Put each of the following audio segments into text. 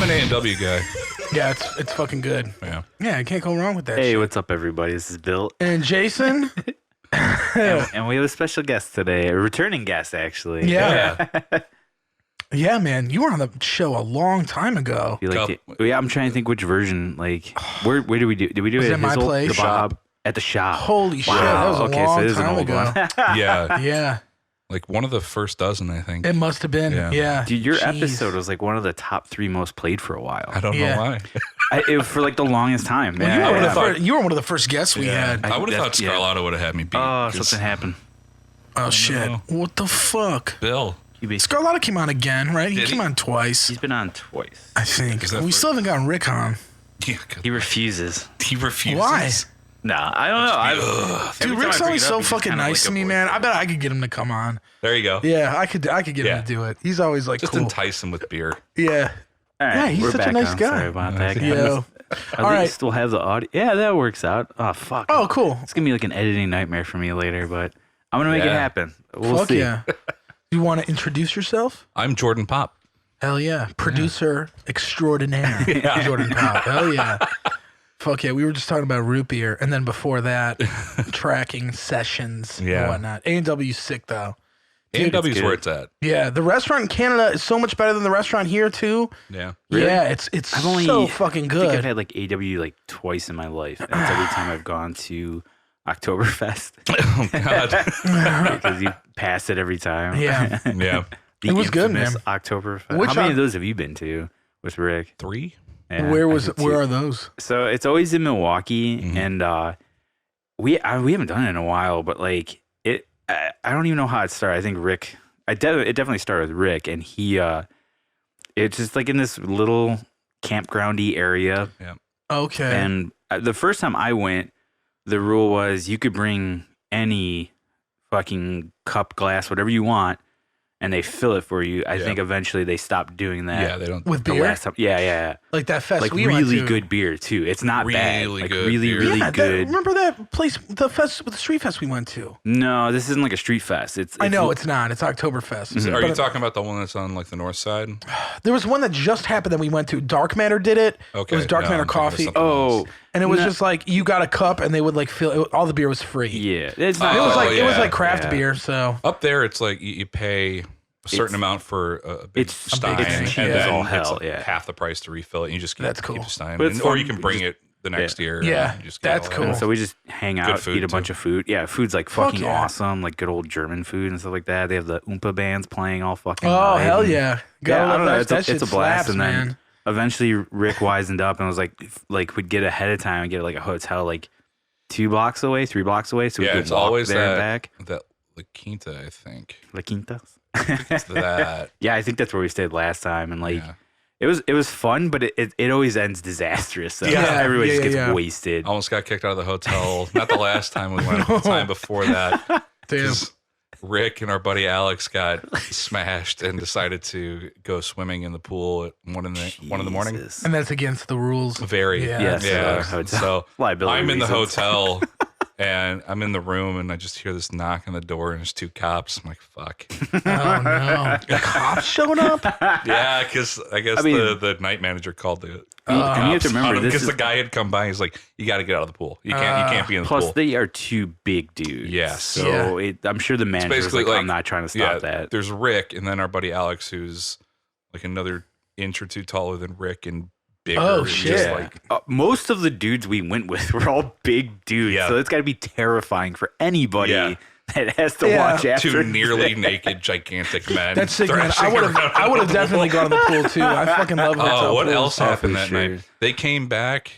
an A&W guy. Yeah, it's fucking good. Yeah, I can't go wrong with that. Hey, shit. what's up, everybody? This is Bill. And Jason. And we have a special guest today, a returning guest, actually. Yeah. Yeah, man, you were on the show a long time ago. I'm trying to think which version. Like, where did we do? Did we do Was it it my place? The Bob at the shop? Holy shit, that was a long time ago. Yeah. Yeah. Like one of the first dozen, I think. It must have been. Yeah. Dude, your episode was like one of the top 3 most played for a while. I don't know why. For like the longest time. Well, you were one of the first guests we had. I would have thought Scarlato would have had me beat. Oh, something happened. Oh, shit. know. What the fuck? Bill. Scarlato came on again, right? He came on twice. He's been on twice. I think. We still haven't gotten Rick on. Yeah, he refuses. He refuses. Why? Nah, I don't know. Dude, Rick's always so fucking nice to me, man. I bet I could get him to come on. There you go. Yeah, I could get him to do it. He's always like just cool. entice him with beer. Yeah. All right, yeah, he's such a nice guy. Sorry about that, guys. Yeah. At least we'll have the audio. Yeah, that works out. Oh, fuck. Oh, cool. It's going to be like an editing nightmare for me later, but I'm going to make it happen. We'll see. Yeah. You want to introduce yourself? I'm Jordon Pop. Hell yeah. Producer extraordinaire. Jordon Pop. Hell yeah. Fuck yeah. We were just talking about root beer. And then before that, tracking sessions and whatnot. A&W's sick, though. A&W's where it's at. Yeah. The restaurant in Canada is so much better than the restaurant here, too. Yeah. Really? Yeah. It's so fucking good. I think I've had like AW like twice in my life. And it's every time I've gone to Oktoberfest. Oh, God. Because you pass it every time. Yeah. Yeah. It was good, man. Oktoberfest. How many of those have you been to with Rick? 3. Yeah, where are those? So it's always in Milwaukee, and we haven't done it in a while. But like I don't even know how it started. I think Rick. It definitely started with Rick, and he. It's just like in this little campgroundy area. Yeah. Okay. And the first time I went, the rule was you could bring any fucking cup, glass, whatever you want. And they fill it for you. I think eventually they stopped doing that. Yeah, they don't. With beer? Last time. Yeah. Like that fest like we went to. really good beer, too. It's not bad. Like good really, beer. really good. Remember that place, the street fest we went to? No, this isn't like a street fest. I know it's not. It's Oktoberfest. Are you talking about the one that's on like the north side? There was one that just happened that we went to. Dark Matter did it. Okay. It was Dark Matter Coffee. Oh. And it was just like you got a cup and they would like fill it, all the beer was free. Yeah. It's not, it was like craft beer. So up there, it's like you pay a certain amount for a big stein, and then it's like half the price to refill it. And you just keep the stein, or you can bring it the next year. Yeah, and just that's cool. So we just hang out, eat a bunch of food. Yeah, food's like fucking awesome, like good old German food and stuff like that. They have the Oompa bands playing all fucking. Oh hell yeah! I don't know. It's a blast, and then eventually Rick wisened up and was like we'd get ahead of time and get like a hotel like 2 blocks away, 3 blocks away, so we could walk always there and back. That La Quinta, I think. La Quinta. It's that. Yeah, I think that's where we stayed last time, and like it was fun, but it always ends disastrous. So everybody just gets wasted. Almost got kicked out of the hotel. Not the last time we went, the time before that. Damn. Rick and our buddy Alex got smashed and decided to go swimming in the pool at 1 in the morning. And that's against the rules. Very. Yeah. So liability I'm in the reasons. hotel. And I'm in the room, and I just hear this knock on the door, and there's 2 cops. I'm like, fuck. Oh, no. The cops showing up? Yeah, because I guess the night manager called the and you have to remember, because the guy had come by. He's like, you got to get out of the pool. You can't be in the pool. Plus, they are 2 big dudes. Yeah. So I'm sure the manager's like, I'm not trying to stop that. There's Rick, and then our buddy Alex, who's like another inch or 2 taller than Rick and bigger. Oh, shit. Just like, most of the dudes we went with were all big dudes. So it's got to be terrifying for anybody that has to watch after 2 nearly naked, gigantic men. That's sick, man. I would have definitely gone to the pool, too. I fucking love hotel what pools. else happened that night? They came back,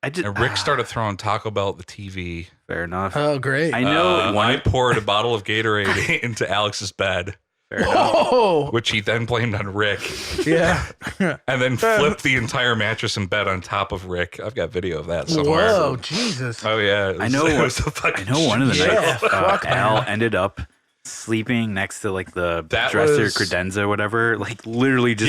and Rick started throwing Taco Bell at the TV. Fair enough. Oh, great. I know. I poured a bottle of Gatorade into Alex's bed. Whoa! Which he then blamed on Rick. Yeah. And then flipped the entire mattress and bed on top of Rick. I've got video of that somewhere. Whoa, Jesus. Oh, yeah. I know one of the nights Al ended up sleeping next to like the dresser credenza or whatever, like literally just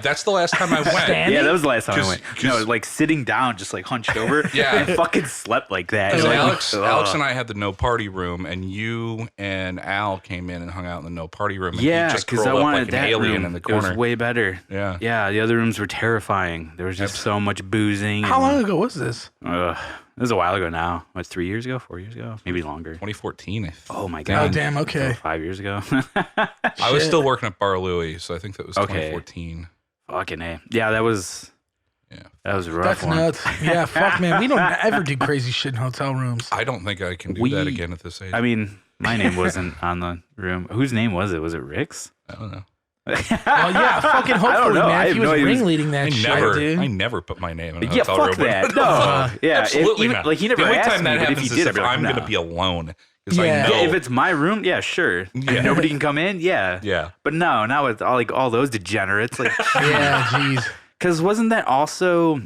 that's the last time I went. Yeah, that was the last time I went. No, like sitting down, just like hunched over. And fucking slept like that. Like, Alex and I had the no party room, and you and Al came in and hung out in the no party room. And because I wanted like that an alien room. In the corner. It was way better. Yeah. The other rooms were terrifying. There was just so much boozing. How long ago was this? It was a while ago now. What, 3 years ago? 4 years ago? Maybe longer. 2014. I think. Oh my god. Oh damn. Okay. 5 years ago. I was still working at Bar Louie, so I think that was 2014. Fucking A. Yeah, that was. Yeah, that was a rough. That's nuts. Yeah, fuck, man. We don't ever do crazy shit in hotel rooms. I don't think I can do that again at this age. I mean, my name wasn't on the room. Whose name was it? Was it Rick's? I don't know. Well, yeah, fucking hopefully, man. If he was ringleading that shit, dude. I never put my name in a hotel room. Fuck that. No. Yeah, absolutely not. Like, he never asked me, but if he did, if I'm going to be alone. Yeah. If it's my room, sure. Yeah. Nobody can come in, yeah. But no, not with all those degenerates. Like, yeah, jeez. Because wasn't that also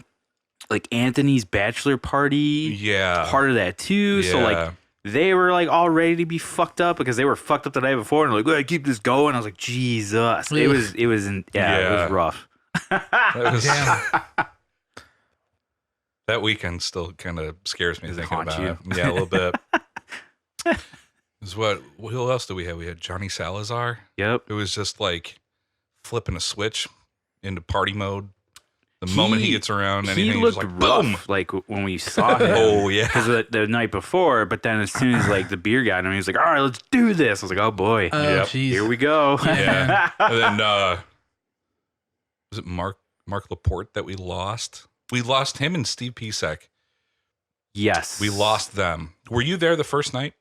like Anthony's bachelor party? Yeah. Part of that too. Yeah. So like they were like all ready to be fucked up because they were fucked up the night before and like, well, keep this going. I was like, Jesus. It was it was rough. That weekend still kind of scares me thinking about it. Yeah, a little bit. Who else do we have? We had Johnny Salazar. Yep. It was just like flipping a switch into party mode. The moment he gets around, anything, he looked like, rough, boom. like when we saw him. Oh yeah, because the night before. But then as soon as like the beer got him, he was like, "All right, let's do this." I was like, "Oh boy, here we go." Yeah. And then was it Mark Laporte that we lost? We lost him and Steve Pisek. Yes, we lost them. Were you there the first night,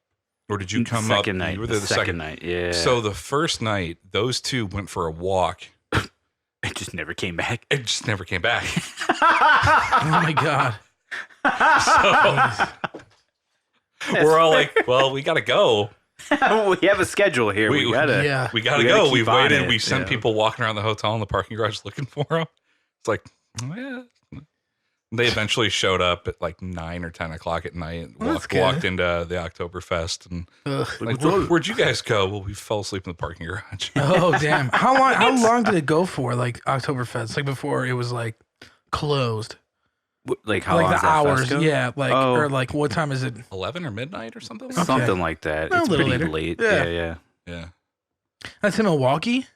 or did you come second up? Night. You were there the second night. Yeah. So the first night, those two went for a walk. It just never came back. Oh my god. So we're all like, well, we gotta go. We have a schedule here. We gotta go. We've waited. We sent people walking around the hotel in the parking garage looking for them. It's like, they eventually showed up at like 9 or 10 o'clock at night. Walked into the Oktoberfest and like, where'd you guys go? Well, we fell asleep in the parking garage. Oh damn! How long did it go for? Like Oktoberfest, like before it was like closed. Like how long? Like the hours? Yeah. Like or like what time is it? 11 or midnight or something. Something like that. It's pretty late. Yeah. That's in Milwaukee.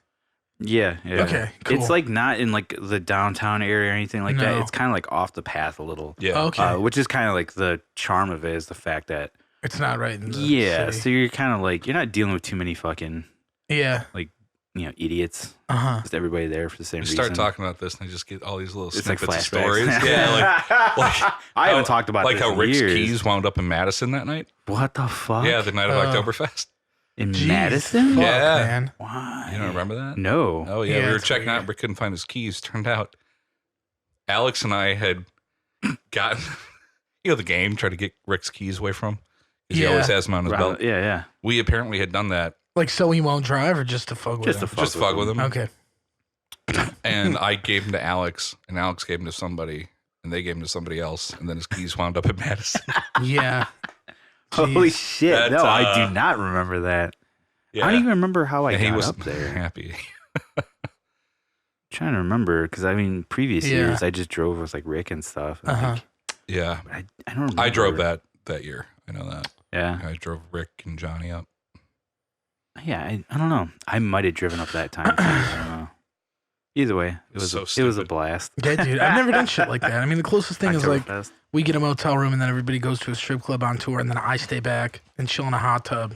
Yeah. Okay, cool. It's like not in like the downtown area or anything like that. It's kind of like off the path a little. Yeah. Okay. Which is kind of like the charm of it is the fact that it's not right in the city. So you're kind of like you're not dealing with too many fucking like idiots. Just everybody there for the same reason. Start talking about this and I just get all these little snippets like of stories. Yeah, like I haven't talked about like this how in Rick's years. keys wound up in Madison that night. What the fuck? Yeah, the night of Oktoberfest. In Madison? Fuck, yeah. Man. Why? You don't remember that? No. Oh, yeah. We were checking out. Rick couldn't find his keys. Turned out Alex and I had gotten, the game, tried to get Rick's keys away from him. Because he always has them on his belt. Yeah. We apparently had done that. Like, so he won't drive or just to fuck with him? Just to fuck with him. Okay. And I gave him to Alex, and Alex gave him to somebody, and they gave him to somebody else, and then his keys wound up at Madison. Yeah. Holy shit. No, I do not remember that. Yeah. I don't even remember how I got up there. Happy. Trying to remember, because I mean, previous years, I just drove with like Rick and stuff. And I don't remember. I drove that year. I know that. Yeah. I drove Rick and Johnny up. Yeah, I don't know. I might have driven up that time too. I don't know. Either way, it was a blast. Yeah, dude. I've never done shit like that. I mean, the closest thing is like we get a motel room and then everybody goes to a strip club on tour and then I stay back and chill in a hot tub.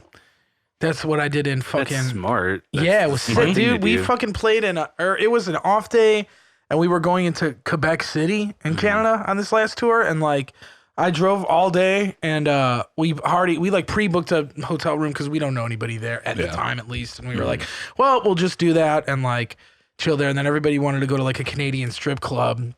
That's what I did in fucking. That's smart. It was sick, dude. We fucking played it was an off day and we were going into Quebec City in Canada on this last tour and like I drove all day and we like pre-booked a hotel room because we don't know anybody there at the time at least. And we were like, well, we'll just do that and like chill there. And then everybody wanted to go to like a Canadian strip club.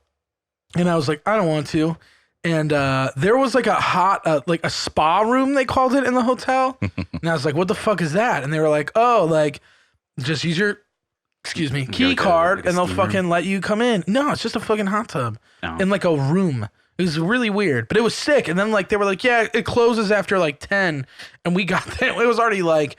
And I was like, I don't want to. And there was like a spa room, they called it in the hotel. And I was like, what the fuck is that? And they were like, oh, like just use your, key card and they'll fucking let you come in. No, it's just a fucking hot tub in like a room. It was really weird, but it was sick. And then like they were like, yeah, it closes after like 10. And we got there. It was already like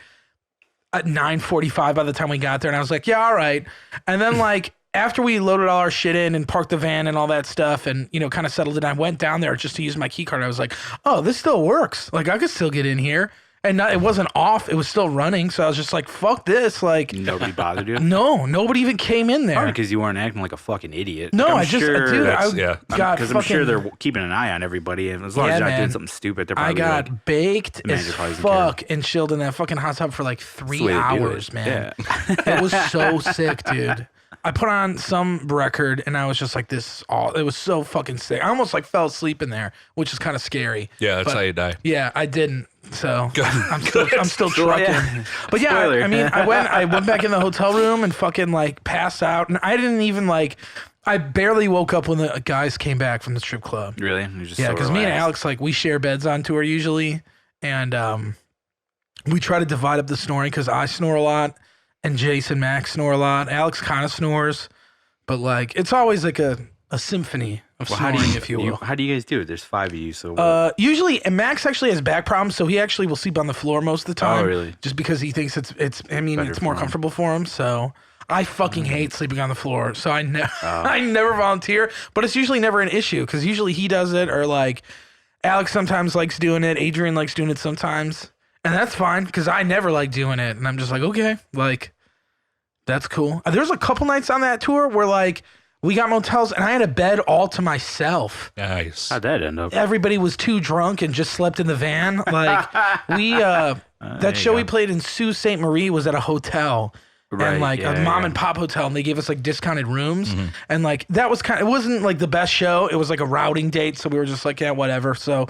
at 9:45 by the time we got there, and I was like, yeah, all right. And then like after we loaded all our shit in and parked the van and all that stuff, and kind of settled it, I went down there just to use my key card. I was like, oh, this still works. Like I could still get in here. And it wasn't off. It was still running. So I was just like, fuck this. Like nobody bothered you? No, nobody even came in there. Because you weren't acting like a fucking idiot. No, like, I just, dude, because I'm sure they're keeping an eye on everybody. And as long as you're not doing something stupid, they're probably I got baked as fuck and chilled in that fucking hot tub for like 3 hours, man. Yeah. It was so sick, dude. I put on some record and I was just like, it was so fucking sick. I almost like fell asleep in there, which is kind of scary. Yeah, that's how you die. Yeah, I didn't. So I'm still trucking. Yeah. But yeah, I mean, I went back in the hotel room and fucking like passed out, and I didn't even like. I barely woke up when the guys came back from the strip club. Really? Yeah, because me and Alex, like, we share beds on tour usually, and we try to divide up the snoring because I snore a lot and Jason Max snore a lot. Alex kind of snores, but like it's always like a symphony of snoring, if you will. How do you guys do it? There's 5 of you, so usually, and Max actually has back problems, so he actually will sleep on the floor most of the time. Oh, really? Just because he thinks it's more comfortable for him. So I fucking hate sleeping on the floor. So I never volunteer, but it's usually never an issue because usually he does it, or like Alex sometimes likes doing it. Adrian likes doing it sometimes, and that's fine because I never like doing it, and I'm just like, okay, like that's cool. There's a couple nights on that tour where like. We got motels, and I had a bed all to myself. Nice. How'd that end up? Everybody was too drunk and just slept in the van. Like that show we played in Sault Ste. Marie was at a hotel, and like a mom and pop hotel, and they gave us like discounted rooms, and like that was it wasn't like the best show. It was like a routing date, so we were just like, yeah, whatever. So.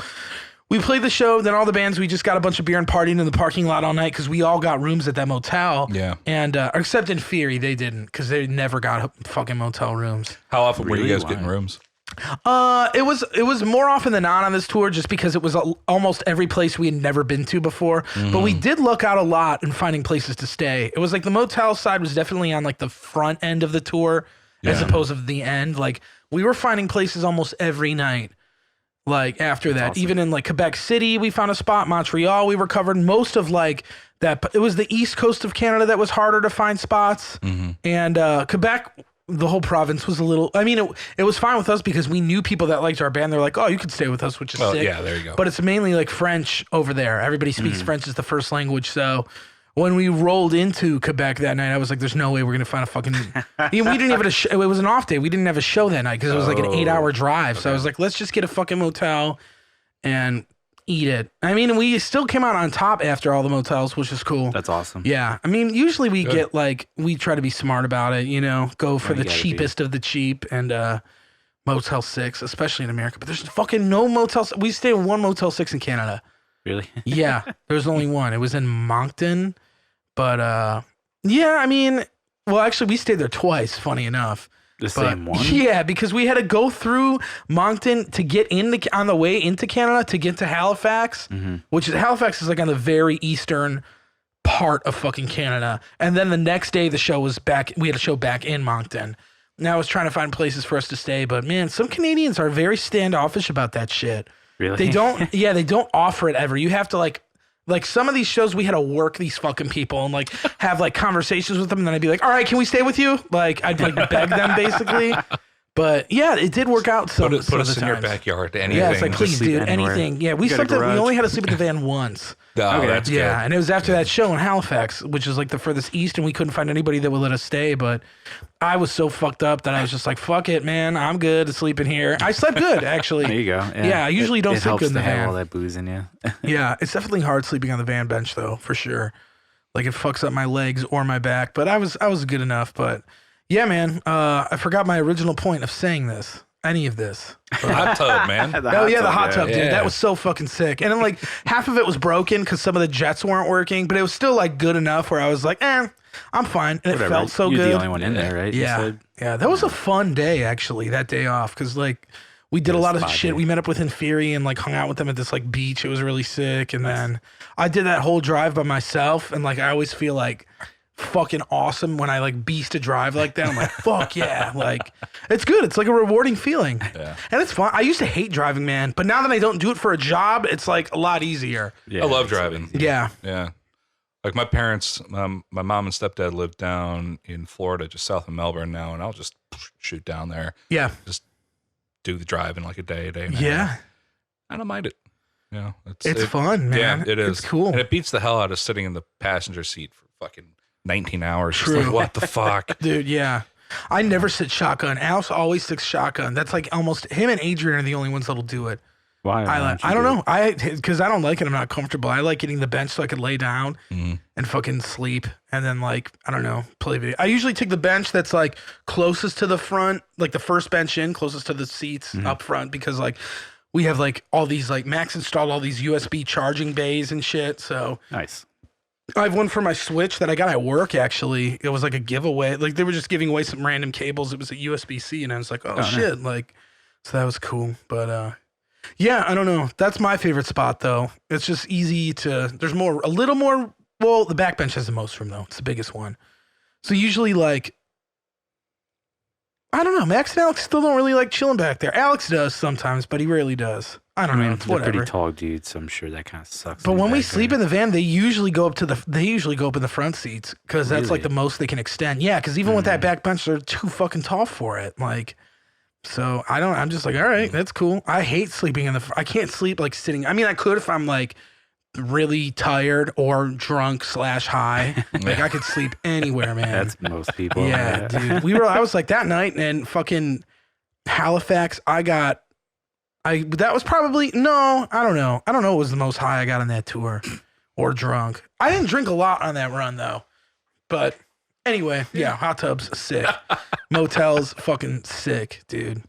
We played the show, then all the bands, we just got a bunch of beer and partying in the parking lot all night because we all got rooms at that motel. Yeah. And, except in Fury, they didn't because they never got fucking motel rooms. How often were you guys getting rooms? It was more often than not on this tour just because it was almost every place we had never been to before. But we did luck out a lot in finding places to stay. It was like the motel side was definitely on like the front end of the tour as opposed to the end. Like we were finding places almost every night. Like after that, awesome. Even in like Quebec City, we found a spot. Montreal, we were covered. Most of like that, it was the east coast of Canada that was harder to find spots. And Quebec, the whole province was a little. I mean, it was fine with us because we knew people that liked our band. They're like, oh, you could stay with us, which is sick. Yeah, there you go. But it's mainly like French over there. Everybody speaks French as the first language, so. When we rolled into Quebec that night, I was like, there's no way we're going to find a fucking... we didn't even have a show. It was an off day. We didn't have a show that night because it was like an 8-hour drive. Okay. So I was like, let's just get a fucking motel and eat it. I mean, we still came out on top after all the motels, which is cool. That's awesome. Yeah. I mean, usually we get like... We try to be smart about it, go for the cheapest of the cheap and Motel 6, especially in America. But there's fucking no Motel... We stayed in one Motel 6 in Canada. Really? Yeah. There was only one. It was in Moncton. But, yeah, I mean, well, actually, we stayed there twice, funny enough. Same one? Yeah, because we had to go through Moncton to get on the way into Canada to get to Halifax, which is Halifax is like on the very eastern part of fucking Canada. And then the next day, the show was back. We had a show back in Moncton. And I was trying to find places for us to stay. But, man, some Canadians are very standoffish about that shit. Really? They don't offer it ever. You have to, like some of these shows, we had to work these fucking people and like have like conversations with them, and then I'd be like, "All right, can we stay with you?" Like I'd like beg them basically. But yeah, it did work out. Put us in your backyard. Anything. Yeah, it's like please, dude, anything. Yeah, we only had to sleep in the van once. Oh, okay. That's good. Yeah, and it was after that show in Halifax, which is like the furthest east, and we couldn't find anybody that would let us stay. But I was so fucked up that I was just like, "Fuck it, man, I'm good to sleep in here." I slept good, actually. There you go. Yeah, I usually don't sleep good in the van. It helps to have all that booze in you. Yeah, it's definitely hard sleeping on the van bench though, for sure. Like it fucks up my legs or my back, but I was good enough. But yeah, man, I forgot my original point of saying this. Any of this. Hot tub, man. The hot tub, dude. Yeah. That was so fucking sick. And then like half of it was broken because some of the jets weren't working, but it was still like good enough where I was like, I'm fine. And it felt so good. You're the only one in there, right? Yeah. Yeah. That was a fun day, actually, that day off. Because like we did a lot of shit. We met up with Inferi and like hung out with them at this like beach. It was really sick. And then I did that whole drive by myself. And like I always feel like fucking awesome when I like beast a drive like that. I'm like, fuck yeah. Like it's good. It's like a rewarding feeling. Yeah. And it's fun. I used to hate driving, man. But now that I don't do it for a job, it's like a lot easier. Yeah, I love driving. Yeah. Yeah. Like my parents, my mom and stepdad live down in Florida, just south of Melbourne now, and I'll just shoot down there. Yeah. Just do the drive in like a day and a half. Yeah. I don't mind it. Yeah. It's fun, man. Yeah, it is. It's cool. And it beats the hell out of sitting in the passenger seat for fucking 19 hours. True. Just like, what the fuck? Dude, yeah. I never sit shotgun. Alice always sits shotgun. That's like almost him and Adrian are the only ones that'll do it. Why? I don't know. Because I don't like it. I'm not comfortable. I like getting the bench so I could lay down and fucking sleep. And then like, I don't know, play video. I usually take the bench that's like closest to the front, like the first bench in, closest to the seats up front, because like we have like all these, like Max installed all these USB charging bays and shit. So nice. I have one for my Switch that I got at work, actually. It was like a giveaway. Like they were just giving away some random cables. It was a USB-C and I was like, oh shit. Nice. Like, so that was cool. But, yeah, I don't know. That's my favorite spot, though. It's just easy to. There's a little more. Well, the back bench has the most room, though. It's the biggest one. So usually, like, I don't know. Max and Alex still don't really like chilling back there. Alex does sometimes, but he rarely does. I don't know. It's they're whatever. Pretty tall dudes, so I'm sure that kind of sucks. But when we sleep in the van, they usually go up in the front seats because that's like the most they can extend. Yeah, because even with that back bench, they're too fucking tall for it. Like. So I'm just like, all right, that's cool. I hate sleeping I can't sleep like sitting. I mean, I could if I'm like really tired or drunk / high. Like I could sleep anywhere, man. That's most people. Yeah, dude. I was like that night and fucking Halifax. That was probably, no, I don't know. I don't know what was the most high I got on that tour or drunk. I didn't drink a lot on that run though, but anyway, yeah, hot tubs, sick. Motels, fucking sick, dude.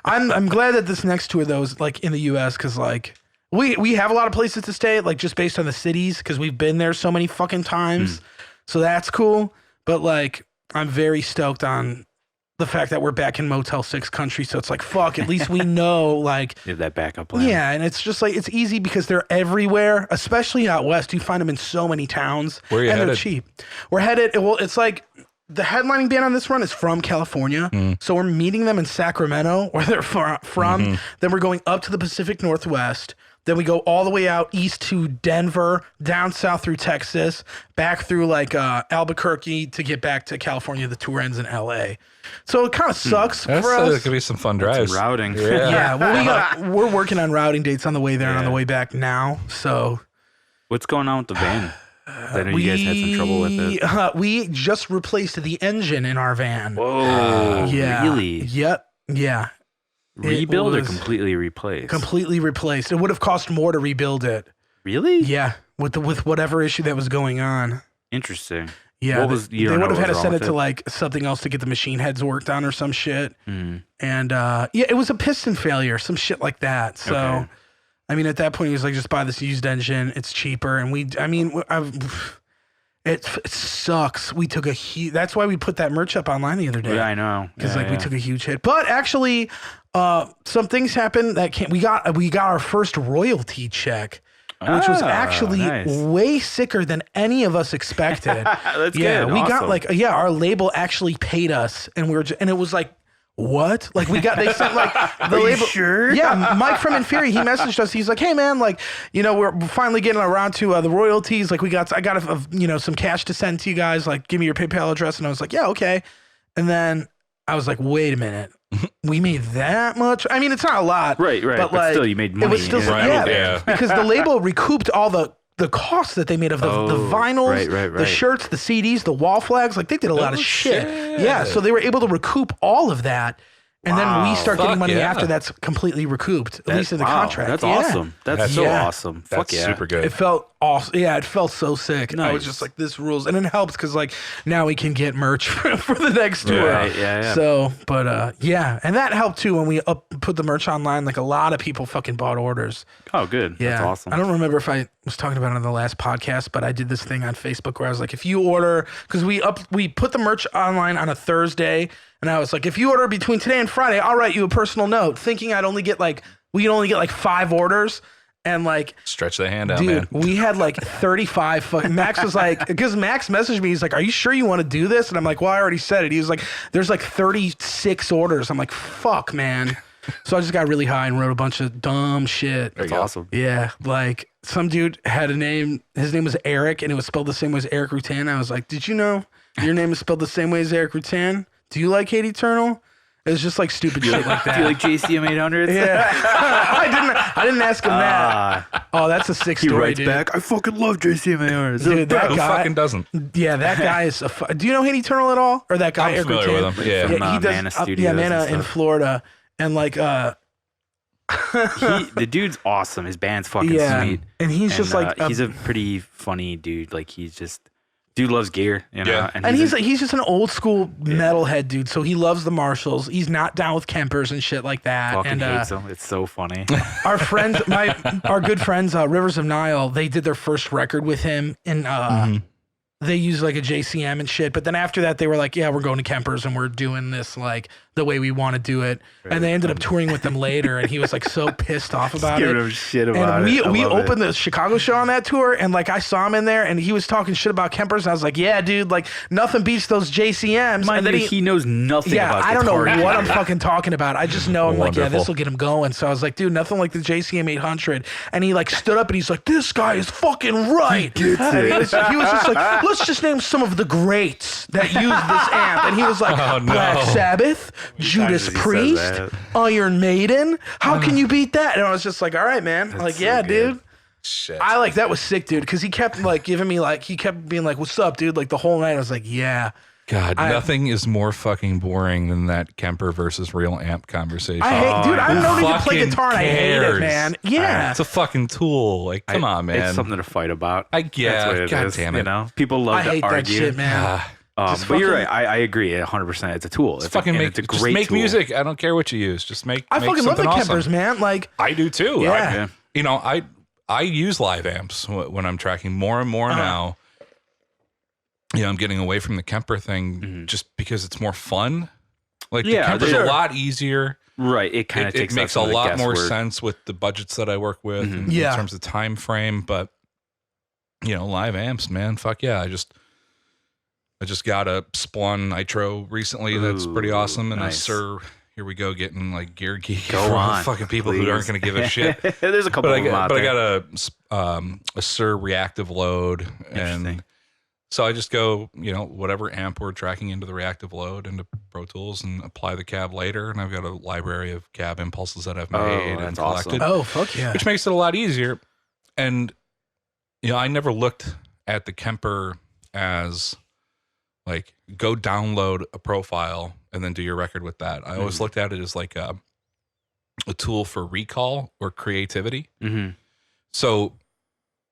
I'm glad that this next tour though is like in the U.S. because like we have a lot of places to stay, like just based on the cities because we've been there so many fucking times. So that's cool. But like I'm very stoked on the fact that we're back in Motel 6 country. So it's like fuck. At least we know like you have that backup plan. Yeah, and it's just like it's easy because they're everywhere, especially out west. You find them in so many towns. Where are you headed? They're cheap. We're headed. Well, it's like. The headlining band on this run is from California. So we're meeting them in Sacramento, where they're from. Then we're going up to the Pacific Northwest. Then we go all the way out east to Denver, down south through Texas, back through like Albuquerque to get back to California. The tour ends in LA. So it kind of sucks for us. It could be some fun drives. Some routing. Yeah. Well, we're working on routing dates on the way there and on the way back now. So what's going on with the van? I know you guys had some trouble with it. We just replaced the engine in our van. Whoa. Yeah. Really? Yep. Yeah. Rebuild or completely replaced? Completely replaced. It would have cost more to rebuild it. Really? Yeah. With whatever issue that was going on. Interesting. Yeah. They would have had to send it to like something else to get the machine heads worked on or some shit. And yeah, it was a piston failure, some shit like that. So. Okay. I mean, at that point, he was like, just buy this used engine. It's cheaper. And it sucks. We took that's why we put that merch up online the other day. Yeah, I know. Because we took a huge hit. But actually, some things happened that we got our first royalty check, which was actually way sicker than any of us expected. That's good. We awesome. got our label actually paid us and and it was like, what? Like they sent like the label. Sure? Yeah, Mike from Inferi, he messaged us. He's like, hey man, like, we're finally getting around to the royalties. Like I got some cash to send to you guys. Like, give me your PayPal address. And I was like, yeah, okay. And then I was like, wait a minute. We made that much? I mean, it's not a lot. Right. But like, still, you made money. It was still, because the label recouped all the costs that they made of the vinyls, the shirts, the CDs, the wall flags. Like they did a lot of shit. Yeah. So they were able to recoup all of that. And then we start getting money after that's completely recouped, at least in the contract. That's awesome. That's so awesome. Fuck yeah. Super good. It felt awesome. Yeah, it felt so sick. Nice. I was just like, this rules. And it helps because like now we can get merch for the next tour. Yeah. So, but yeah. And that helped too when we put the merch online. Like a lot of people fucking bought orders. Oh, good. Yeah. That's awesome. I don't remember if I was talking about it on the last podcast, but I did this thing on Facebook where I was like, if you order, because we put the merch online on a Thursday. And I was like, if you order between today and Friday, I'll write you a personal note, thinking we'd only get like 5 orders. And like, stretch the hand out, dude, man. We had like 35 Max was like, because Max messaged me, he's like, are you sure you want to do this? And I'm like, well, I already said it. He was like, there's like 36 orders. I'm like, fuck, man. So I just got really high and wrote a bunch of dumb shit. That's awesome. Yeah, like some dude had a name. His name was Eric, and it was spelled the same way as Eric Rutan. I was like, did you know your name is spelled the same way as Eric Rutan? Do you like Hate Eternal? It was just like stupid shit like that. Do you like JCM 800s? Yeah. I didn't ask him that. Oh, that's a sick story, He writes dude. back, I fucking love JCM 800s. Dude, that Who guy fucking doesn't? Yeah, that guy is do you know Hate Eternal at all? Or that guy I'm Eric familiar Rutan? with him. Yeah. From, he does Mana Studios and Mana in stuff. Florida. And like The dude's awesome. His band's fucking sweet. And he's just like he's a pretty funny dude. Like he's just dude loves gear, you know. Yeah. and he's just an old school metalhead dude. So he loves the Marshalls. He's not down with Kempers and shit like that. fucking And hates him. It's so funny. our friends, our good friends, Rivers of Nile, they did their first record with him, and they used like a JCM and shit. But then after that, they were like, "Yeah, we're going to Kempers and we're doing this like the way we want to do it." And they ended up touring with them later, and he was like so pissed off about Giving it. him shit about And it. we opened the Chicago show on that tour, and like I saw him in there, and he was talking shit about Kempers, and I was like, "Yeah, dude, like nothing beats those JCMs." Mind and then you, he knows nothing about I don't know guitar. what I'm fucking talking about. I just know I'm like, yeah, Wonderful. this will get him going. So I was like, dude, nothing like the JCM 800. And he like stood up and he's like, this guy is fucking right. And he was just like, let's just name some of the greats that use this amp. And he was like, Oh, no. Black Sabbath, Judas he says Priest, that? Iron Maiden. How can you beat that? And I was just like, all right, man. Like, so yeah, good. dude. Shit. I like that was sick, dude. Because he kept like giving me like he kept being like, "What's up, dude?" Like the whole night. I was like, "Yeah." God, nothing is more fucking boring than that Kemper versus real amp conversation. I hate, dude. I'm who known to play fucking guitar and I hate it, cares? man. Yeah. It's a fucking tool. Like, come on, man. It's something to fight about. Yeah, That's what it God is, damn it. You know, people love I to hate argue. that shit, man. Just But you're fucking- right. I agree 100%. It's a tool. It's fucking it's a just great make tool. music. I don't care what you use. Just make. I make fucking love the something Kempers, awesome. man. Like, I do too. Yeah. You know, I use live amps when I'm tracking more and more now. You know, I'm getting away from the Kemper thing just because it's more fun. Like the Kemper's a lot easier. Right. It kind of It takes out makes a some of the lot more guesswork. sense with the budgets that I work with in Yeah. terms of time frame. But you know, live amps, man, fuck yeah. I just got a Splun Nitro recently that's pretty Ooh, awesome, and nice. a Sir. Here we go, getting like gear geek Go for on, fucking people who please. aren't going to give a shit. There's a couple But of them out I there. got a Sir reactive load, and Interesting. so I just go, you know, whatever amp we're tracking into the reactive load into Pro Tools and apply the cab later, and I've got a library of cab impulses that I've made and that's collected, awesome. oh fuck yeah. which makes it a lot easier. And you know, I never looked at the Kemper as like go download a profile and then do your record with that. I always looked at it as like a tool for recall or creativity. So,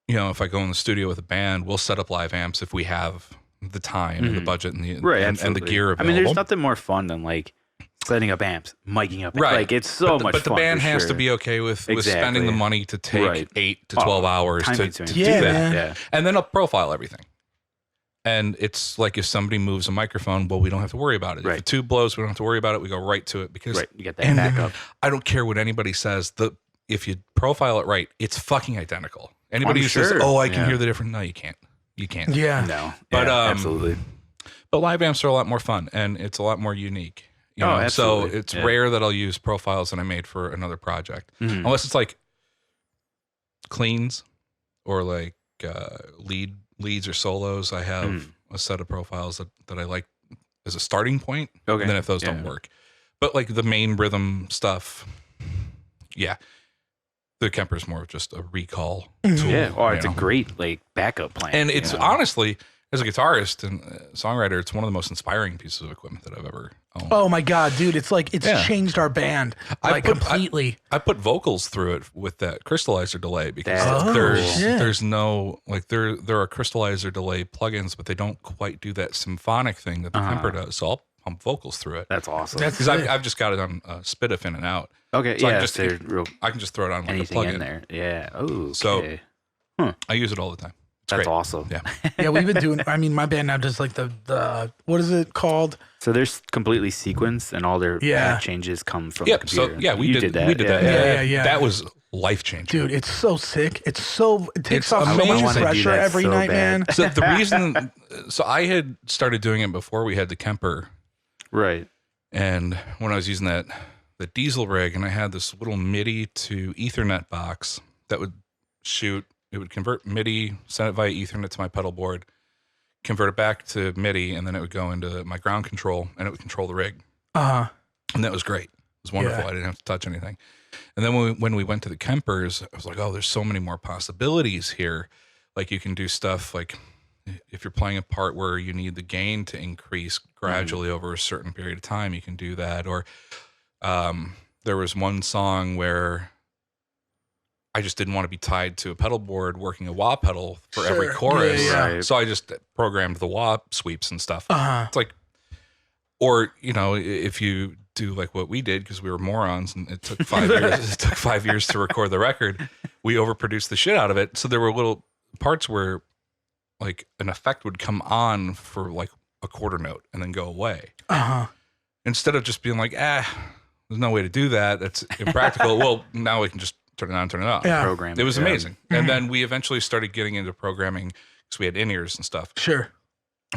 you know, if I go in the studio with a band, we'll set up live amps if we have the time and the budget and the and the absolutely. gear available. I mean, there's nothing more fun than like setting up amps, miking up. Right. Like it's so much but the fun. band for has sure. to be okay with spending Exactly. the money to take Right. 8 to 12 hours time to consuming. do Yeah, that. man. Yeah. And then I'll profile everything. And it's like if somebody moves a microphone, well, we don't have to worry about it. If Right. the tube blows, we don't have to worry about it. We go right to it because Right. You get that backup. I don't care what anybody says. If you profile it right, it's fucking identical. Anybody I'm who says, sure. "Oh, I can Yeah. hear the difference," no, you can't. You can't. Yeah. No. But, Yeah, absolutely. But live amps are a lot more fun and it's a lot more unique. You know? So absolutely. it's Yeah. rare that I'll use profiles that I made for another project, unless it's like cleans or like leads or solos. I have a set of profiles that I like as a starting point. Okay. And then if those don't work, but like the main rhythm stuff, yeah, the Kemper's more of just a recall tool. Yeah. Oh, you it's know? a great like backup plan. And it's you know? honestly, as a guitarist and songwriter, it's one of the most inspiring pieces of equipment that I've ever owned. Oh my god, dude! It's like it's Yeah. changed our band like completely. I put vocals through it with that crystalizer delay because That's cool. there's no like there are crystalizer delay plugins, but they don't quite do that symphonic thing that the Kemper does. So I'll pump vocals through it. That's awesome. Because I've just got it on Spidiff in and out. okay. So Yeah. I can just throw it on like a anything plugin. in there. Yeah. Oh. Okay. So I use it all the time. It's That's great. awesome. Yeah. Yeah, we've been doing. I mean, my band now does like the what is it called? So they're completely sequenced, and all their changes come from the Yep. computer. So yeah, we You did that. We did that. Yeah. That was life changing. Dude, it's so sick. It takes It's off so amazing. I much wanna do pressure that every so night, bad. man. So the reason, so I had started doing it before we had the Kemper, Right. and when I was using that the diesel rig, and I had this little MIDI to Ethernet box that would shoot. It would convert MIDI, send it via Ethernet to my pedal board, convert it back to MIDI, and then it would go into my ground control, and it would control the rig. And that was great. It was wonderful. Yeah. I didn't have to touch anything. And then when we went to the Kempers, I was like, oh, there's so many more possibilities here. Like you can do stuff like if you're playing a part where you need the gain to increase gradually over a certain period of time, you can do that. Or there was one song where I just didn't want to be tied to a pedal board working a wah pedal for every chorus. Right. So I just programmed the wah sweeps and stuff. It's like, or, if you do like what we did, because we were morons and it took 5 years. It took 5 years to record the record. We overproduced the shit out of it. So there were little parts where like an effect would come on for like a quarter note and then go away. Instead of just being like, there's no way to do that. That's impractical. Well, now we can just turn it on, turn it off. Program. It was amazing. And then we eventually started getting into programming because we had in-ears and stuff. Sure.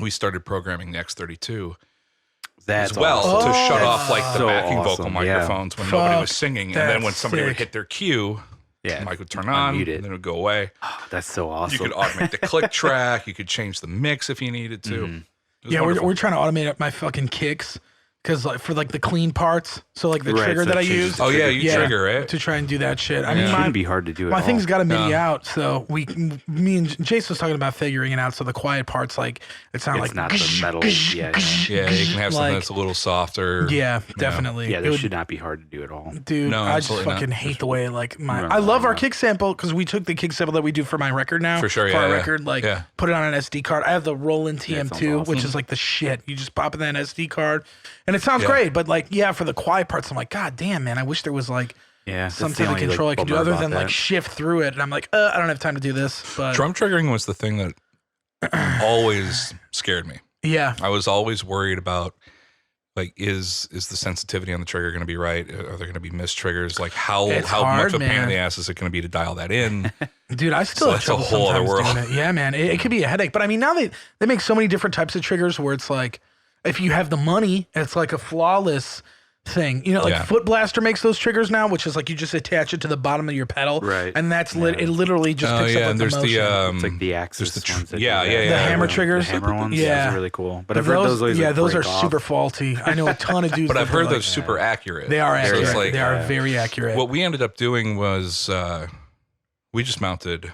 We started programming the X32 That's as well awesome. to shut off like the So backing awesome, vocal microphones when Fuck, nobody was singing. And then when that's somebody would sick. hit their cue, the mic would turn on, Unmute it. and then it would go away. That's so awesome. You could automate the click track. You could change the mix if you needed to. It was Yeah, wonderful. we're trying to automate my fucking kicks because like for like the clean parts. So like the Right, trigger so that I it changes use. the Oh yeah, you Yeah, trigger it. to try and do that shit. I It mean, shouldn't be hard to do it. my thing's got a MIDI No. out, so me and Jace was talking about figuring it out. So the quiet parts, like it's not It's like not the metal. Yeah, Yeah, you can have something like- that's a little softer. yeah, definitely. yeah. It This would- should not be hard to do at all. Dude, No, I just absolutely fucking not. hate the way like my. No, I love no, our no. kick sample because we took the kick sample that we do for my record now. For sure, for yeah, our yeah. record, like Yeah. put it on an SD card. I have the Roland TM2, sounds which awesome. is like the shit. You just pop in that SD card, and it sounds Yeah. great. But like, yeah, for the quiet parts, I'm like, God damn, man, I wish there was like Yeah, some that's the type of only, control I could do bummer other about than like that. shift through it. And I'm like, I don't have time to do this. But Drum triggering was the thing that always scared me. yeah, I was always worried about like is the sensitivity on the trigger going to be right? Are there going to be missed triggers? Like how It's much hard, of a pain in man. the ass is it going to be to dial that in? dude, I still So have that's a trouble whole other sometimes world. doing it. Yeah, man, it could be a headache. But I mean, now they make so many different types of triggers where it's like, if you have the money, it's like a flawless thing. Like Yeah. Foot Blaster makes those triggers now, which is like you just attach it to the bottom of your pedal, Right. and that's it. Literally just Oh picks yeah, up like and the there's motion. It's like the Axis the ones. that do yeah, that. yeah, The yeah. hammer The triggers. hammer ones. Yeah. Those are really cool. But But I've heard those always those are break off. super faulty. I know a ton of dudes. But I've that heard like, those super accurate. They are So accurate. it's like, they are very accurate. what we ended up doing was we just mounted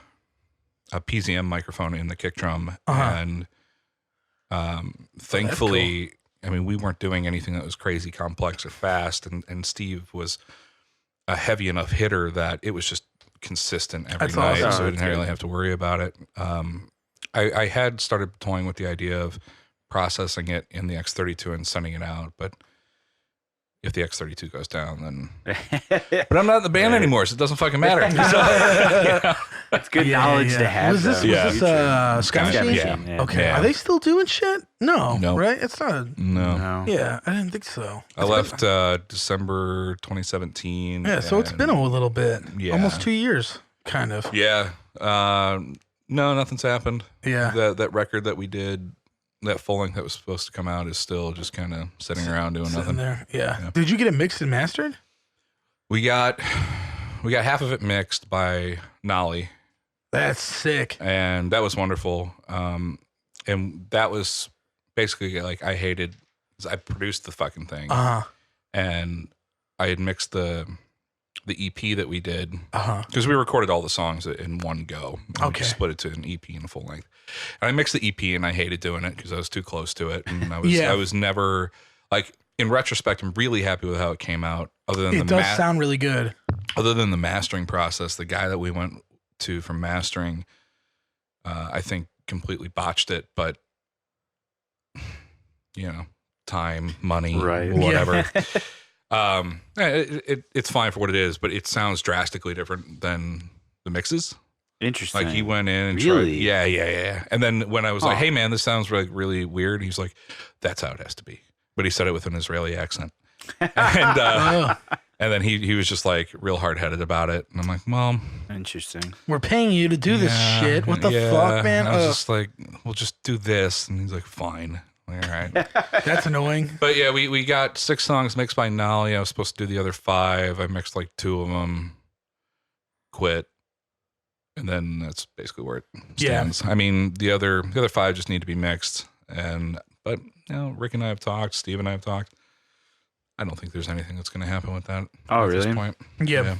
a PZM microphone in the kick drum, and thankfully, I mean, we weren't doing anything that was crazy complex or fast, and Steve was a heavy enough hitter that it was just consistent every That's night, awesome. so Oh, we that's didn't really good. have to worry about it. I had started toying with the idea of processing it in the X32 and sending it out, but if the X32 goes down, then. But I'm not in the band anymore, so it doesn't fucking matter. It's good knowledge to have. Was this, though. Yeah. was this Sky Sky Machine? Machine, yeah. Okay. Yeah. Are they still doing shit? No. No. Right? It's not. No. No. Yeah, I didn't think so. I left December 2017. Yeah, so it's and- been a little bit. Yeah. Almost 2 years, kind of. Yeah. No, nothing's happened. Yeah. That record that we did, that full length that was supposed to come out, is still just kind of sitting around doing Sitting nothing. there. Yeah. Yeah. Did you get it mixed and mastered? We got half of it mixed by Nolly, That's sick. and that was wonderful. And that was basically like I produced the fucking thing, and I had mixed the EP that we did because we recorded all the songs in one go. And we just split it to an EP and a full length. And I mixed the EP, and I hated doing it because I was too close to it, and I was never like. In retrospect, I'm really happy with how it came out. Other than It does sound really good. Other than the mastering process, the guy that we went to for mastering, I think completely botched it. But time, money, Right. whatever. It's fine for what it is, but it sounds drastically different than the mixes. Interesting. Like he went in and Really? tried, yeah. And then when I was like, "Hey man, this sounds really weird," he's like, "That's how it has to be." But he said it with an Israeli accent, and then he was just like real hard headed about it. And I'm like, "Mom, Interesting. We're paying you to do this shit. What the fuck, man? And I was just like, "We'll just do this," and he's like, "Fine." All right. That's annoying. But yeah, we got 6 songs mixed by Nolly. I was supposed to do the other 5. I mixed like 2 of them, quit. And then that's basically where it stands. I mean, the other 5 just need to be mixed. But Rick and I have talked, Steve and I have talked. I don't think there's anything that's going to happen with that. Oh, at really? This point. Yeah.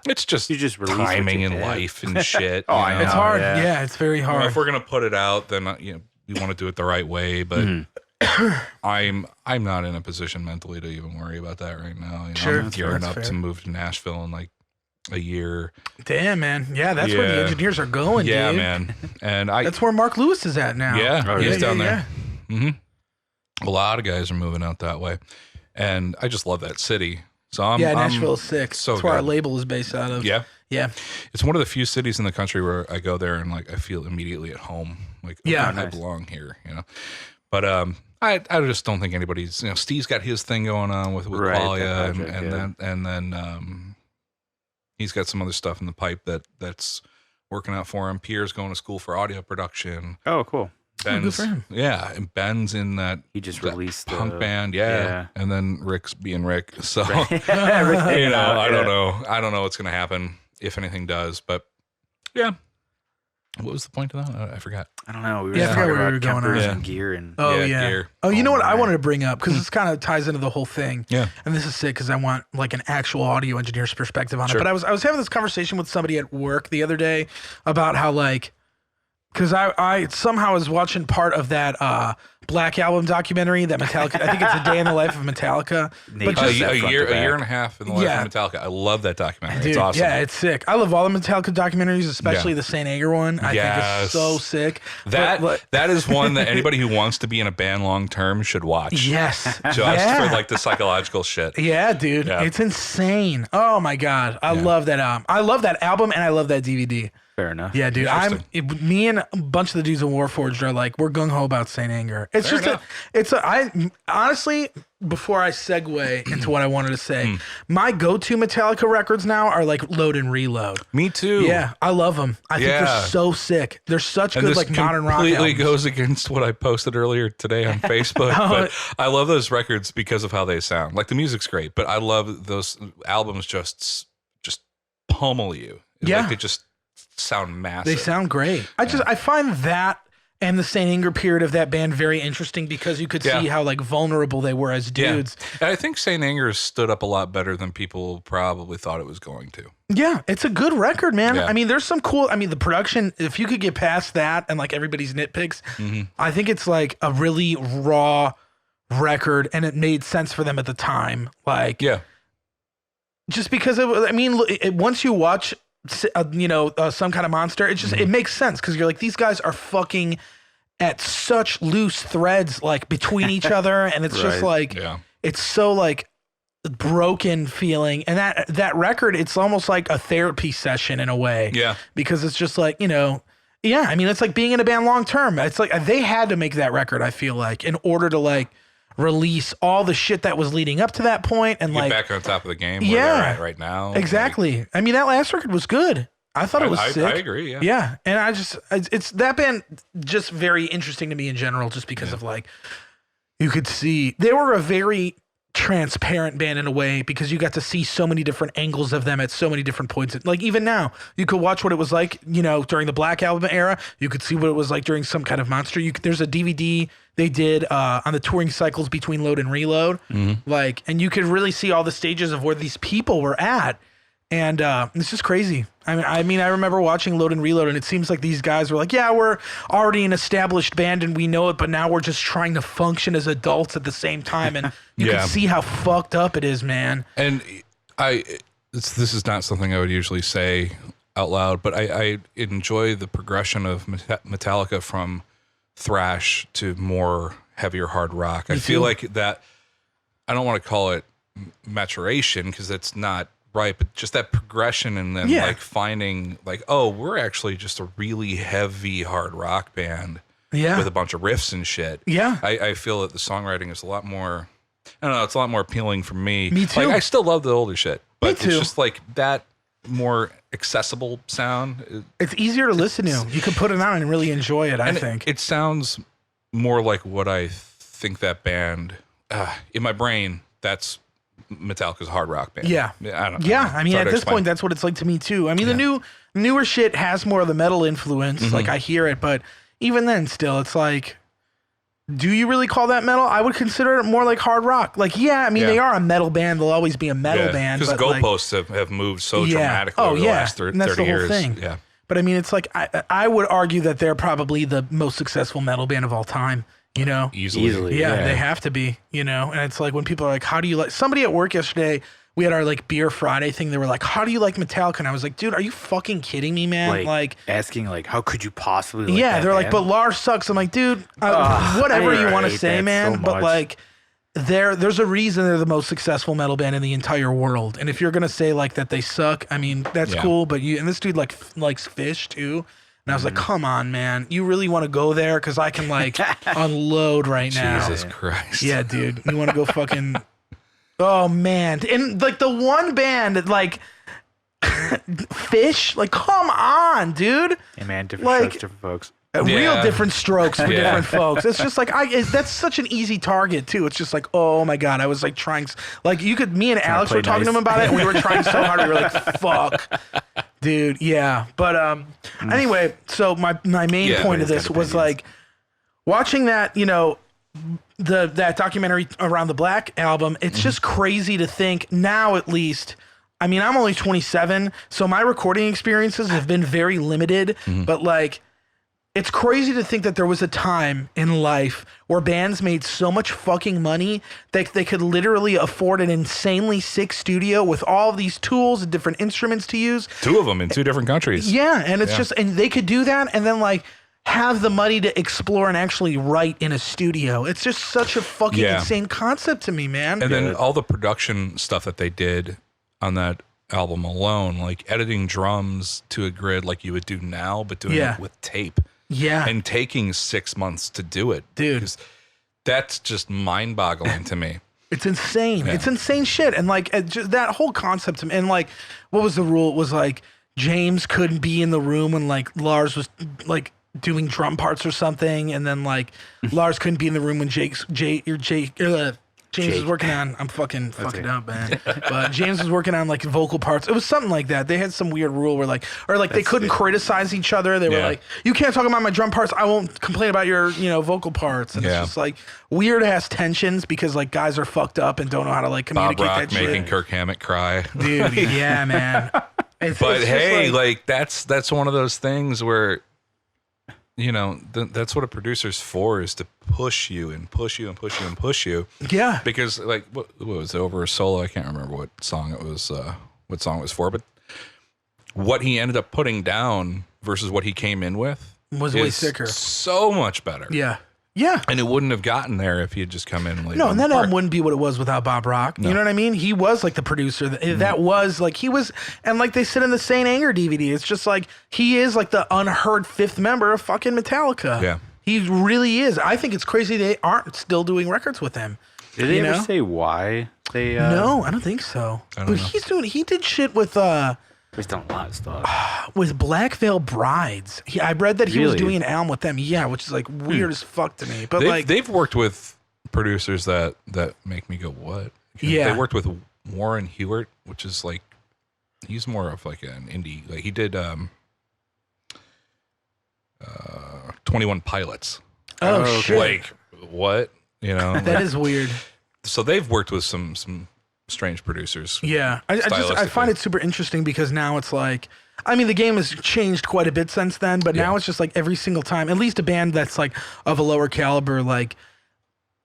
It's just timing in life and shit. I know. It's hard. Yeah, it's very hard. If we're going to put it out, then we want to do it the right way. But I'm not in a position mentally to even worry about that right now. Sure. I'm gearing up to move to Nashville in like a year. Damn, man. Yeah, that's where the engineers are going, dude. Yeah, man. And that's where Mark Lewis is at now. Yeah, he's down there. Yeah. Mm-hmm. A lot of guys are moving out that way. And I just love that city. So Nashville's sick. So that's where our label is based out of. Yeah. Yeah. It's one of the few cities in the country where I go there and like I feel immediately at home. Like, I belong here, But I just don't think anybody's, Steve's got his thing going on with Qualia and then he's got some other stuff in the pipe that's working out for him. Pierre's going to school for audio production. Oh, cool. Ben's, good for him. Yeah, and Ben's in that. He just released punk band, and then Rick's being Rick. So I don't know. I don't know what's going to happen if anything does. But yeah, what was the point of that? I forgot. I don't know. We were talking about campers and gear and gear. Oh, you know what I wanted to bring up because this kind of ties into the whole thing. Yeah, and this is sick because I want like an actual audio engineer's perspective on it. But I was having this conversation with somebody at work the other day about how like. Because I somehow was watching part of that Black Album documentary that Metallica. I think it's A Day in the Life of Metallica. But just a year and a half in the life of Metallica. I love that documentary. Dude, it's awesome. Yeah, it's sick. I love all the Metallica documentaries, especially the Saint Anger one. I think it's so sick. That is one that anybody who wants to be in a band long term should watch. Yes, just for like the psychological shit. Yeah, dude, it's insane. Oh my god, I love that album. I love that album and I love that DVD. Fair enough. Yeah, dude. Me and a bunch of the dudes in Warforged are like, we're gung ho about Saint Anger. It's I honestly, before I segue into what I wanted to say, my go-to Metallica records now are like Load and Reload. Me too. Yeah, I love them. I think they're so sick. They're such good like modern rock albums. Completely goes against what I posted earlier today on Facebook. But I love those records because of how they sound. Like the music's great, but I love those albums. Just pummel you. Like they just sound massive. They sound great. I find that and the Saint Anger period of that band very interesting because you could see how like vulnerable they were as dudes. And I think Saint Anger has stood up a lot better than people probably thought it was going to. Yeah, it's a good record, man. I mean, there's some cool, the production, if you could get past that and like everybody's nitpicks, I think it's like a really raw record and it made sense for them at the time. Like, just because once you watch Some Kind of Monster, it just it makes sense because you're like, these guys are fucking at such loose threads like between each other, and it's just like it's so like broken feeling. And that record, it's almost like a therapy session in a way. Yeah, because it's just like it's like being in a band long term. It's like they had to make that record, I feel like, in order to like release all the shit that was leading up to that point and get back on top of the game where they're at right now. Exactly. That last record was good. I thought it was sick. I agree. Yeah. And it's that band just very interesting to me in general, just because of like, you could see they were a very transparent band in a way because you got to see so many different angles of them at so many different points. Like even now, you could watch what it was like, during the Black Album era. You could see what it was like during Some Kind of Monster. There's a DVD they did on the touring cycles between Load and Reload. And you could really see all the stages of where these people were at. And it's just crazy. I remember watching Load and Reload, and it seems like these guys were like, yeah, we're already an established band and we know it, but now we're just trying to function as adults at the same time. And you can see how fucked up it is, man. And this is not something I would usually say out loud, but I enjoy the progression of Metallica from thrash to more heavier hard rock. I feel like that, I don't want to call it maturation because that's not right, but just that progression and then like finding like, oh, we're actually just a really heavy hard rock band with a bunch of riffs and shit. Yeah. I feel that the songwriting is a lot more, I don't know, it's a lot more appealing for me. Me too. Like I still love the older shit, but it's just like that more accessible sound. It's easier to listen to. You can put it on and really enjoy it, I think. It sounds more like what I think that band, in my brain, that's Metallica's hard rock band. Yeah. I don't I mean, at this point, that's what it's like to me too. I mean, the newer shit has more of the metal influence. Like I hear it, but even then still, it's like, do you really call that metal? I would consider it more like hard rock. Like, I mean, they are a metal band. They'll always be a metal band. Because goalposts have moved so dramatically over the last 30 that's the whole years. Thing. Yeah. But I mean, it's like, I would argue that they're probably the most successful metal band of all time. You know? Easily. Yeah, they have to be, you know? And it's like when people are like, how do you like... Somebody at work yesterday, we had our like Beer Friday thing. They were like, how do you like Metallica? And I was like, dude, are you fucking kidding me, man? Like asking like, how could you possibly like that they're band? like, but Lars sucks. I'm like, dude, whatever you want to say, man. So but like, there's a reason they're the most successful metal band in the entire world. And if you're going to say like that they suck, I mean, that's cool. But and this dude likes Fish too. And I was like, come on, man. You really want to go there? Because I can, like, unload right now. Jesus Christ. Yeah, dude. You want to go fucking... Oh, man. And, like, the one band, like, Fish? Like, come on, dude. Hey, man. Different strokes, different folks. Real different strokes for different folks. It's just like, that's such an easy target, too. It's just like, oh, my God. I was, like, trying... Like, me and Alex were talking to him about it, and we were trying so hard. We were like, fuck. Dude, yeah. But anyway, so my main point of this was like watching that, you know, that documentary around the Black album. It's just crazy to think now, at least. I mean, I'm only 27, so my recording experiences have been very limited, but like it's crazy to think that there was a time in life where bands made so much fucking money that they could literally afford an insanely sick studio with all of these tools and different instruments to use. 2 of them in 2 different countries. Yeah, and it's just, and they could do that and then like have the money to explore and actually write in a studio. It's just such a fucking insane concept to me, man. And then all the production stuff that they did on that album alone, like editing drums to a grid like you would do now, but doing it with tape. Yeah. And taking 6 months to do it. Dude. That's just mind-boggling to me. It's insane. Yeah. It's insane shit. And like just that whole concept. And like, what was the rule? It was like James couldn't be in the room when like Lars was like doing drum parts or something. And then like Lars couldn't be in the room when James was working on, I'm fucking up, man. But James was working on like vocal parts. It was something like that. They had some weird rule where like, or like they couldn't criticize each other. They were like, you can't talk about my drum parts. I won't complain about your, you know, vocal parts. And it's just like weird ass tensions because like guys are fucked up and don't know how to like communicate Bob Rock that shit. making Kirk Hammett cry. Dude, yeah, man. But hey, like that's one of those things where, you know, that's what a producer's for, is to push you and push you and push you and push you. Yeah. Because like, what was it, over a solo? I can't remember what song it was for, but what he ended up putting down versus what he came in with was way sicker. So much better. Yeah. Yeah. And it wouldn't have gotten there if he had just come in later. No, and that album wouldn't be what it was without Bob Rock. No. You know what I mean? He was like the producer. That was like, he was, and like they said in the Saint Anger DVD, it's just like, he is like the unheard 5th member of fucking Metallica. Yeah. He really is. I think it's crazy they aren't still doing records with him. Did they ever say why they... No, I don't think so. But he did shit with... He's done a lot of stuff. With Black Veil Brides. I read that he was doing an album with them. Yeah, which is like weird as fuck to me. But they've worked with producers that make me go, what? Yeah. They worked with Warren Hewart, which is like, he's more of like an indie. Like he did 21 Pilots. Oh shit. Like what? You know? That is weird. So they've worked with some strange producers. Yeah. I find it super interesting because now it's like, I mean, the game has changed quite a bit since then, but now it's just like every single time, at least a band that's like of a lower caliber, like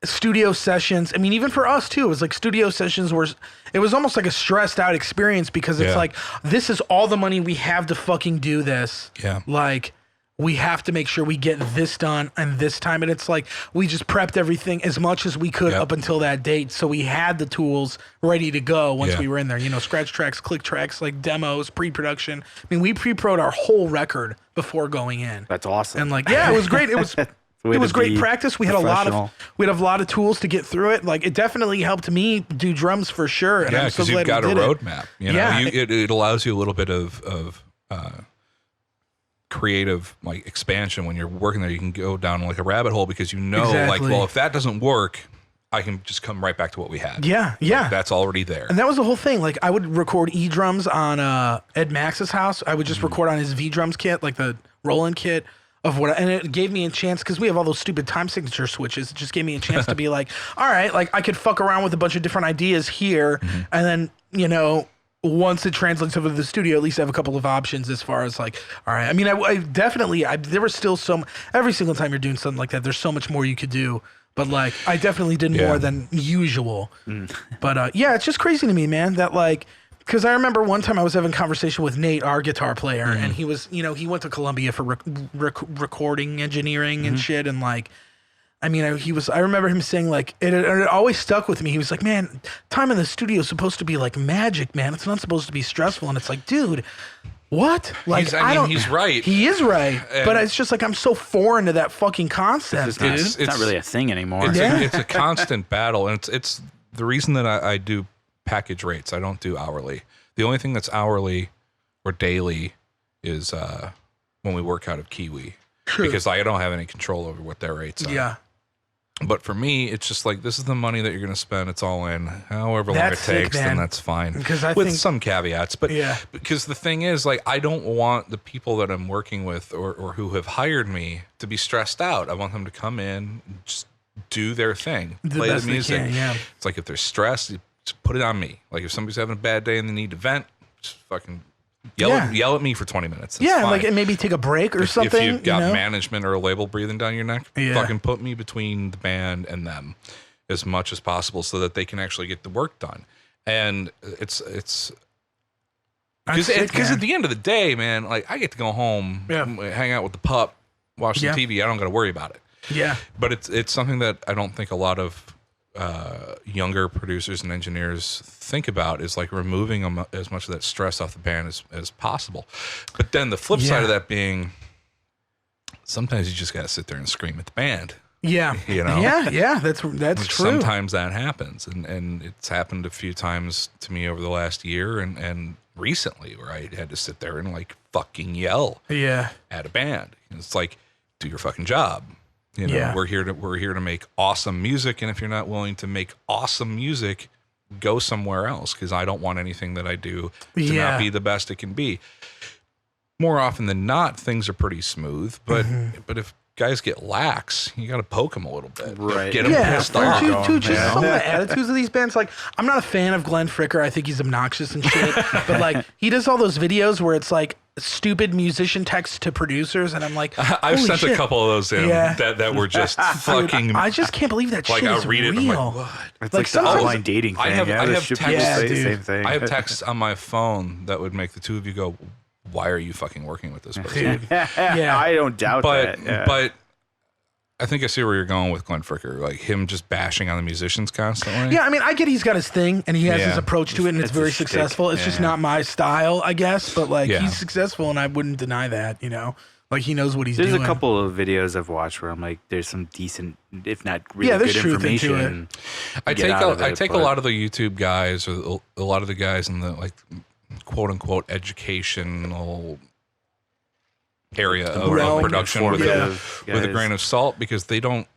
studio sessions. I mean, even for us too, it was like studio sessions where it was almost like a stressed out experience because it's like, this is all the money we have to fucking do this. Yeah. Like, we have to make sure we get this done and this time. And it's like, we just prepped everything as much as we could up until that date. So we had the tools ready to go once we were in there, you know, scratch tracks, click tracks, like demos, pre-production. I mean, we pre-pro'd our whole record before going in. That's awesome. And like, yeah, it was great. It was great practice. We had a lot of tools to get through it. Like it definitely helped me do drums for sure. And yeah, because you've got a roadmap. You know, it allows you a little bit of creative like expansion when you're working there. You can go down like a rabbit hole because like, well, if that doesn't work, I can just come right back to what we had. Yeah. Like, that's already there. And that was the whole thing. Like I would record E-drums on Ed Max's house. I would just record on his V-drums kit, like the Roland kit of and it gave me a chance because we have all those stupid time signature switches. It just gave me a chance to be like, all right, like I could fuck around with a bunch of different ideas here. And then, once it translates over to the studio, at least I have a couple of options as far as like, all right. I mean, I definitely, there was still every single time you're doing something like that, there's so much more you could do. But like, I definitely did more than usual. But it's just crazy to me, man, that like, because I remember one time I was having a conversation with Nate, our guitar player, and he was, he went to Columbia for recording engineering and shit. And like, I mean, I remember him saying like, it always stuck with me. He was like, man, time in the studio is supposed to be like magic, man. It's not supposed to be stressful. And it's like, dude, what? Like, he's right. He is right. But it's just like, I'm so foreign to that fucking concept, dude. It's not really a thing anymore. It's a constant battle. And it's the reason that I do package rates. I don't do hourly. The only thing that's hourly or daily is when we work out of Kiwi. True. Because I don't have any control over what their rates are. Yeah. But for me, it's just like, this is the money that you're going to spend. It's all in. However long it takes, then that's fine. With some caveats. But because the thing is, like, I don't want the people that I'm working with or who have hired me to be stressed out. I want them to come in, just do their thing, play the music. It's like if they're stressed, just put it on me. Like if somebody's having a bad day and they need to vent, just fucking yell at me for 20 minutes. That's fine. Like and maybe take a break or something. If you've got management or a label breathing down your neck, fucking put me between the band and them as much as possible so that they can actually get the work done. And it's because at the end of the day, man, like I get to go home, hang out with the pup, watch some TV. I don't got to worry about it. Yeah. But it's something that I don't think a lot of younger producers and engineers think about is like removing as much of that stress off the band as possible. But then the flip side of that being sometimes you just got to sit there and scream at the band. Yeah. That's true. Sometimes that happens. And it's happened a few times to me over the last year and recently where I had to sit there and like fucking yell at a band. And it's like, do your fucking job. We're here to make awesome music, and if you're not willing to make awesome music, go somewhere else because I don't want anything that I do to not be the best it can be. More often than not, things are pretty smooth, but if guys get lax, you got to poke them a little bit, right? Get them pissed off. Dude, just some of the attitudes of these bands. Like, I'm not a fan of Glenn Fricker. I think he's obnoxious and shit. But like, he does all those videos where it's like stupid musician texts to producers, and I'm like, I've sent a couple of those in that were just fucking. I just can't believe that shit is real. It, I'm like, what? It's like the online dating thing. I have texts. Same thing. I have texts on my phone that would make the two of you go, why are you fucking working with this person? I don't doubt that. But I think I see where you're going with Glenn Fricker, like him just bashing on the musicians constantly. Yeah, I mean, I get he's got his thing and he has his approach to it, and it's very successful. It's just not my style, I guess. But like, he's successful, and I wouldn't deny that. Like he knows what he's doing. There's a couple of videos I've watched where I'm like, there's some decent, if not really good information. I take a lot of the YouTube guys or a lot of the guys in the like quote unquote educational area of production with a grain of salt, because they don't,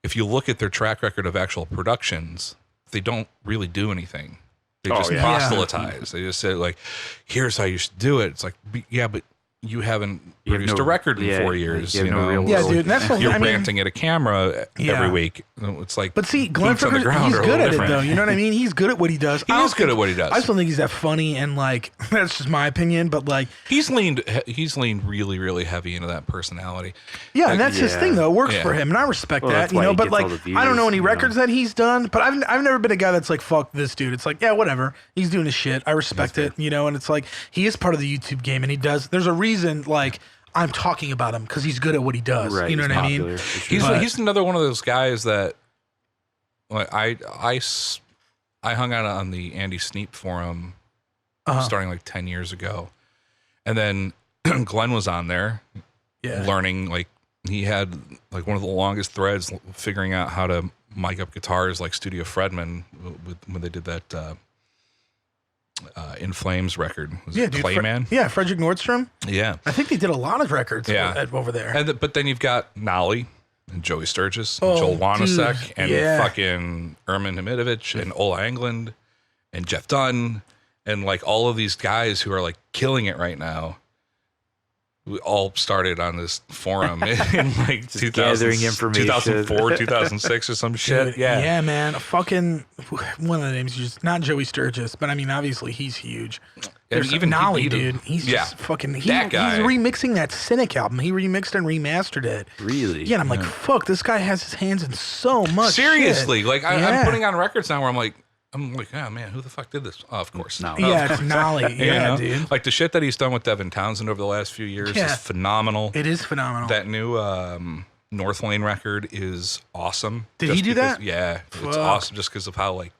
if you look at their track record of actual productions, they don't really do anything. They just proselytize. They just say like, here's how you should do it. It's like, but you haven't produced a record in 4 years. Dude, and that's what you're ranting at a camera every week. It's like, but see, Glenn Fricker, he's good at it though. You know what I mean? He's good at what he does. He is good at what he does. I just don't think he's that funny, and like that's just my opinion. But like, he's leaned really, really heavy into that personality. Yeah, and that's his thing though. It works for him, and I respect that. But like, I don't know any records that he's done. But I've never been a guy that's like, fuck this dude. It's like, yeah, whatever. He's doing his shit. I respect it. And it's like he is part of the YouTube game, and he does. There's a reason like I'm talking about him because he's good at what he does. Right, you know what I mean? He's another one of those guys that like I hung out on the Andy Sneap forum starting like 10 years ago, and then Glenn was on there learning. Like he had like one of the longest threads figuring out how to mic up guitars like Studio Fredman when they did that In Flames record. Was Yeah, it dude. Clayman? Frederick Nordstrom. Yeah. I think they did a lot of records over there. But then you've got Nolly and Joey Sturgis and Joel Wanasek and fucking Ermin Hamidovic and Ola Englund and Jeff Dunn and like all of these guys who are like killing it right now. We all started on this forum in like 2004, 2006 or some shit. Dude, yeah, man. Fucking one of the names, just not Joey Sturgis, but I mean, obviously he's huge. There's even Nolly, dude. He's just fucking. That guy. He's remixing that Cynic album. He remixed and remastered it. Really? Yeah, and I'm like, fuck, this guy has his hands in so much. Seriously, shit. Like I'm putting on records now where I'm like, oh man, who the fuck did this? Oh, of course. No. Yeah, it's Nolly. Yeah, dude. Like the shit that he's done with Devin Townsend over the last few years is phenomenal. It is phenomenal. That new North Lane record is awesome. Did he do that? Yeah, it's awesome just because of how like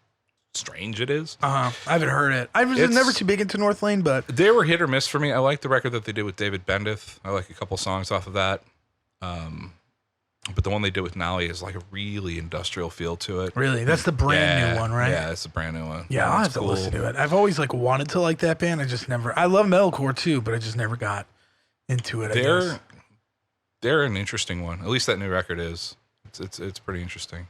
strange it is. I haven't heard it. I was never too big into North Lane, but they were hit or miss for me. I like the record that they did with David Bendith. I like a couple songs off of that. But the one they did with Nolly is like a really industrial feel to it. Really? That's the brand new one, right? Yeah, it's a brand new one. Yeah, I'll have to listen to it. I've always like wanted to like that band. I just never. I love metalcore too, but I just never got into it. They're an interesting one. At least that new record is. It's pretty interesting.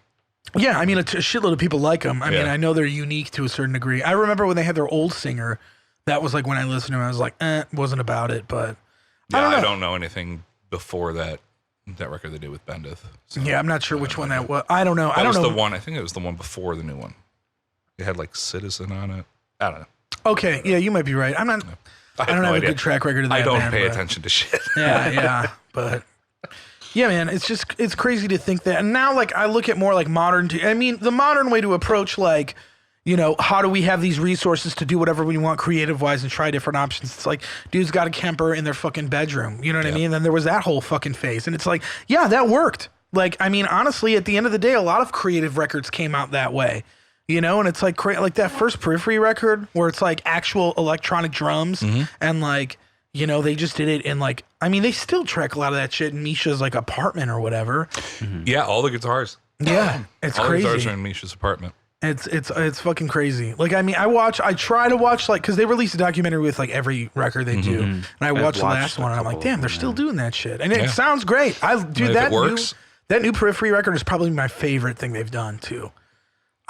Yeah, I mean, a shitload of people like them. I mean, I know they're unique to a certain degree. I remember when they had their old singer. That was like when I listened to them, I was like, wasn't about it. But I don't know anything before that record they did with Bendith. So, yeah, I'm not sure which one that was. I don't know. I don't know. The one. I think it was the one before the new one. It had like Citizen on it. I don't know. Okay, yeah, you might be right. I'm not. I don't have a good track record of that. I don't pay attention to shit. Yeah, but. Yeah, man, it's crazy to think that. And now, like, I look at more like modern. I mean, the modern way to approach, like, you know, how do we have these resources to do whatever we want creative wise and try different options? It's like, dude's got a Kemper in their fucking bedroom. You know what I mean? And then there was that whole fucking phase. And it's like, yeah, that worked. Like, I mean, honestly, at the end of the day, a lot of creative records came out that way. You know, and it's like that first Periphery record where it's like actual electronic drums and like, you know, they just did it in like, I mean, they still track a lot of that shit in Misha's like apartment or whatever. Yeah, all the guitars. Yeah, it's all crazy. All the guitars are in Misha's apartment. It's fucking crazy. Like, I mean, I try to watch like, because they release a documentary with like every record they do, and I watched the last one, and I'm like, damn, they're still doing that shit, and it sounds great. That new Periphery record is probably my favorite thing they've done too.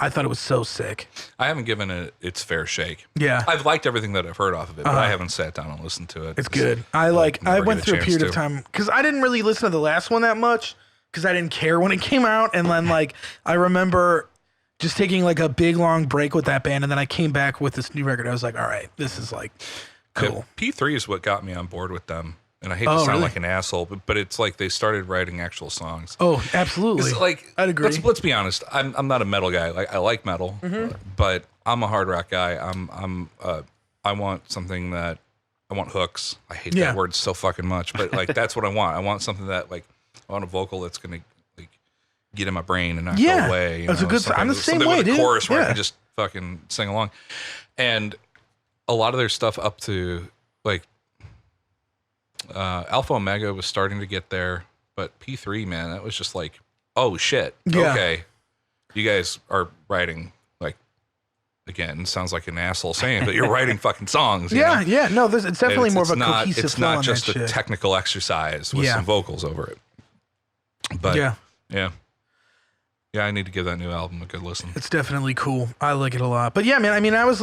I thought it was so sick. I haven't given it its fair shake. Yeah. I've liked everything that I've heard off of it, but I haven't sat down and listened to it. It's good. I went through a period of time, because I didn't really listen to the last one that much, because I didn't care when it came out. And then like, I remember just taking like a big long break with that band. And then I came back with this new record. I was like, all right, this is like cool. P3 is what got me on board with them. And I hate to sound like an asshole, but it's like they started writing actual songs. Oh, absolutely. Like, I'd agree. Let's be honest. I'm not a metal guy. Like, I like metal, but I'm a hard rock guy. I want something that I want hooks. I hate that word so fucking much, but like that's what I want. I want something that like I want a vocal that's gonna like get in my brain and not go away. That's a good. I'm the same way, with dude. A chorus where I can just fucking sing along, and a lot of their stuff up to like. Alpha Omega was starting to get there, but P3, man, that was just like, oh shit. Yeah. Okay. You guys are writing, like, again, sounds like an asshole saying, but you're writing fucking songs. Yeah. No, it's definitely more of a cohesive It's not just a technical exercise with some vocals over it. But yeah. Yeah, I need to give that new album a good listen. It's definitely cool. I like it a lot. But yeah, man, I mean, I was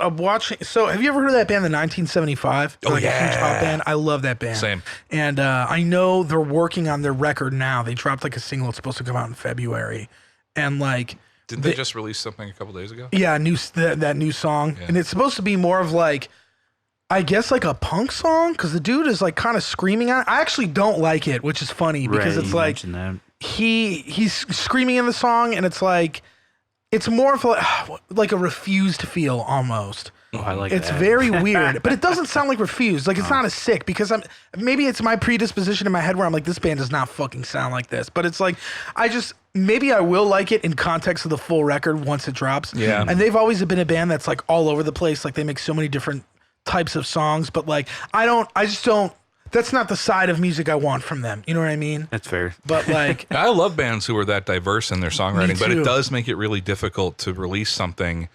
watching. So have you ever heard of that band, the 1975? Oh, like a huge pop band. I love that band. Same. And I know they're working on their record now. They dropped like a single. It's supposed to come out in February. And like, didn't they just release something a couple days ago? Yeah, that new song. Yeah. And it's supposed to be more of like, I guess like a punk song, because the dude is like kind of screaming out. I actually don't like it, which is funny because it's like he's screaming in the song, and it's like it's more of like a refused feel almost. Oh, I like it's very weird, but it doesn't sound like refused. Like it's not as sick, because maybe it's my predisposition in my head where I'm like, this band does not fucking sound like this. But it's like maybe I will like it in context of the full record once it drops. Yeah. And they've always been a band that's like all over the place. Like they make so many different types of songs, but like I just don't. That's not the side of music I want from them. You know what I mean? That's fair. But like, I love bands who are that diverse in their songwriting, but it does make it really difficult to release something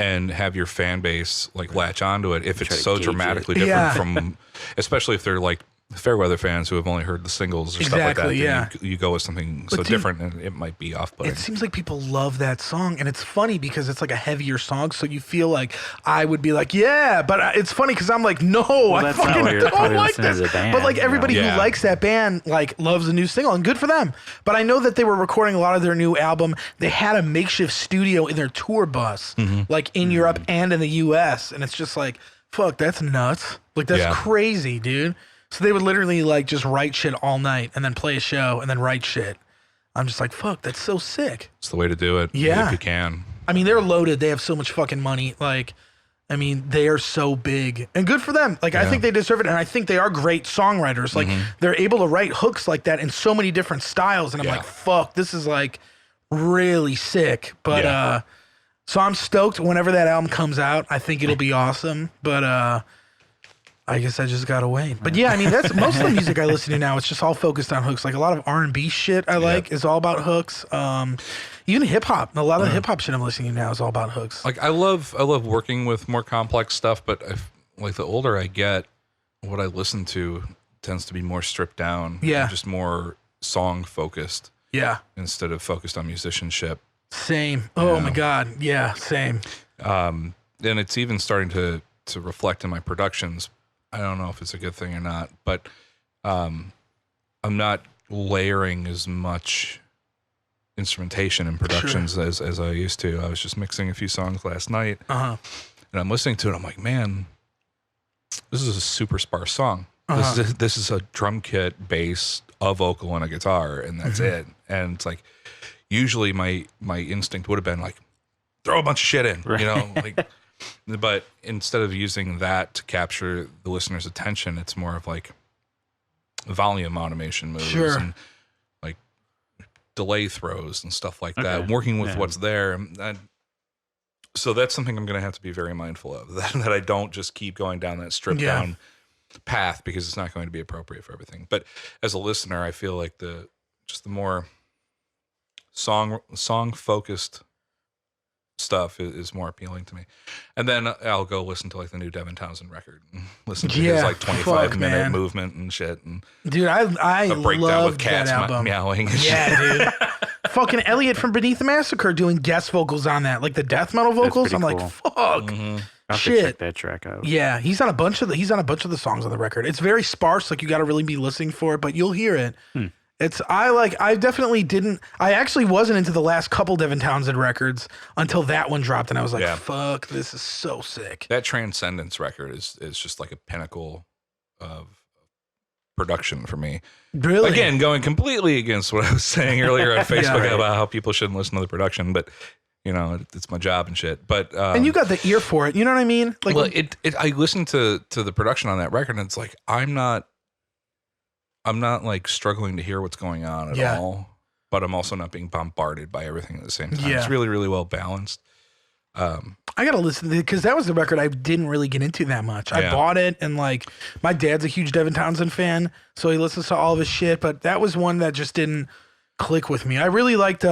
and have your fan base like latch onto it if it's so dramatically it. different from, especially if they're like Fairweather fans who have only heard the singles or stuff like that. Yeah. You go with something so different and it might be off-putting. It seems like people love that song, and it's funny because it's like a heavier song, so you feel like I would be like, yeah, but it's funny because I'm like, no, I fucking don't like this. But like everybody who likes that band like loves a new single, and good for them. But I know that they were recording a lot of their new album. They had a makeshift studio in their tour bus, like in Europe and in the US, and it's just like, fuck, that's nuts. Like that's crazy, dude. So they would literally like just write shit all night and then play a show and then write shit. I'm just like, fuck, that's so sick. It's the way to do it. Yeah. If you can. I mean, they're loaded. They have so much fucking money. Like, I mean, they are so big and good for them. Like, I think they deserve it. And I think they are great songwriters. Like, they're able to write hooks like that in so many different styles. And I'm like, fuck, this is like really sick. But, so I'm stoked whenever that album comes out. I think it'll be awesome. But, I guess I just gotta wait. But yeah, I mean, that's most of the music I listen to now. It's just all focused on hooks. Like a lot of R&B shit I like is all about hooks. Even hip hop. A lot of the hip hop shit I'm listening to now is all about hooks. Like I love working with more complex stuff, but like the older I get, what I listen to tends to be more stripped down. Yeah, just more song focused. Yeah, instead of focused on musicianship. Same. Oh my god. Yeah, same. And it's even starting to reflect in my productions. I don't know if it's a good thing or not, but I'm not layering as much instrumentation in productions as I used to. I was just mixing a few songs last night, and I'm listening to it. I'm like, man, this is a super sparse song. This is a drum kit, bass, a vocal, and a guitar, and that's it. And it's like, usually my instinct would have been like, throw a bunch of shit in, you know, like. But instead of using that to capture the listener's attention, it's more of like volume automation moves and like delay throws and stuff like that, working with what's there. So that's something I'm going to have to be very mindful of, that I don't just keep going down that stripped down path, because it's not going to be appropriate for everything. But as a listener, I feel like the more song focused stuff is more appealing to me. And then I'll go listen to like the new Devin Townsend record and listen to his like 25-minute movement and shit. And dude, I a breakdown love with cats that album. Meowing and shit. Dude. Fucking Elliot from Beneath the Massacre doing guest vocals on that, like the death metal vocals. I'm cool. Like, fuck. I'll have to check that track out. Yeah, he's on a bunch of the songs on the record. It's very sparse, like you got to really be listening for it, but you'll hear it. I actually wasn't into the last couple Devin Townsend records until that one dropped, and I was like, fuck, this is so sick. That Transcendence record is just like a pinnacle of production for me. Really? Again, going completely against what I was saying earlier on Facebook about how people shouldn't listen to the production, but you know, it's my job and shit. But and you got the ear for it, you know what I mean? Like, well, I listened to the production on that record, and it's like I'm not like struggling to hear what's going on at all, but I'm also not being bombarded by everything at the same time. It's really, really well balanced. I gotta listen to it because that was the record I didn't really get into that much. I bought it, and like my dad's a huge Devin Townsend fan, so he listens to all of his shit. But that was one that just didn't click with me. I really liked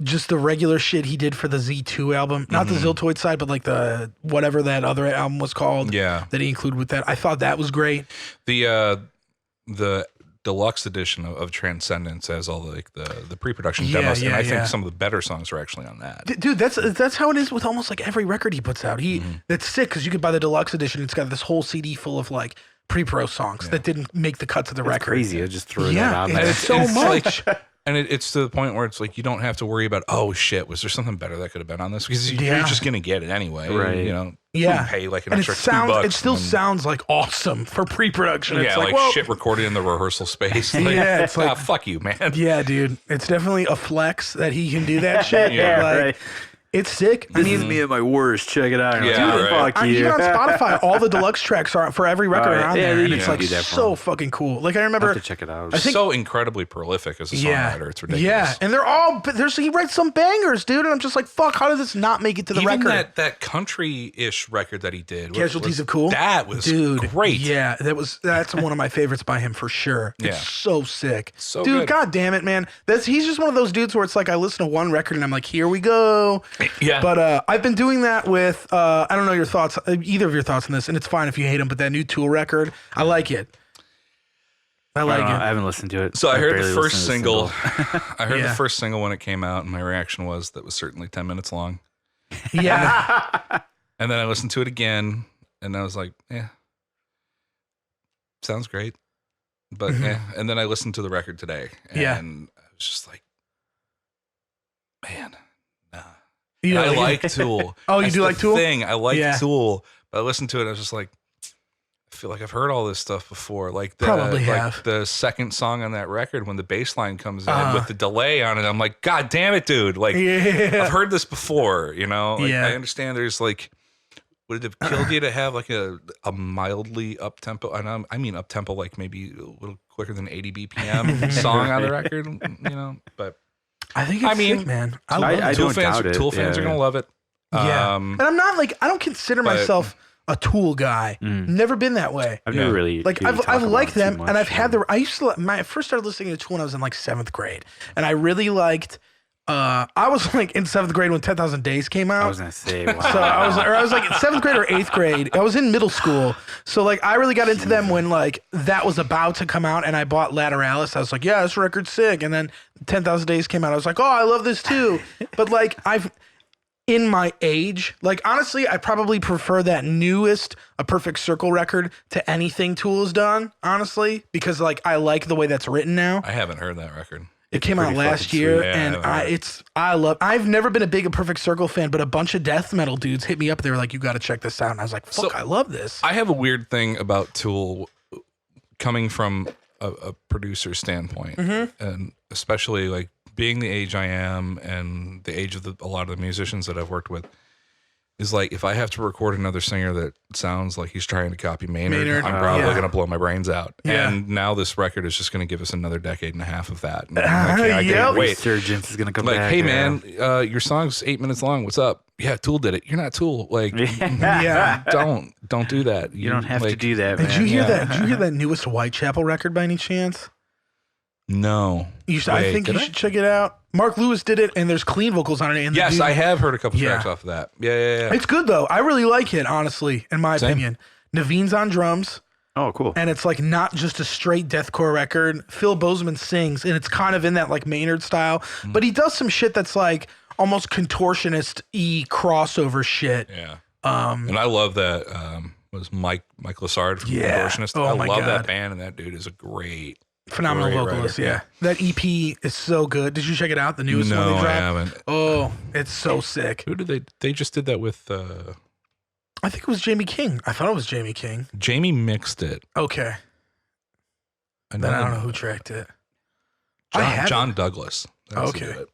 just the regular shit he did for the Z2 album, not the Ziltoid side, but like the whatever that other album was called. Yeah, that he included with that. I thought that was great. The deluxe edition of Transcendence has all the pre-production demos, and I think some of the better songs are actually on that. Dude, that's how it is with almost like every record he puts out. That's sick because you could buy the deluxe edition. It's got this whole CD full of like pre-pro songs that didn't make the cuts of the record. Crazy, I just threw that out there. It's so much. And it's to the point where it's like you don't have to worry about, oh shit, was there something better that could have been on this? Because you're just gonna get it anyway, right? You know, pay like an extra $2. It still sounds like awesome for pre-production. It's like shit recorded in the rehearsal space. Like, it's like fuck you, man. Yeah, dude, it's definitely a flex that he can do that shit. Right. It's sick. This is me at my worst. Check it out. Fuck you. Even on Spotify, all the deluxe tracks are for every record are on there, and it's like so fucking cool. Like I remember, I'll have to check it out. He's so incredibly prolific as a songwriter. It's ridiculous. Yeah, and they're all. He writes some bangers, dude, and I'm just like, fuck. How did this not make it to the record? Even that country-ish record that he did, Casualties of Cool. That was great. Yeah, that's one of my favorites by him for sure. It's so sick. So dude, good. God damn it, man. He's just one of those dudes where it's like I listen to one record and I'm like, here we go. Yeah. But I've been doing that with, I don't know your thoughts, either of your thoughts on this, and it's fine if you hate them, but that new Tool record, I like it. I like it. I haven't listened to it. So I heard the first single. I heard the first single when it came out, and my reaction was that was certainly 10 minutes long. Yeah. And then I listened to it again, and I was like, sounds great. But and then I listened to the record today, and I was just like, man, nah. I like Tool. Oh, you do like Tool? I like Tool, but I listened to it and I was just like, I feel like I've heard all this stuff before. Like the second song on that record, when the bass line comes in with the delay on it, I'm like, God damn it, dude. Like, I've heard this before, you know? Like, I understand there's like, would it have killed you to have like a mildly up-tempo, and I mean up-tempo, like maybe a little quicker than 80 BPM song on the record, you know? But I think it's sick, man. I love it. Tool fans are going to love it. Yeah. And I'm not like, I don't consider myself a Tool guy. Never been that way. I've never really like I've liked them, and I've had I used to I first started listening to Tool when I was in like 7th grade, and I really liked. I was like in 7th grade when 10,000 Days came out. I was gonna say, wow. So I was like in 7th grade or 8th grade. I was in middle school, so like I really got into them when like that was about to come out, and I bought Lateralis. I was like, yeah, this record's sick. And then 10,000 Days came out. I was like, oh, I love this too. But like in my age, like honestly, I probably prefer that newest A Perfect Circle record to anything Tool has done, honestly, because like I like the way that's written now. I haven't heard that record. It came out last year, and I've never been a big A Perfect Circle fan, but a bunch of death metal dudes hit me up. They were like, you got to check this out. And I was like, fuck, I love this. I have a weird thing about Tool coming from a producer standpoint, and especially like being the age I am and the age of a lot of the musicians that I've worked with, is like, if I have to record another singer that sounds like he's trying to copy Maynard, I'm probably going to blow my brains out. Yeah. And now this record is just going to give us another decade and a half of that. And I can't wait. Resurgence is going to come like, back. Hey, man, your song's 8 minutes long. What's up? Yeah, Tool did it. You're not Tool. Like, don't do that. You don't have to do that, man. Did you hear that? Did you hear that newest Whitechapel record by any chance? No. I think you should check it out. Mark Lewis did it, and there's clean vocals on it. And yes, I have heard a couple tracks off of that. Yeah. It's good, though. I really like it, honestly, in my opinion. Naveen's on drums. Oh, cool. And it's like not just a straight deathcore record. Phil Bozeman sings, and it's kind of in that like Maynard style. But he does some shit that's like almost contortionist-y crossover shit. Yeah. And I love that. Was Mike Lassard from Contortionist. Oh, I love that band, and that dude is a phenomenal vocalist, yeah. That EP is so good. Did you check it out? The newest one they dropped? No, I haven't. Oh, it's so sick. Who did they just did that with? I think it was Jamie King. I thought it was Jamie King. Jamie mixed it. Okay. Then I don't know who tracked it. John Douglas. That's okay.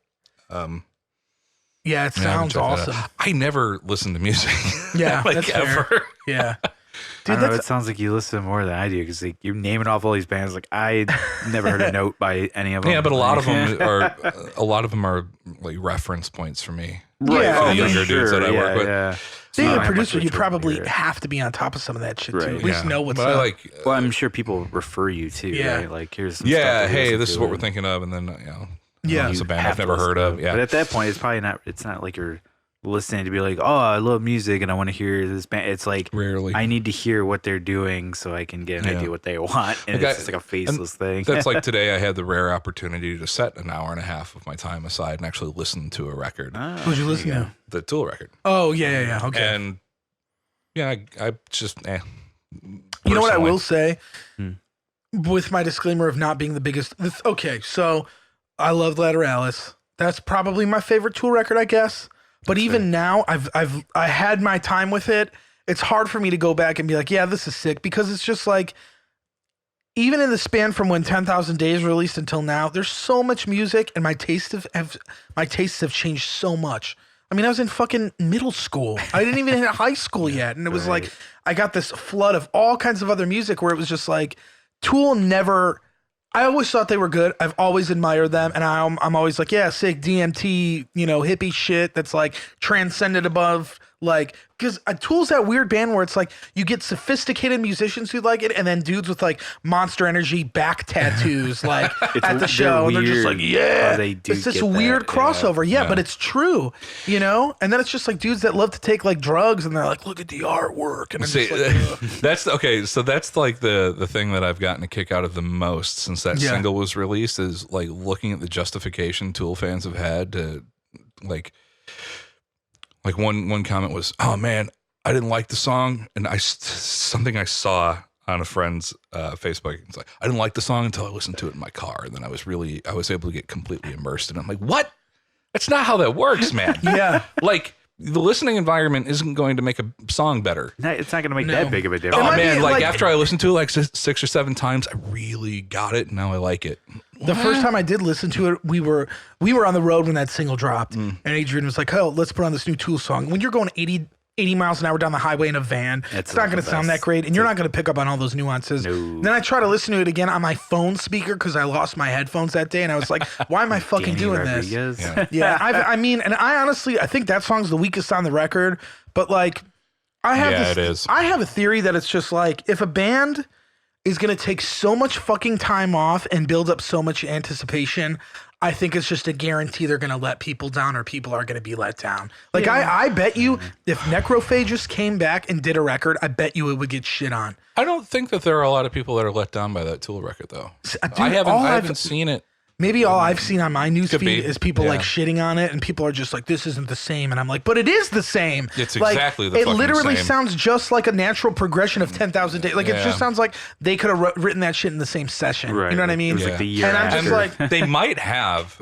Yeah, it sounds awesome. I never listen to music. Yeah, like that's ever. Fair. Yeah. Dude, I don't know, it sounds like you listen more than I do, because like, you're naming off all these bands. Like, I never heard a note by any of them. Yeah, but a lot of them are like reference points for me. Right. Yeah, younger dudes that I work with. Yeah. Being a producer, you probably have to be on top of some of that shit too. At least know what's up. Well, I'm sure people refer you to. Yeah. Right? Like, here's some stuff hey, this is what we're thinking of, and then it's a band I've never heard of. Yeah. But at that point, it's probably not. It's not like you're listening to be like, oh, I love music and I want to hear this band. It's like, rarely. I need to hear what they're doing so I can get an idea what they want. And it's just like a faceless thing. That's like today I had the rare opportunity to set an hour and a half of my time aside and actually listen to a record. Who'd you listen to? The Tool record. Oh, yeah. Okay. And I just, You know what I will say? With my disclaimer of not being the biggest. Okay, so I love Lateralis. That's probably my favorite Tool record, I guess. But even now, I had my time with it. It's hard for me to go back and be like, yeah, this is sick, because it's just like, even in the span from when 10,000 Days released until now, there's so much music, and my tastes have changed so much. I mean, I was in fucking middle school. I didn't even hit high school yet, and it was like I got this flood of all kinds of other music where it was just like Tool never. I always thought they were good. I've always admired them. And I'm always like, yeah, sick DMT, hippie shit that's like transcended above Like, because Tool's that weird band where it's like you get sophisticated musicians who like it, and then dudes with like Monster Energy back tattoos, like at the show, and they're just like, yeah, it's this weird crossover, but it's true, you know. And then it's just like dudes that love to take like drugs, and they're like, look at the artwork, and I'm just like, that's okay. So that's like the thing that I've gotten a kick out of the most since that single was released is like looking at the justification Tool fans have had to like one comment was, oh man, I didn't like the song, and something I saw on a friend's Facebook. It's like, I didn't like the song until I listened to it in my car, and then I was able to get completely immersed in it. I'm like, what? That's not how that works, man. Like the listening environment isn't going to make a song better. No, it's not going to make that big of a difference. Oh man, like after I listened to it like 6 or 7 times, I really got it, and now I like it. The first time I did listen to it, we were on the road when that single dropped, and Adrian was like, "Oh, let's put on this new Tool song." When you're going 80 miles an hour down the highway in a van, it's not going to sound that great, and you're not going to pick up on all those nuances. No. Then I try to listen to it again on my phone speaker because I lost my headphones that day, and I was like, "Why am I fucking doing this?" I mean, and I honestly, I think that song's the weakest on the record, but like, I have a theory that it's just like if a band is going to take so much fucking time off and build up so much anticipation, I think it's just a guarantee they're going to let people down or people are going to be let down. Like, I bet you if Necrophagus came back and did a record, I bet you it would get shit on. I don't think that there are a lot of people that are let down by that Tool record, though. Dude, I haven't seen it. Maybe all I've seen on my newsfeed is people like shitting on it, and people are just like, "This isn't the same," and I'm like, "But it is the same. It's like, exactly the fucking same. It literally sounds just like a natural progression of 10,000 days. Like it just sounds like they could have written that shit in the same session. Right. You know what I mean? It was like the year and I'm just like, they might have.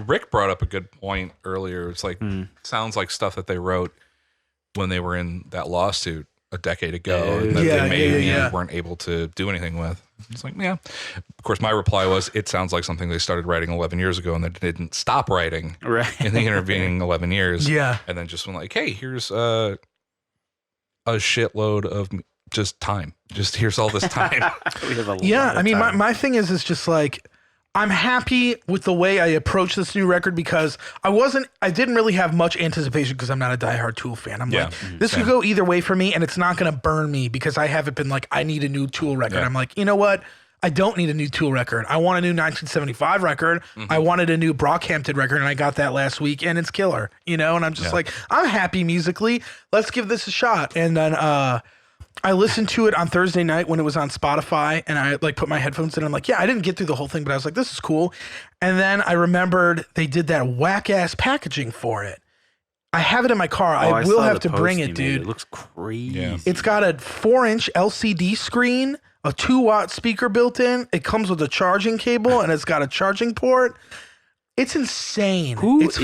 Rick brought up a good point earlier. It's like sounds like stuff that they wrote when they were in that lawsuit a decade ago that they maybe weren't able to do anything with. It's like, yeah. Of course, my reply was, it sounds like something they started writing 11 years ago and they didn't stop writing in the intervening 11 years. Yeah. And then just went like, hey, here's a shitload of just time. Just here's all this time. I mean, my thing is just like, I'm happy with the way I approach this new record because I didn't really have much anticipation because I'm not a diehard Tool fan. I'm like, this could go either way for me and it's not going to burn me because I haven't been like, I need a new Tool record. I'm like, you know what? I don't need a new Tool record. I want a new 1975 record. I wanted a new Brockhampton record and I got that last week and it's killer, you know? And I'm just like, I'm happy musically. Let's give this a shot. And then, I listened to it on Thursday night when it was on Spotify and I like put my headphones in. I'm like, I didn't get through the whole thing, but I was like, this is cool. And then I remembered they did that whack ass packaging for it. I have it in my car. I will have to bring it, dude. It looks crazy. Yeah. It's got a 4-inch LCD screen, a 2-watt speaker built in. It comes with a charging cable and it's got a charging port. It's insane. Which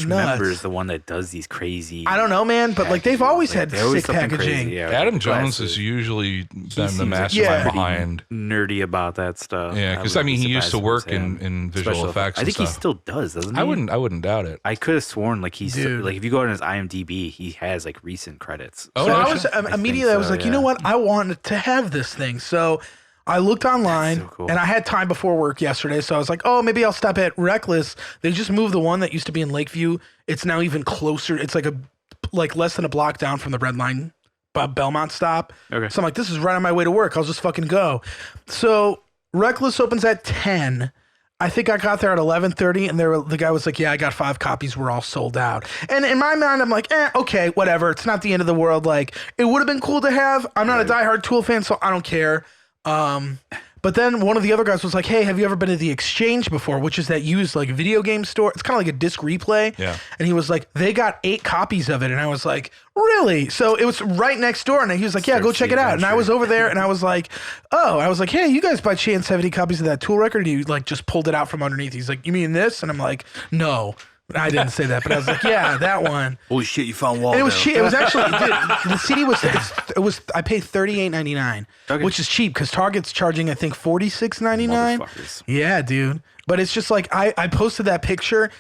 member is the one that does these crazy? I don't know, man, but like they've always had sick packaging. Yeah, Adam Jones has usually been the mastermind behind nerdy about that stuff. Yeah, because I mean he used to work in visual effects. I think he still does, doesn't he? I wouldn't doubt it. I could have sworn like he's like if you go on his IMDb, he has like recent credits. Oh, so I was immediately I was like, you know what? I wanted to have this thing, so I looked online and I had time before work yesterday. So I was like, oh, maybe I'll stop at Reckless. They just moved the one that used to be in Lakeview. It's now even closer. It's like less than a block down from the Red Line Belmont stop. Okay. So I'm like, this is right on my way to work. I'll just fucking go. So Reckless opens at 10. I think I got there at 11:30 and the guy was like, yeah, I got 5 copies. We're all sold out. And in my mind, I'm like, okay, whatever. It's not the end of the world. Like it would have been cool to have. I'm not a diehard Tool fan, so I don't care. But then one of the other guys was like, hey, have you ever been to the Exchange before? Which is that used like video game store. It's kind of like a disc replay. Yeah. And he was like, they got 8 copies of it. And I was like, really? So it was right next door. And he was like, yeah, go check it out. And I was over there and I was like, hey, you guys by chance have any copies of that Tool record? And he like just pulled it out from underneath. He's like, you mean this? And I'm like, no. I didn't say that, but I was like, yeah, that one. Holy shit, you found Waldo. It was cheap. It was actually, the CD was, I paid $38.99, which is cheap because Target's charging, I think, $46.99. Yeah, dude. But it's just like, I posted that picture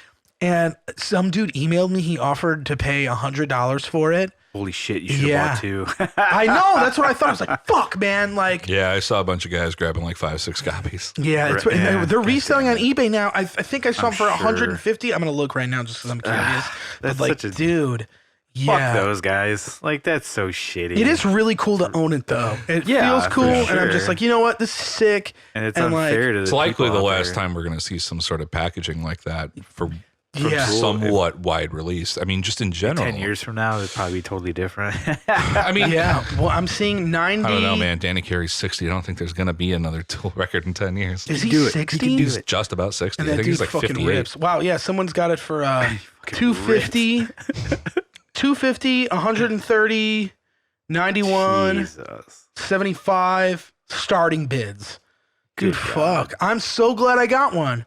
and some dude emailed me. He offered to pay $100 for it. Holy shit, you should have bought 2. I know, that's what I thought. I was like, fuck, man. Like, yeah, I saw a bunch of guys grabbing like 5-6 copies. Yeah, they're reselling on eBay now. I think I saw them for $150. I'm going to look right now just because I'm curious. But like, dude, Yeah. Fuck those guys. Like, that's so shitty. It is really cool to own it, though. It feels cool, and I'm just like, you know what? This is sick. And it's unfair to the It's likely people the out last there. time we're going to see some sort of packaging like that for Yeah. somewhat wide release. I mean, just in general. 10 years from now, it'd probably be totally different. I mean, Yeah. Well, I'm seeing 90. I don't know, man. Danny Carey's 60. I don't think there's going to be another Tool record in 10 years. Is he 60? He's just about 60. And I that think dude he's like fucking 58. rips. Wow, yeah, someone's got it for 250, 250, 130, 91, Jesus. 75 starting bids. Dude, Good fuck. I'm so glad I got one.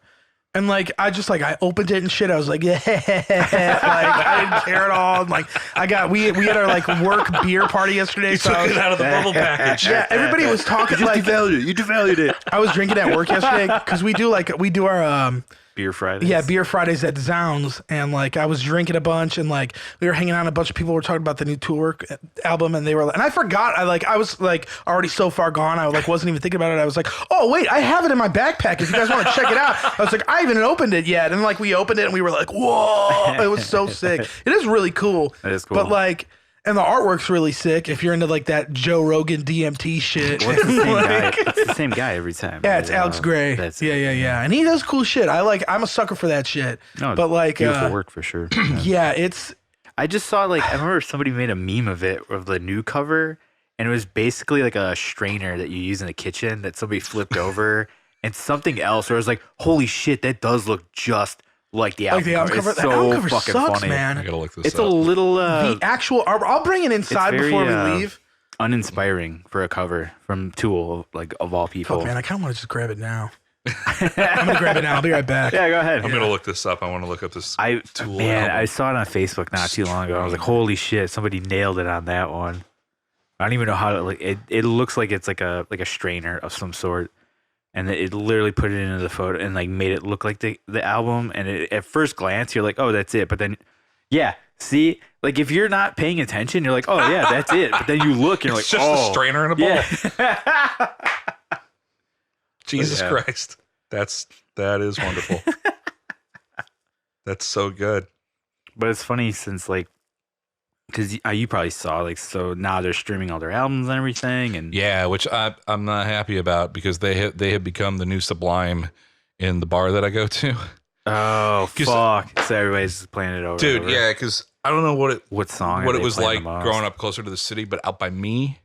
And like, I opened it and shit. I was like, yeah, like I didn't care at all. And like, we had our like work beer party yesterday. He took it out of the bubble package. Yeah, everybody was talking like, You devalued it. I was drinking at work yesterday because we do our Beer Fridays. Yeah, Beer Fridays at Zounds, and like I was drinking a bunch, and like we were hanging out, and a bunch of people were talking about the new Toolwork album, and they were, and I forgot, I was like already so far gone, I like wasn't even thinking about it. I was like, oh wait, I have it in my backpack. If you guys want to check it out, I was like, I haven't opened it yet, and like we opened it, and we were like, whoa, it was so sick. It is really cool. It is cool. But like. And the artwork's really sick if you're into like that Joe Rogan DMT shit. What's the same guy? It's the same guy every time. Yeah, it's Alex Gray. That's yeah. And he does cool shit. I'm a sucker for that shit. No, but like beautiful work for sure. Yeah, it's I just saw I remember somebody made a meme of it, of the new cover, and it was basically like a strainer that you use in the kitchen that somebody flipped over, and something else where I was like, holy shit, that does look just like the album cover. It's so the album cover fucking sucks, funny. man. I got to look this It's up. a little The actual I'll bring it inside very, before we leave. uninspiring for a cover from Tool, like of all people. Fuck, man, I kind of want to just grab it now. I'm gonna grab it now. I'll be right back. Yeah, go ahead. I'm going to look this up. I want to look up this Tool Man, album. I saw it on Facebook not too long ago. I was like, holy shit, somebody nailed it on that one. I don't even know how to like it. It looks like it's like a strainer of some sort, and it literally put it into the photo and like made it look like the album. And at first glance, you're like, oh, that's it. But then, yeah, see, like if you're not paying attention, you're like, oh yeah, that's it. But then you look, and you're It's like, just oh, a strainer in a bowl. yeah. Jesus Yeah. Christ. That is wonderful. That's so good. But it's funny since like, because you probably saw like, so now they're streaming all their albums and everything, and Yeah, which I'm not happy about because they have become the new Sublime in the bar that I go to. oh fuck, so everybody's playing it over. Dude, and over. yeah, because I don't know What song? what are it they was playing like the most? growing up closer to the city, but out by me,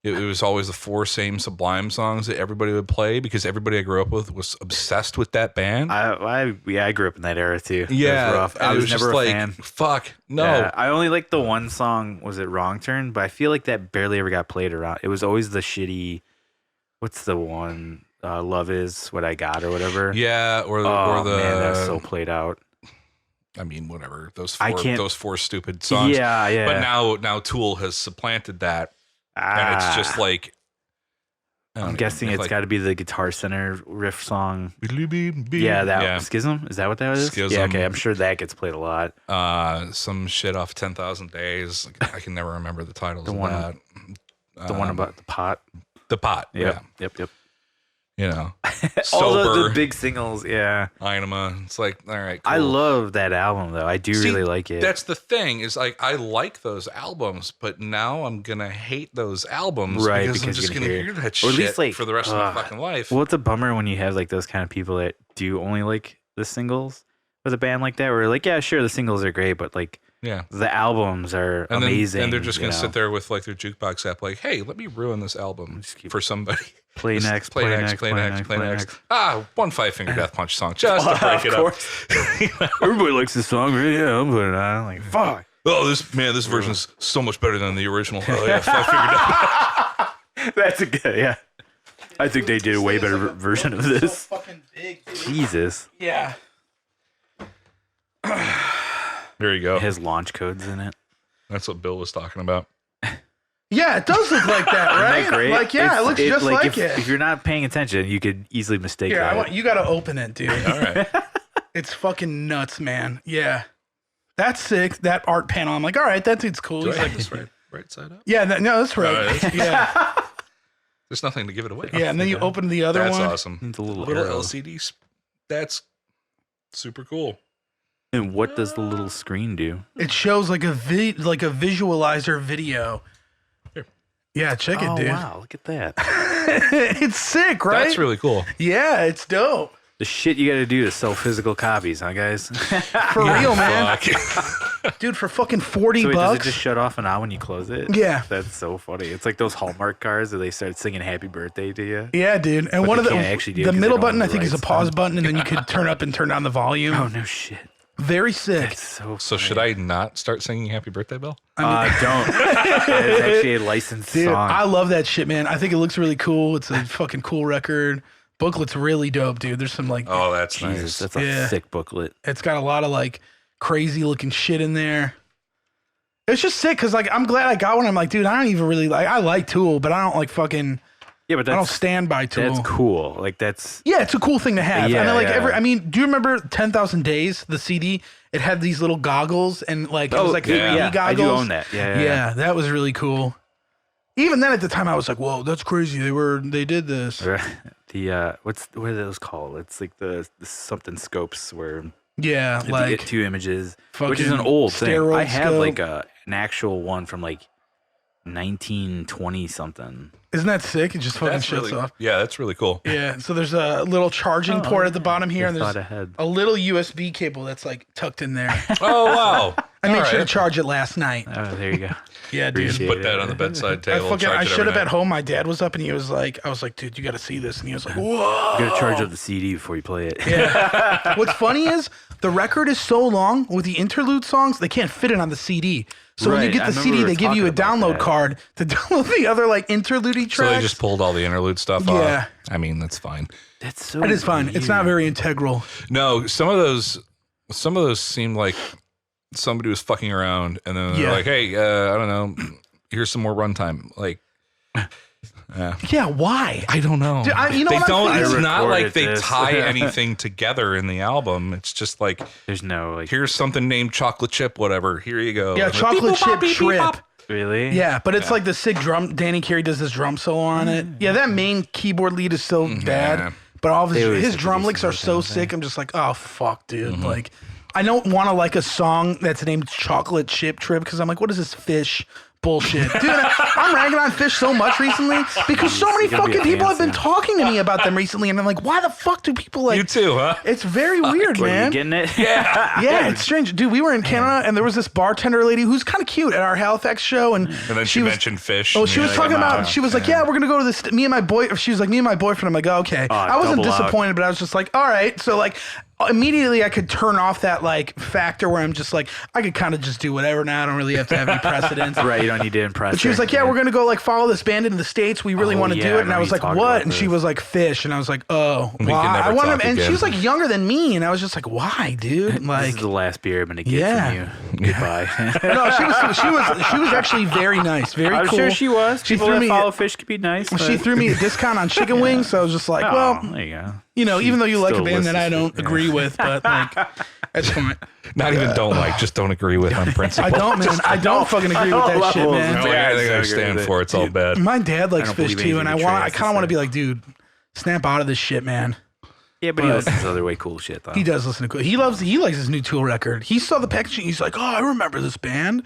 it was always the 4 same Sublime songs that everybody would play because everybody I grew up with was obsessed with that band. I grew up in that era too. Yeah, it was rough. and I it was just never a like, fan. fuck, no. Yeah, I only liked the one song. Was it Wrong Turn? But I feel like that barely ever got played around. It was always the shitty. What's the one? Love Is What I Got or whatever. Yeah, or the man, that's so played out. I mean, whatever. Those I 4 can't- those 4 stupid songs. Yeah. But now Tool has supplanted that, and it's just like I don't I'm know, guessing it's like, got to be the Guitar Center riff song. Yeah, that Schism. Is that what that is? Schism. Yeah, okay. I'm sure that gets played a lot. Some shit off 10,000 Days. I can never remember the titles of that. The one about the pot. The Pot. Yep. Yeah. Yep. You know, All Sober, the big singles. Yeah. Inema. It's like, all right, cool. I love that album though. I do really like it. That's the thing is like I like those albums, but now I'm gonna hate those albums Right, because I'm because just you're gonna gonna hear that Or at shit least, like, for the rest of my fucking life. Well, it's a bummer when you have like those kind of people that do only like the singles with a band like that. Where like, yeah, sure, the singles are great, but like Yeah. the albums are And amazing. then, and they're just going to you sit know? there with like their jukebox app, like, hey, let me ruin this album for somebody. Play Just next, play next. Ah, one 5-finger death punch song just to break it up. Everybody likes this song, right? Yeah, I'm putting it on. Like, fuck. Oh, this version's so much better than the original. Oh yeah, 5-finger death. That's a good, yeah. I think they did a way better version of this. So fucking big, dude. Jesus. Yeah. There you go. It has launch codes in it. That's what Bill was talking about. Yeah, it does look like that, right? Isn't that great? Like, yeah, it looks just like it. If you're not paying attention, you could easily mistake Here, that. you got to open it, dude. All right. It's fucking nuts, man. Yeah. That's sick. That art panel. I'm like, all right, that dude's cool. Do I He's have like, this right side up? yeah, no, that's right. it is. Yeah. There's nothing to give it away. Yeah, and then you open the other That's one. awesome. It's a little Little arrow. LCDs. That's super cool. And what does the little screen do? It shows like a visualizer video. Here. Yeah, check it, dude. Oh, wow. Look at that. It's sick, right? That's really cool. Yeah, it's dope. The shit you got to do to sell physical copies, huh, guys? For real, man. Dude, for fucking $40. So wait, does it just shut off and on when you close it? Yeah. That's so funny. It's like those Hallmark cars where they start singing happy birthday to you. Yeah, dude. And But one of they can't actually do it the 'cause they middle don't button, I have the think, is a rights pause to- button, and then you could turn up and turn down the volume. Oh, no shit. Very sick. That's so So funny. should I not start singing Happy Birthday, Bill? Don't. It's actually a licensed Dude, song. I love that shit, man. I think it looks really cool. It's a fucking cool record. Booklet's really dope, dude. There's some like, Oh, that's Jesus, nice. that's a sick booklet. it's got a lot of like crazy looking shit in there. It's just sick because like I'm glad I got one. I'm like, dude, I don't even really like. I like Tool, but I don't like fucking. Yeah, but I don't that's stand by Tool. that's cool. Like that's Yeah, it's a cool thing to have. Yeah, and then, like yeah. I mean, do you remember 10,000 Days, the CD? It had these little goggles and like it was like 3D yeah. goggles. I do own that. Yeah. that was really cool. Even then at the time I was like, whoa, that's crazy. They did this. The what are those called? It's like the something scopes where Yeah, you like get two images, which is an fucking old thing. steroid I have scope. like an actual one from like 1920 something. Isn't that sick? It just fucking That's shuts really, off. yeah, that's really cool. Yeah, so there's a little charging port at the bottom here, and Thought there's ahead. a little USB cable that's like tucked in there. Oh, wow. I made All sure to right. charge it last night. Oh, there you go. Yeah, dude. Appreciate Put that on the bedside table. I charge it should every have at night. home. My dad was up and he was like, I was like, dude, you got to see this. And he was like, whoa. You gotta charge up the CD before you play it. Yeah. What's funny is the record is so long with the interlude songs, they can't fit it on the CD. So when you Right, get I the remember CD, we were they give you a talking about download that. card to download the other like interlude So tracks. they just pulled all the interlude stuff off. Yeah. I mean, that's fine. That's so It is fine. It's not very integral. No, some of those seem like somebody was fucking around and then they're Yeah. like, hey, I don't know, here's some more runtime. Like, Yeah, why? I don't know. Dude, you know they what I'm don't. thinking? It's not like recorded they this. tie anything together in the album. It's just like, There's no like here's something named chocolate chip, whatever. Here you go. Yeah, And chocolate chip trip. really. Yeah, but it's like the sick drum. Danny Carey does this drum solo on it. Yeah, that main keyboard lead is so bad, but all of They always his have to drum do licks are something so with that. sick. I'm just like, oh fuck, dude. Like, I don't want to like a song that's named Chocolate Chip Trip because I'm like, what is this fish bullshit, dude? I'm ragging on Fish so much recently because so many It's gonna be fucking a people have been fan talking to me about them recently, and I'm like, why the fuck do people like? You too, huh? It's very weird, What, are man. you getting it? Yeah, it's strange. Dude, we were in Canada and there was this bartender lady who's kind of cute at our Halifax show. And then she was, mentioned Fish. Oh, and she you're was like, talking "Nah." about, she was like, yeah, we're going to go to this. Me and my boyfriend. I'm like, oh, okay. I wasn't double out. disappointed, but I was just like, all right. So, like, immediately I could turn off that, like, factor where I'm just like, I could kind of just do whatever now. I don't really have to have any precedence. Right, you don't need to impress. But she was her. like, yeah, we're going to go, like, follow this band into the States. We really Oh, want to yeah, do I it. And I remember was you like, talking what? about And she this. was like, Fish. And I was like, oh, We why? can never I want talk to, and she again. was like younger than me. And I was just like, why, dude? this Like, is the last beer I'm gonna get Yeah. from you. Goodbye. no, she was actually very nice, very I'm cool. sure she was. She People threw that me. follow fish could be nice. She but- threw me a discount on chicken wings, so I was just like, Oh, well, there you go. you know, even though you like a still band that I listens don't to- agree with, but like, that's fine. Not even don't like, just don't agree with on principle. I don't, man. I don't fucking agree with that shit, levels, man. No, Yeah, anything I I agree stand with it. for, it's all bad. My dad likes don't Fish believe too, and anything I Trey has to kind of want to say. be like, dude, snap out of this shit, man. Yeah, but he listens to other way cool shit though. He does listen to cool. He likes his new Tool record. He saw the packaging. He's like, oh, I remember this band,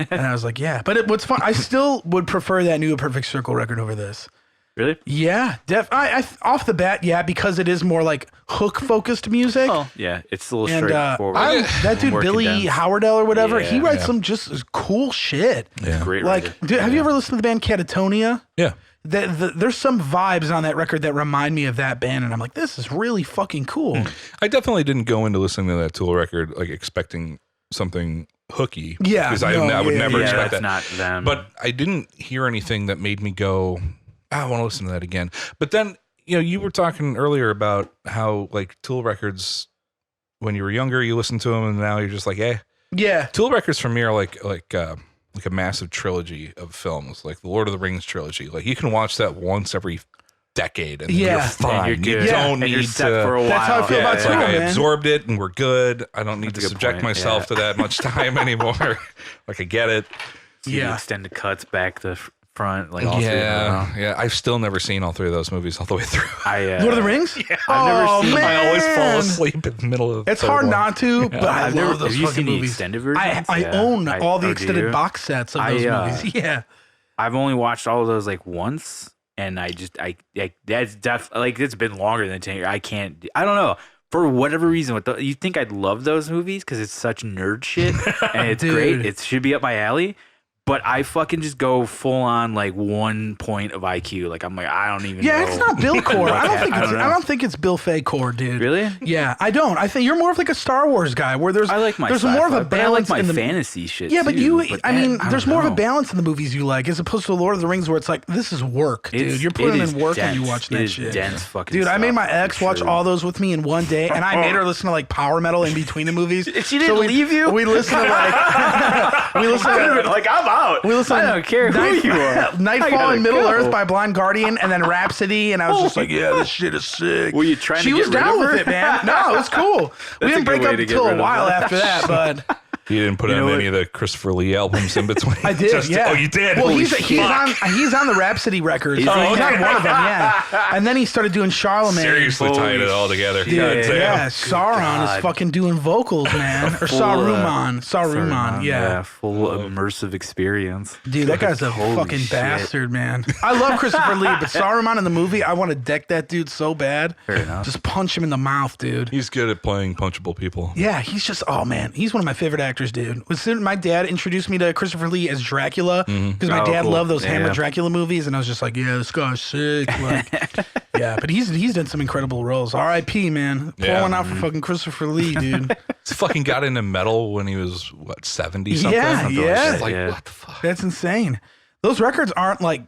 and I was like, yeah. But what's fun? I still would prefer that new A Perfect Circle record over this. Really? Yeah, I off the bat, yeah, because it is more like hook focused music. Oh, yeah. It's a little And straightforward. that dude More Billy condensed. Howardell or whatever, he Yeah. writes some just cool shit. Yeah. Great Like, writer. dude, have you ever listened to the band Catatonia? Yeah. There's some vibes on that record that remind me of that band, and I'm like, this is really fucking cool. I definitely didn't go into listening to that Tool record like expecting something hooky. Yeah, Because no, I would yeah, never yeah, expect that's that. not them. But I didn't hear anything that made me go, I want to listen to that again. But then, you know, you were talking earlier about how like Tool records, when you were younger, you listened to them, and now you're just like, eh. Yeah, Tool records for me are like a massive trilogy of films, like the Lord of the Rings trilogy. Like you can watch that once every decade, and then Yeah. you're fine. And you're You good. don't And you're need set to. for a while. That's how I feel about It's Tool, like I man. absorbed it, and we're good. I don't need That's a to good subject point, myself yeah. to that much time anymore. Like I get it. So you do Yeah. extended cuts back the front, like all three of them. Yeah. I've still never seen all three of those movies all the way through. Lord of the Rings? Yeah. I've never seen. Man. I always fall asleep in the middle of. It's hard not to, but I love those have you fucking seen movies. the extended versions? I own all the do extended you? box sets of those movies. Yeah. I've only watched all of those like once, and that's definitely like it's been longer than 10 years. I don't know. For whatever reason, you think I'd love those movies because it's such nerd shit and it's great. It should be up my alley. But I fucking just go full on like 1 point of IQ. Like I'm like I don't even know. Yeah, it's not Bill Core. I don't think it's Bill Fay Core, dude. Really? Yeah, I don't. I think you're more of like a Star Wars guy where there's more of a balance in in the fantasy shit. Yeah, but too, there's more of a balance in the movies you like as opposed to Lord of the Rings where it's like this is work, dude. You're putting in work when you watch that shit. Dense fucking dude, I made stuff, my ex watch all those with me in one day, and I made her listen to like power metal in between the movies. She didn't leave you. We listened to like like I'm out. We listened. I don't care who you are. Nightfall and Middle Earth by Blind Guardian, and then Rhapsody, and I was just like, yeah, this shit is sick. Were you trying she to get was down with it, man. No, it was cool. We didn't break up until a while after that, but You didn't put on any of the Christopher Lee albums in between? I did, yeah. Oh, you did? Well, he's on the Rhapsody records. He's on one of them, yeah. And then he started doing Charlemagne. Seriously tying it all together. Dude, yeah. Sauron is fucking doing vocals, man. Or Saruman. Saruman, yeah. Full immersive experience. Dude, that guy's a fucking bastard, man. I love Christopher Lee, but Saruman in the movie, I want to deck that dude so bad. Fair enough. Just punch him in the mouth, dude. He's good at playing punchable people. Yeah, he's just, oh man, he's one of my favorite actors, dude. My dad introduced me to Christopher Lee as Dracula because my dad loved those Hammer Dracula movies, and I was just like, yeah, this guy's sick. Like, yeah, but he's done some incredible roles. R.I.P. man, pour one out for fucking Christopher Lee, dude. He fucking got into metal when he was what 70 something. Yeah. Like what the fuck? That's insane. Those records aren't like.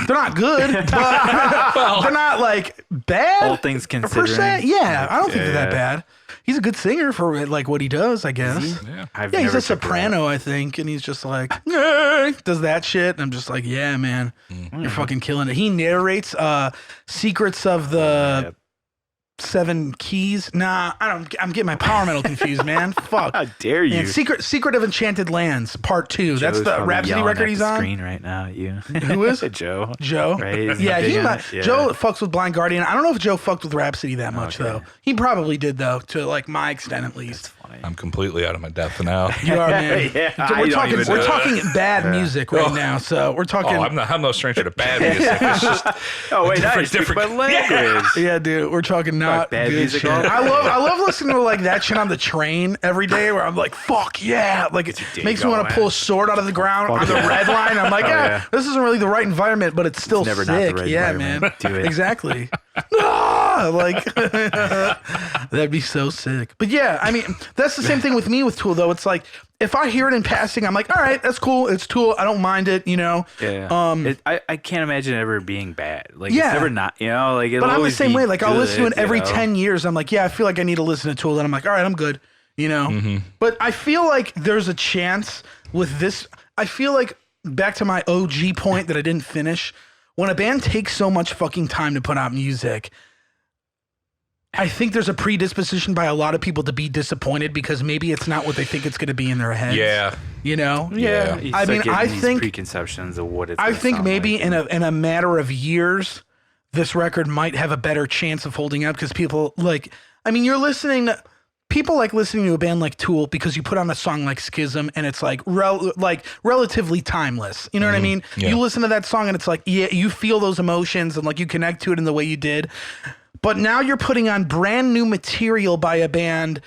They're not good, but they're not like bad. All things considered. Yeah, I don't think they're that bad. He's a good singer for like what he does, I guess. Yeah, He's a soprano, I think, and he's just like does that shit, and I'm just like, yeah, man, you're fucking killing it. He narrates Secrets of the Seven Keys. Nah, I'm getting my power metal confused, man. Fuck. How dare you? And Secret of Enchanted Lands, Part 2. That's the Rhapsody record he's on. Screen right now, you. Who is? Joe. Right? Yeah, Joe fucks with Blind Guardian. I don't know if Joe fucked with Rhapsody that much though. He probably did though, to like my extent at least. I'm completely out of my depth now. You are, man. We're talking bad music right now, so we're talking. Oh, I'm no stranger to bad music. It's just different language. Yeah, dude, we're talking not bad good music. Shit. I love listening to like that shit on the train every day, where I'm like, fuck yeah, like it makes me want to pull a sword out of the ground on the red line. I'm like, this isn't really the right environment, but it's still sick. Yeah, man. Do it. Exactly. Like that'd be so sick. But yeah, I mean, that's the same thing with me with Tool though. It's like if I hear it in passing, I'm like, all right, that's cool. It's Tool. I don't mind it, you know. Yeah. I can't imagine it ever being bad. Like it's never not, you know. Like, but I'm the same way. Like I'll listen to it every 10 years. I'm like, yeah, I feel like I need to listen to Tool, and I'm like, all right, I'm good, you know. Mm-hmm. But I feel like there's a chance with this. I feel like back to my OG point that I didn't finish. When a band takes so much fucking time to put out music, I think there's a predisposition by a lot of people to be disappointed because maybe it's not what they think it's going to be in their heads. Yeah. You know? Yeah. I mean, I think preconceptions of what it's I think maybe like. in a matter of years, this record might have a better chance of holding up because people like, I mean, you're listening to, people like listening to a band like Tool because you put on a song like Schism and it's like relatively timeless. You know what I mean? Yeah. You listen to that song and it's like, yeah, you feel those emotions and like you connect to it in the way you did. But now you're putting on brand new material by a band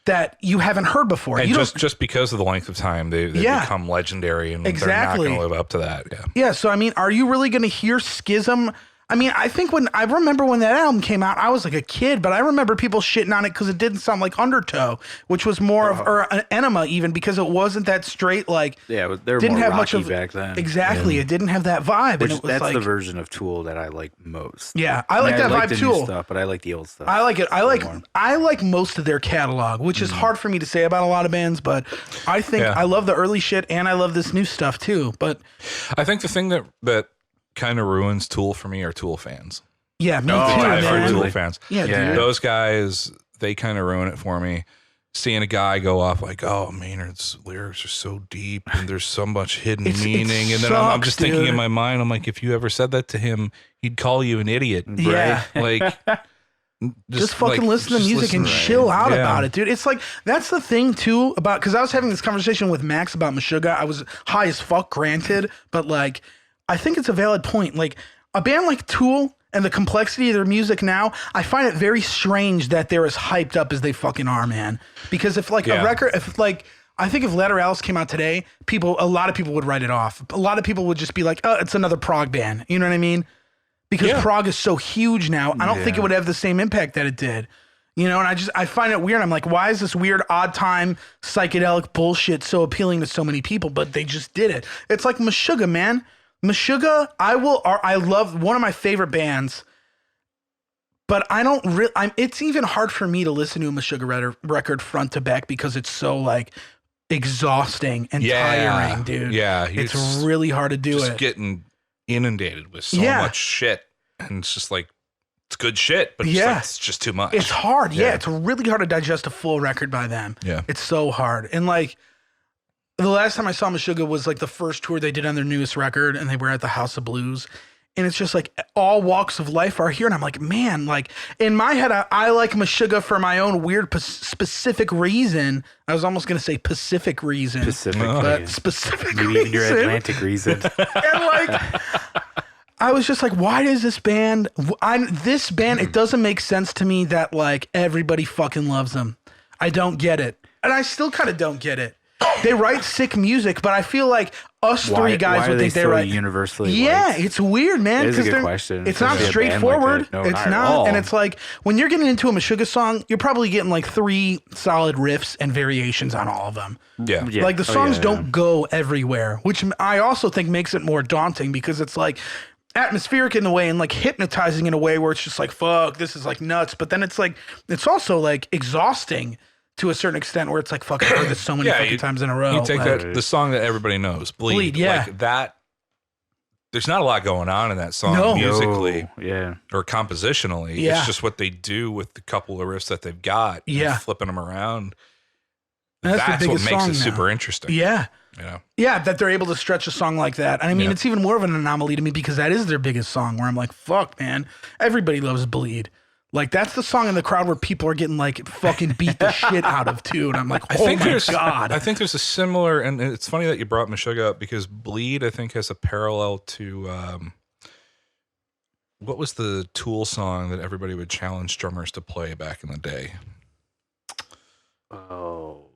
that you haven't heard before. And just because of the length of time, they become legendary and they're not going to live up to that. Yeah. So, I mean, are you really going to hear Schism? I mean, I remember when that album came out, I was like a kid, but I remember people shitting on it because it didn't sound like Undertow, which was more of, or an Enema even, because it wasn't that straight, like, they were didn't more have much of back then. Exactly. It didn't have that vibe. Which, and it was that's like, the version of Tool that I like most. Yeah. I like that vibe the too. New stuff, but I like the old stuff. I like it. I like most of their catalog, which is hard for me to say about a lot of bands, but I think I love the early shit and I love this new stuff too. But I think the thing that kind of ruins Tool for me are Tool fans. Yeah, me too, man. Tool fans. Yeah, dude. Those guys, they kind of ruin it for me seeing a guy go off like, oh, Maynard's lyrics are so deep and there's so much hidden meaning. And then I'm just thinking in my mind, I'm like, if you ever said that to him, he'd call you an idiot. Yeah. Right? Like, just fucking listen to music and chill out about it, dude. It's like, that's the thing too about, because I was having this conversation with Max about Meshuggah. I was high as fuck, granted, but like, I think it's a valid point. Like, a band like Tool and the complexity of their music now, I find it very strange that they're as hyped up as they fucking are, man. Because if like a record, if like, I think if Lateralis came out today, a lot of people would write it off. A lot of people would just be like, oh, it's another prog band. You know what I mean? Because prog is so huge now. I don't think it would have the same impact that it did. You know, and I find it weird. I'm like, why is this weird odd time psychedelic bullshit so appealing to so many people? But they just did it. It's like Meshuggah, man. Meshuggah, I love, one of my favorite bands, but I don't really, it's even hard for me to listen to a Meshuggah record front to back because it's so like exhausting and tiring, dude. Yeah. It's really hard to do just getting inundated with so much shit. And it's just like, it's good shit, but it's just too much. It's hard. Yeah. It's really hard to digest a full record by them. Yeah. It's so hard. And like, the last time I saw Meshuggah was like the first tour they did on their newest record, and they were at the House of Blues. And it's just like all walks of life are here. And I'm like, man, like in my head, I like Meshuggah for my own weird specific reason. I was almost going to say Pacific reason. Specific reason. Your Atlantic reason. And like, I was just like, why does this band, it doesn't make sense to me that like everybody fucking loves them. I don't get it. And I still kind of don't get it. They write sick music, but I feel like three guys would think they write universally. Yeah, it's weird, man. It is a good question. It's not straightforward. Like it's not, and it's like when you're getting into a Meshuggah song, you're probably getting like 3 solid riffs and variations on all of them. Yeah, like the songs don't go everywhere, which I also think makes it more daunting because it's like atmospheric in a way and like hypnotizing in a way where it's just like, fuck, this is like nuts. But then it's like, it's also like exhausting to a certain extent where it's like, fuck, I heard this so many fucking times in a row. You take like, the song that everybody knows, Bleed, like that. There's not a lot going on in that song musically, or compositionally. Yeah. It's just what they do with the couple of riffs that they've got, flipping them around. That's what makes it super interesting. Yeah. Yeah, that they're able to stretch a song like that. And I mean, it's even more of an anomaly to me because that is their biggest song where I'm like, fuck, man, everybody loves Bleed. Like, that's the song in the crowd where people are getting, like, fucking beat the shit out of, too. And I'm like, oh, my God. I think there's a similar, and it's funny that you brought Meshuggah up because Bleed, I think, has a parallel to, what was the Tool song that everybody would challenge drummers to play back in the day? Oh.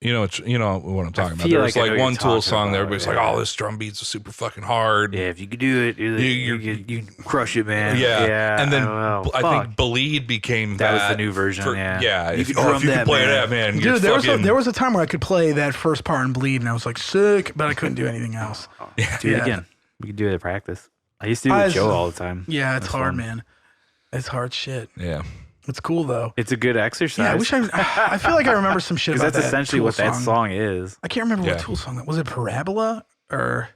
You know what I'm talking about. There was like one Tool song that everybody's like, "Oh, this drum beat's super fucking hard." Yeah, if you could do it, you crush it, man. Yeah. And then I think Bleed became that. That was the new version. If you could play that, man. Dude, there was a time where I could play that first part in Bleed, and I was like sick, but I couldn't do anything else. Do it again. We could do it at practice. I used to do it with Joe all the time. Yeah, it's hard, man. It's hard shit. Yeah. It's cool though. It's a good exercise. Yeah, I feel like I remember some shit about that. Because that's essentially what that song is. I can't remember what Tool song that was. It Parabola or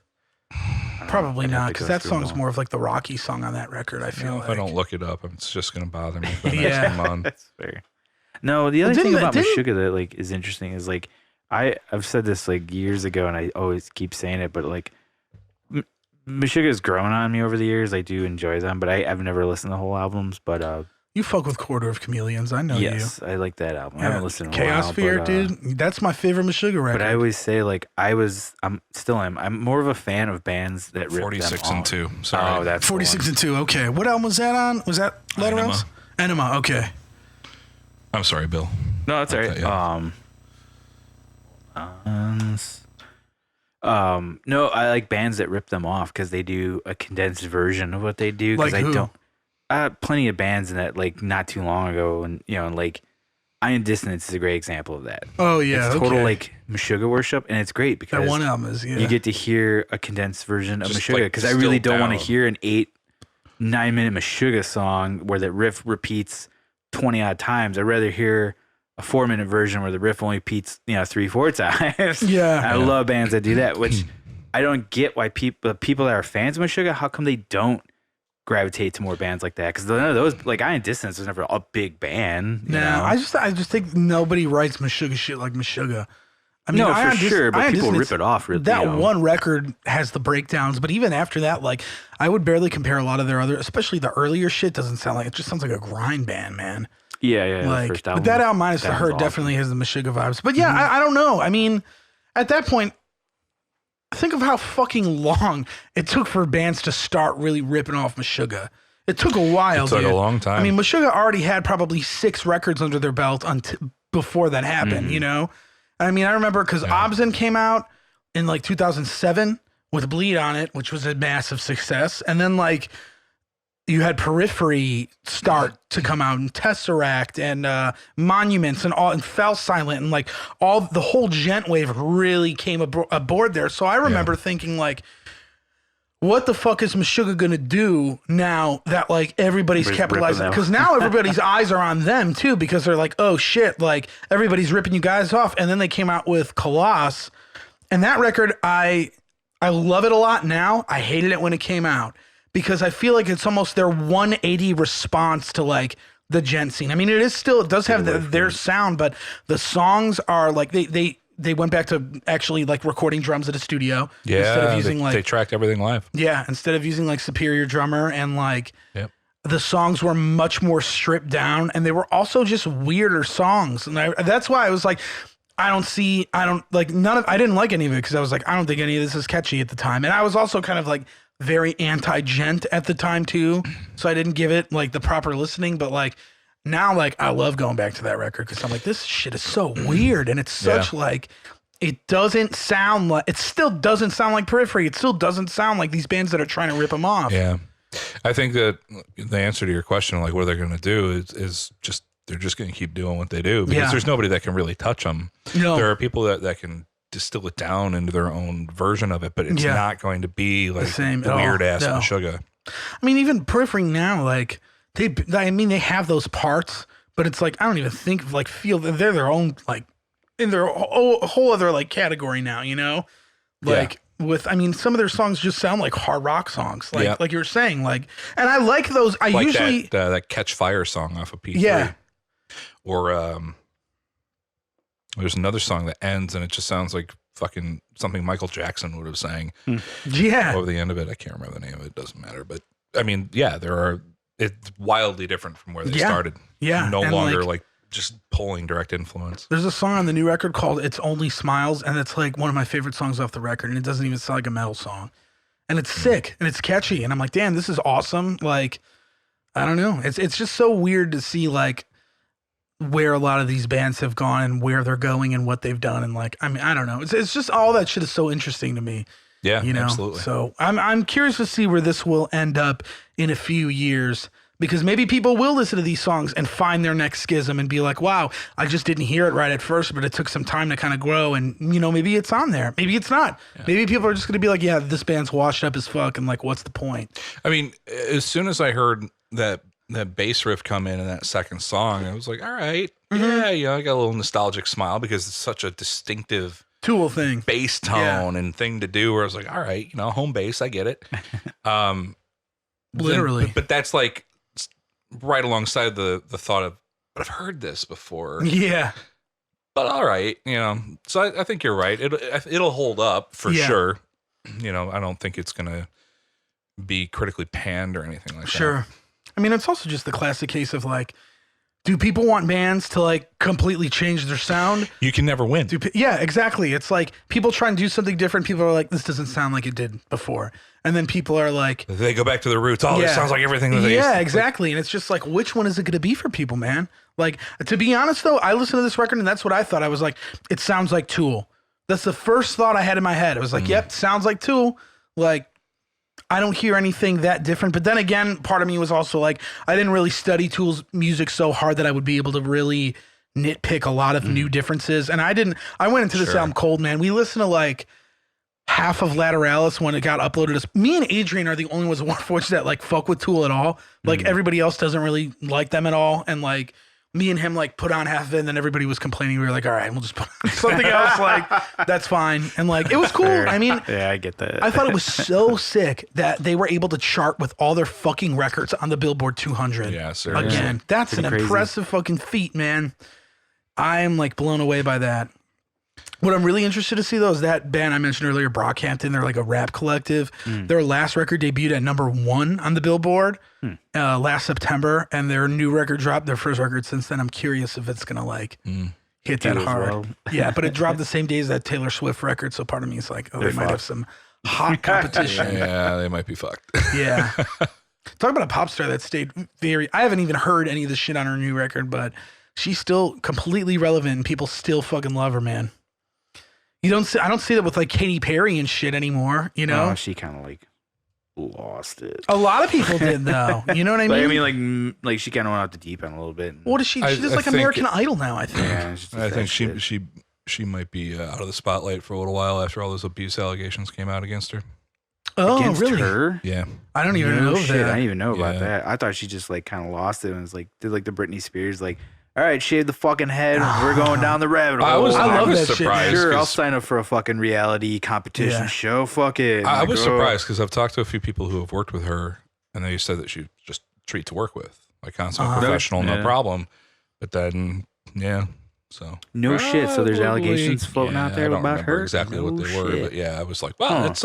probably not because that song's more of like the rocky song on that record. I feel like if I don't look it up, it's just gonna bother me. For the next month. That's fair. No, the other thing about Meshuggah that like is interesting is like I've said this like years ago and I always keep saying it, but like Meshuggah has grown on me over the years. I do enjoy them, but I've never listened to whole albums. But you fuck with Corridor of Chameleons. I know you. Yes, I like that album. I haven't listened to Chaos Fear, dude. That's my favorite Meshuggah record. But I always say, like, I'm more of a fan of bands that rip 46 them and 2. Sorry. Oh, that's 46 and 2. Okay. What album was that on? Was that Lateralis? Enema. Okay. I'm sorry, Bill. No, that's all right. No, I like bands that rip them off because they do a condensed version of what they do. Like who? Plenty of bands in that, like, not too long ago, and like Iron Dissonance is a great example of that. Oh yeah, it's total like Meshuggah worship, and it's great because that one album is you get to hear a condensed version of Meshuggah because I really don't want to hear an 8-9 minute Meshuggah song where the riff repeats 20 odd times. I'd rather hear a 4-minute version where the riff only repeats 3-4 times. I love bands that do that, which I don't get why people that are fans of Meshuggah, how come they don't gravitate to more bands like that because those like Iron Distance was never a big band. You know? I just think nobody writes Meshuggah shit like Meshuggah. I mean, no, for sure, but people rip it off. Really, that one record has the breakdowns, but even after that, like I would barely compare a lot of their other, especially the earlier shit. Doesn't sound like it just sounds like a grind band, man. Yeah. Like, the first album, but that album, Minus the Hurt, definitely has the Meshuggah vibes. But yeah, I don't know. I mean, at that point, think of how fucking long it took for bands to start really ripping off Meshuggah. It took a while. It took a long time. I mean, Meshuggah already had probably 6 records under their belt before that happened. You know. I mean, I remember because Obscene came out in like 2007 with Bleed on it, which was a massive success. And then like you had Periphery start to come out and Tesseract and Monuments and Fell Silent and like the whole gent wave really came aboard there. So I remember thinking like, what the fuck is Meshuggah gonna do now that like everybody's capitalizing? Because now everybody's eyes are on them too, because they're like, oh shit, like everybody's ripping you guys off. And then they came out with Colossus, and that record I love it a lot now. I hated it when it came out because I feel like it's almost their 180 response to like the gent scene. I mean, it does have their sound, but the songs are like they went back to actually like recording drums at a studio. Yeah, instead of using they tracked everything live. Yeah, instead of using like Superior Drummer and like the songs were much more stripped down, and they were also just weirder songs. And that's why I was like, I didn't like any of it because I was like, I don't think any of this is catchy at the time. And I was also kind of like very anti-gent at the time too, so I didn't give it like the proper listening. But like now, like I love going back to that record because I'm like, this shit is so weird, and it's such like it still doesn't sound like Periphery. It still doesn't sound like these bands that are trying to rip them off. Yeah, I think that the answer to your question, like what they're going to do, is just they're just going to keep doing what they do because there's nobody that can really touch them. No. There are people that can distill it down into their own version of it, but it's not going to be like the same weird ass Meshuggah. I mean, even Periphery now, like. They have those parts, but it's like I don't even think like feel that they're their own like in their whole other like category now, you know? Like some of their songs just sound like hard rock songs, like you were saying, like, and I like those. I like usually that Catch Fire song off of P3. Yeah. Or there's another song that ends and it just sounds like fucking something Michael Jackson would have sang. Yeah. Over the end of it, I can't remember the name of it. It doesn't matter, but I mean, it's wildly different from where they started. Yeah. No longer like just pulling direct influence. There's a song on the new record called It's Only Smiles, and it's like one of my favorite songs off the record, and it doesn't even sound like a metal song. And it's sick and it's catchy. And I'm like, damn, this is awesome. Like, I don't know. It's just so weird to see like where a lot of these bands have gone and where they're going and what they've done. And like, I mean, I don't know. It's just all that shit is so interesting to me. Yeah, you know? Absolutely. So I'm curious to see where this will end up in a few years, because maybe people will listen to these songs and find their next schism and be like, wow, I just didn't hear it right at first, but it took some time to kind of grow. And, you know, maybe it's on there. Maybe it's not. Yeah. Maybe people are just going to be like, yeah, this band's washed up as fuck. And like, what's the point? I mean, as soon as I heard that bass riff come in that second song, I was like, all right. Yeah, I got a little nostalgic smile because it's such a distinctive Tool thing, bass tone and thing to do, where I was like, all right, home base, I get it. Literally. But that's like right alongside the thought of, but I've heard this before. Yeah. But all right, so I think you're right. It'll hold up for sure. I don't think it's going to be critically panned or anything like that. Sure. I mean, it's also just the classic case of like, do people want bands to like completely change their sound? You can never win. Yeah, exactly. It's like people try and do something different. People are like, this doesn't sound like it did before. And then people are like, they go back to their roots. Oh, this sounds like everything that they used to. Exactly. And it's just like, which one is it going to be for people, man? Like, to be honest though, I listened to this record and that's what I thought. I was like, it sounds like Tool. That's the first thought I had in my head. I was like, yep, sounds like Tool. Like, I don't hear anything that different. But then again, part of me was also like, I didn't really study Tool's music so hard that I would be able to really nitpick a lot of new differences. And I went into this album cold, man. We listened to like half of Lateralis when it got uploaded. Me and Adrian are the only ones that like fuck with Tool at all. Like everybody else doesn't really like them at all. And like, me and him like put on half of it, and then everybody was complaining. We were like, all right, we'll just put on something else. Like, that's fine. And like, it was cool. Fair. I mean, yeah, I get that. I thought it was so sick that they were able to chart with all their fucking records on the Billboard 200. Yeah, sir. Again, that's Pretty an crazy. impressive fucking feat, man. I am like blown away by that. What I'm really interested to see though is that band I mentioned earlier, Brockhampton. They're like a rap collective. Their last record debuted at #1 on the Billboard last September, and their new record dropped. Their first record since then. I'm curious if it's gonna like hit that Do as hard. well. Yeah, but it dropped the same day as that Taylor Swift record, so part of me is like, oh, they might have some hot competition. Yeah, they might be fucked. Yeah. Talk about a pop star that stayed I haven't even heard any of the shit on her new record, but she's still completely relevant and people still fucking love her, man. I don't see that with like Katy Perry and shit anymore, you know? Oh, she kind of like lost it. A lot of people did though. You know what I mean? Like, I mean, like she kind of went off the deep end a little bit. What is she? She's just I like think- American Idol now, I think. Yeah, it's just I that think shit. she might be out of the spotlight for a little while after all those abuse allegations came out against her. Oh, Against really? her? Yeah. I don't even No know shit. that. I didn't even know about Yeah. that. I thought she just like kind of lost it and was like did like the Britney Spears like, all right, shave the fucking head. We're going down the rabbit hole. I love was that shit, surprised. Sure, I'll 'cause sign up for a fucking reality competition Yeah. show. Fuck it. I Like, was oh. surprised because I've talked to a few people who have worked with her, and they said that she's just a treat to work with, like consummate professional, no Yeah. problem. But then, yeah, so No shit. So there's probably- allegations floating out there I don't about remember her. exactly No what they were, shit. but yeah, I was like, well, Huh. it's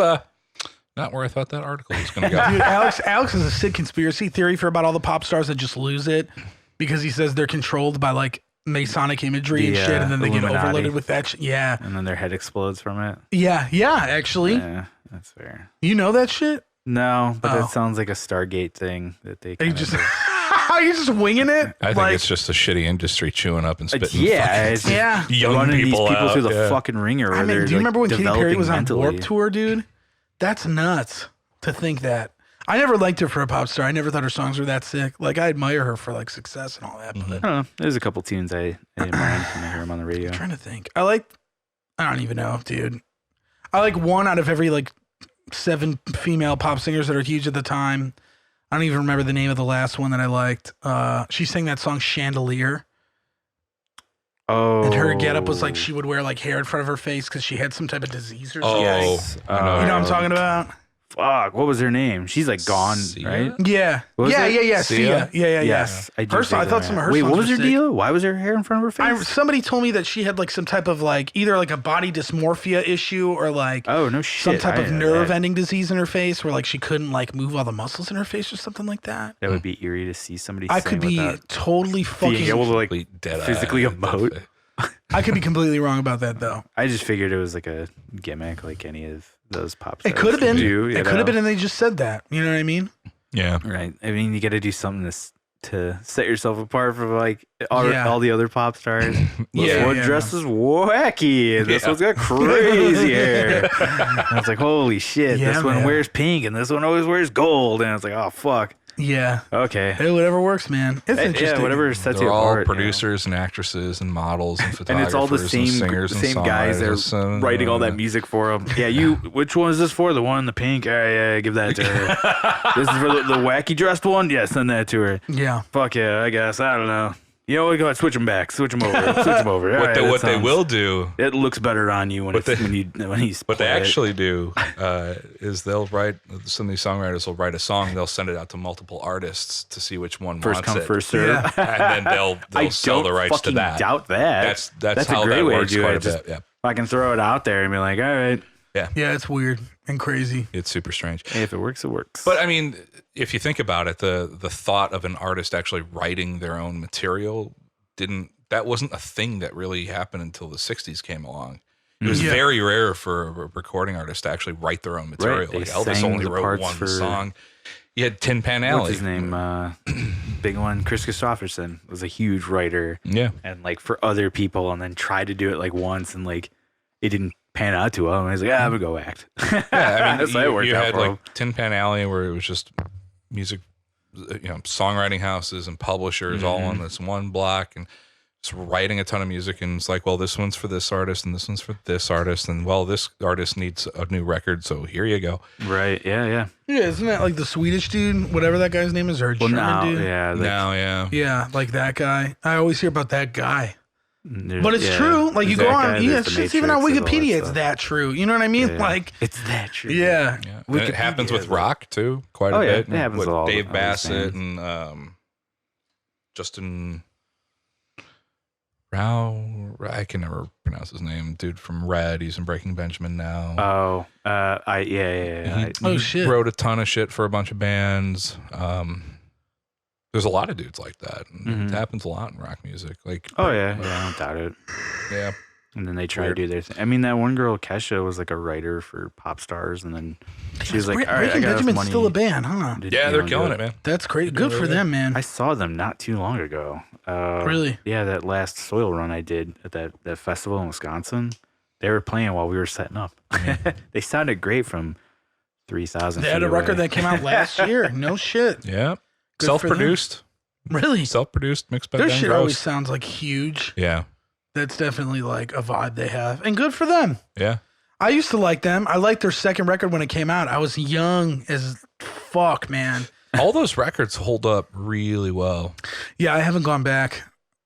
not where I thought that article was going to go. Dude, Alex has a sick conspiracy theory for about all the pop stars that just lose it because he says they're controlled by like Masonic imagery and The, shit, and then they get Illuminati. overloaded with that shit. Yeah. And then their head explodes from it. Yeah, actually. Yeah, that's fair. You know that shit? No, but Oh. that sounds like a Stargate thing that they Are you kind just of. you just winging it? I think Like, it's just a shitty industry chewing up and spitting Yeah, fucking it's just Yeah. young running these people people out, through the yeah. fucking ringer. I where mean, they're, do you like, remember when Katy Perry developing was on mentally. Warped Tour, dude? That's nuts to think that. I never liked her for a pop star. I never thought her songs were that sick. Like, I admire her for like success and all that. But I don't know. There's a couple tunes I didn't mind when I hear them on the radio. I'm trying to think. I don't even know, dude. I like one out of every like 7 female pop singers that are huge at the time. I don't even remember the name of the last one that I liked. She sang that song Chandelier. Oh, And her getup was like she would wear like hair in front of her face because she had some type of disease or something. Yes. I know. You know what I'm talking about? Fuck, what was her name? She's like gone, Sia? right? Yeah. What was Yeah. it? Sia. Yeah. Yes, I do. Her dig song, I thought that. some of her Wait, songs what was were her sick. deal? Why was her hair in front of her face? Somebody told me that she had like some type of like either like a body dysmorphia issue or like Oh no shit! some type I of didn't know nerve that. ending disease in her face where like she couldn't like move all the muscles in her face or something like that. That would be eerie to see somebody. I sing could be without totally being fucking. able to like Complete dead physically eye. emote. I could be completely wrong about that though. I just figured it was like a gimmick, like any of those pop stars. It could have been. do, you It could know? have been, and they just said that. You know what I mean? Yeah. Right. I mean, you got to do something to set yourself apart from like all, Yeah. all the other pop stars. Yeah, This one yeah. dresses wacky, and this Yeah. one's got crazy hair. And I was like, holy shit! Yeah, this one man. wears pink, and this one always wears gold. And I was like, oh fuck. Yeah. Okay. Hey, whatever works, man. It's interesting. Yeah, whatever sets They're you all apart. you know? producers and actresses and models and And photographers it's all the same, singers the same and guys that songwriters are and, writing all that music for them. Yeah, you. Which one is this for? The one in the pink? Yeah, give that to her. This is for the wacky dressed one. Yeah, send that to her. Yeah. Fuck yeah, I guess. I don't know. You know, we go ahead, switch them back, switch them over, switch them over. All What, right, they, that what they sounds- will do, It looks better on you when What it's they- when he's. what they actually do, is they'll write. Some of these songwriters will write a song. They'll send it out to multiple artists to see which one first wants come it, first serve. and then they'll I sell the don't rights to fucking that. doubt that. That's a how great that way to works do quite it. a Just bit. Yeah, I can throw it out there and be like, all right, Yeah, it's weird and crazy. it's super strange. hey, if it works, it works. But I mean, if you think about it, the thought of an artist actually writing their own material that wasn't a thing that really happened until the 60s came along. It was Yeah. very rare for a recording artist to actually write their own material. They Like Elvis sang only the wrote parts one for- song. You had Tin Pan Alley. What's his name? Big one. Chris Christopherson was a huge writer. Yeah. And like for other people, and then tried to do it like once, and like it didn't pan out to him. And he's like, I'm gonna go act. Yeah, I mean, That's how it worked you out had for like him. Tin Pan Alley, where it was just music, songwriting houses and publishers all on this one block, and writing a ton of music, and it's like, well, this one's for this artist and this one's for this artist, and well, this artist needs a new record, so here you go. Right. Yeah. Isn't that like the Swedish dude, whatever that guy's name is, or German dude? Yeah. Yeah, like that guy. I always hear about that guy. But it's true. Like you go on, shit's even on Wikipedia. It's that true. You know what I mean? Yeah. Like it's that true. Yeah. And it happens with rock too, quite a bit. It happens with with Dave Bassett and Justin Rao. I can never pronounce his name. Dude from Red. He's in Breaking Benjamin now. Oh shit. Wrote a ton of shit for a bunch of bands. There's a lot of dudes like that. It happens a lot in rock music. Like, I don't doubt it. Yeah. And then they try to do their thing. I mean, that one girl, Kesha, was like a writer for Pop Stars, and then she was like, "All right, I got Benjamin's money." still a band, huh? Yeah, they're killing it, man. That's great. Good for them, man. I saw them not too long ago. Really? Yeah, that last Soil run I did at that festival in Wisconsin. They were playing while we were setting up. They sounded great from 3,000 feet They had a record away. that came out last year. No shit. Yeah. Good Self-produced. Really? Self-produced, mixed by Their Ben shit Gross. always sounds like huge. Yeah. That's definitely like a vibe they have. And good for them. Yeah. I used to like them. I liked their second record when it came out. I was young as fuck, man. All those records hold up really well. Yeah, I haven't gone back,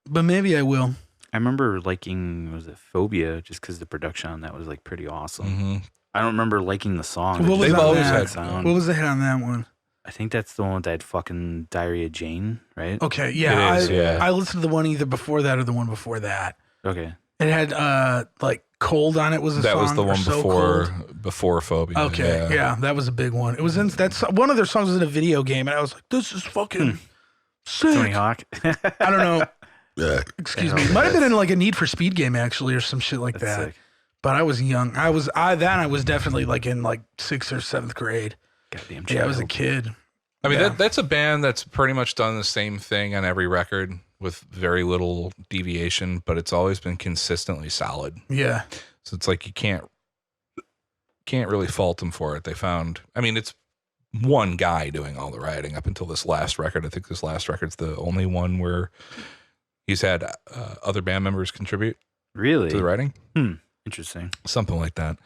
but maybe I will. I remember liking, was it Phobia, just because the production on that was like pretty awesome. I don't remember liking the song. What was They've always had sound. What was the hit on that one? I think that's the one with that fucking Diarrhea Jane, right? Okay, yeah. It is, I listened to the one either before that or the one before that. Okay. It had like Cold on it was a That song. was the or one So before Phobia. Cold. Okay, yeah, that was a big one. It was in that's one of their songs was in a video game, and I was like, "This is fucking sick." Tony Hawk. I don't know. Excuse me. Might have been in like a Need for Speed game actually, or some shit like That's that. sick. But I was young. I was definitely like in like 6th or 7th grade. Goddamn Yeah, I was a child. kid. I mean, Yeah. that's a band that's pretty much done the same thing on every record with very little deviation, but it's always been consistently solid. Yeah. So it's like you can't really fault them for it. They found, I mean, it's one guy doing all the writing up until this last record. I think this last record's the only one where he's had other band members contribute Really? to the writing. Interesting. Something like that.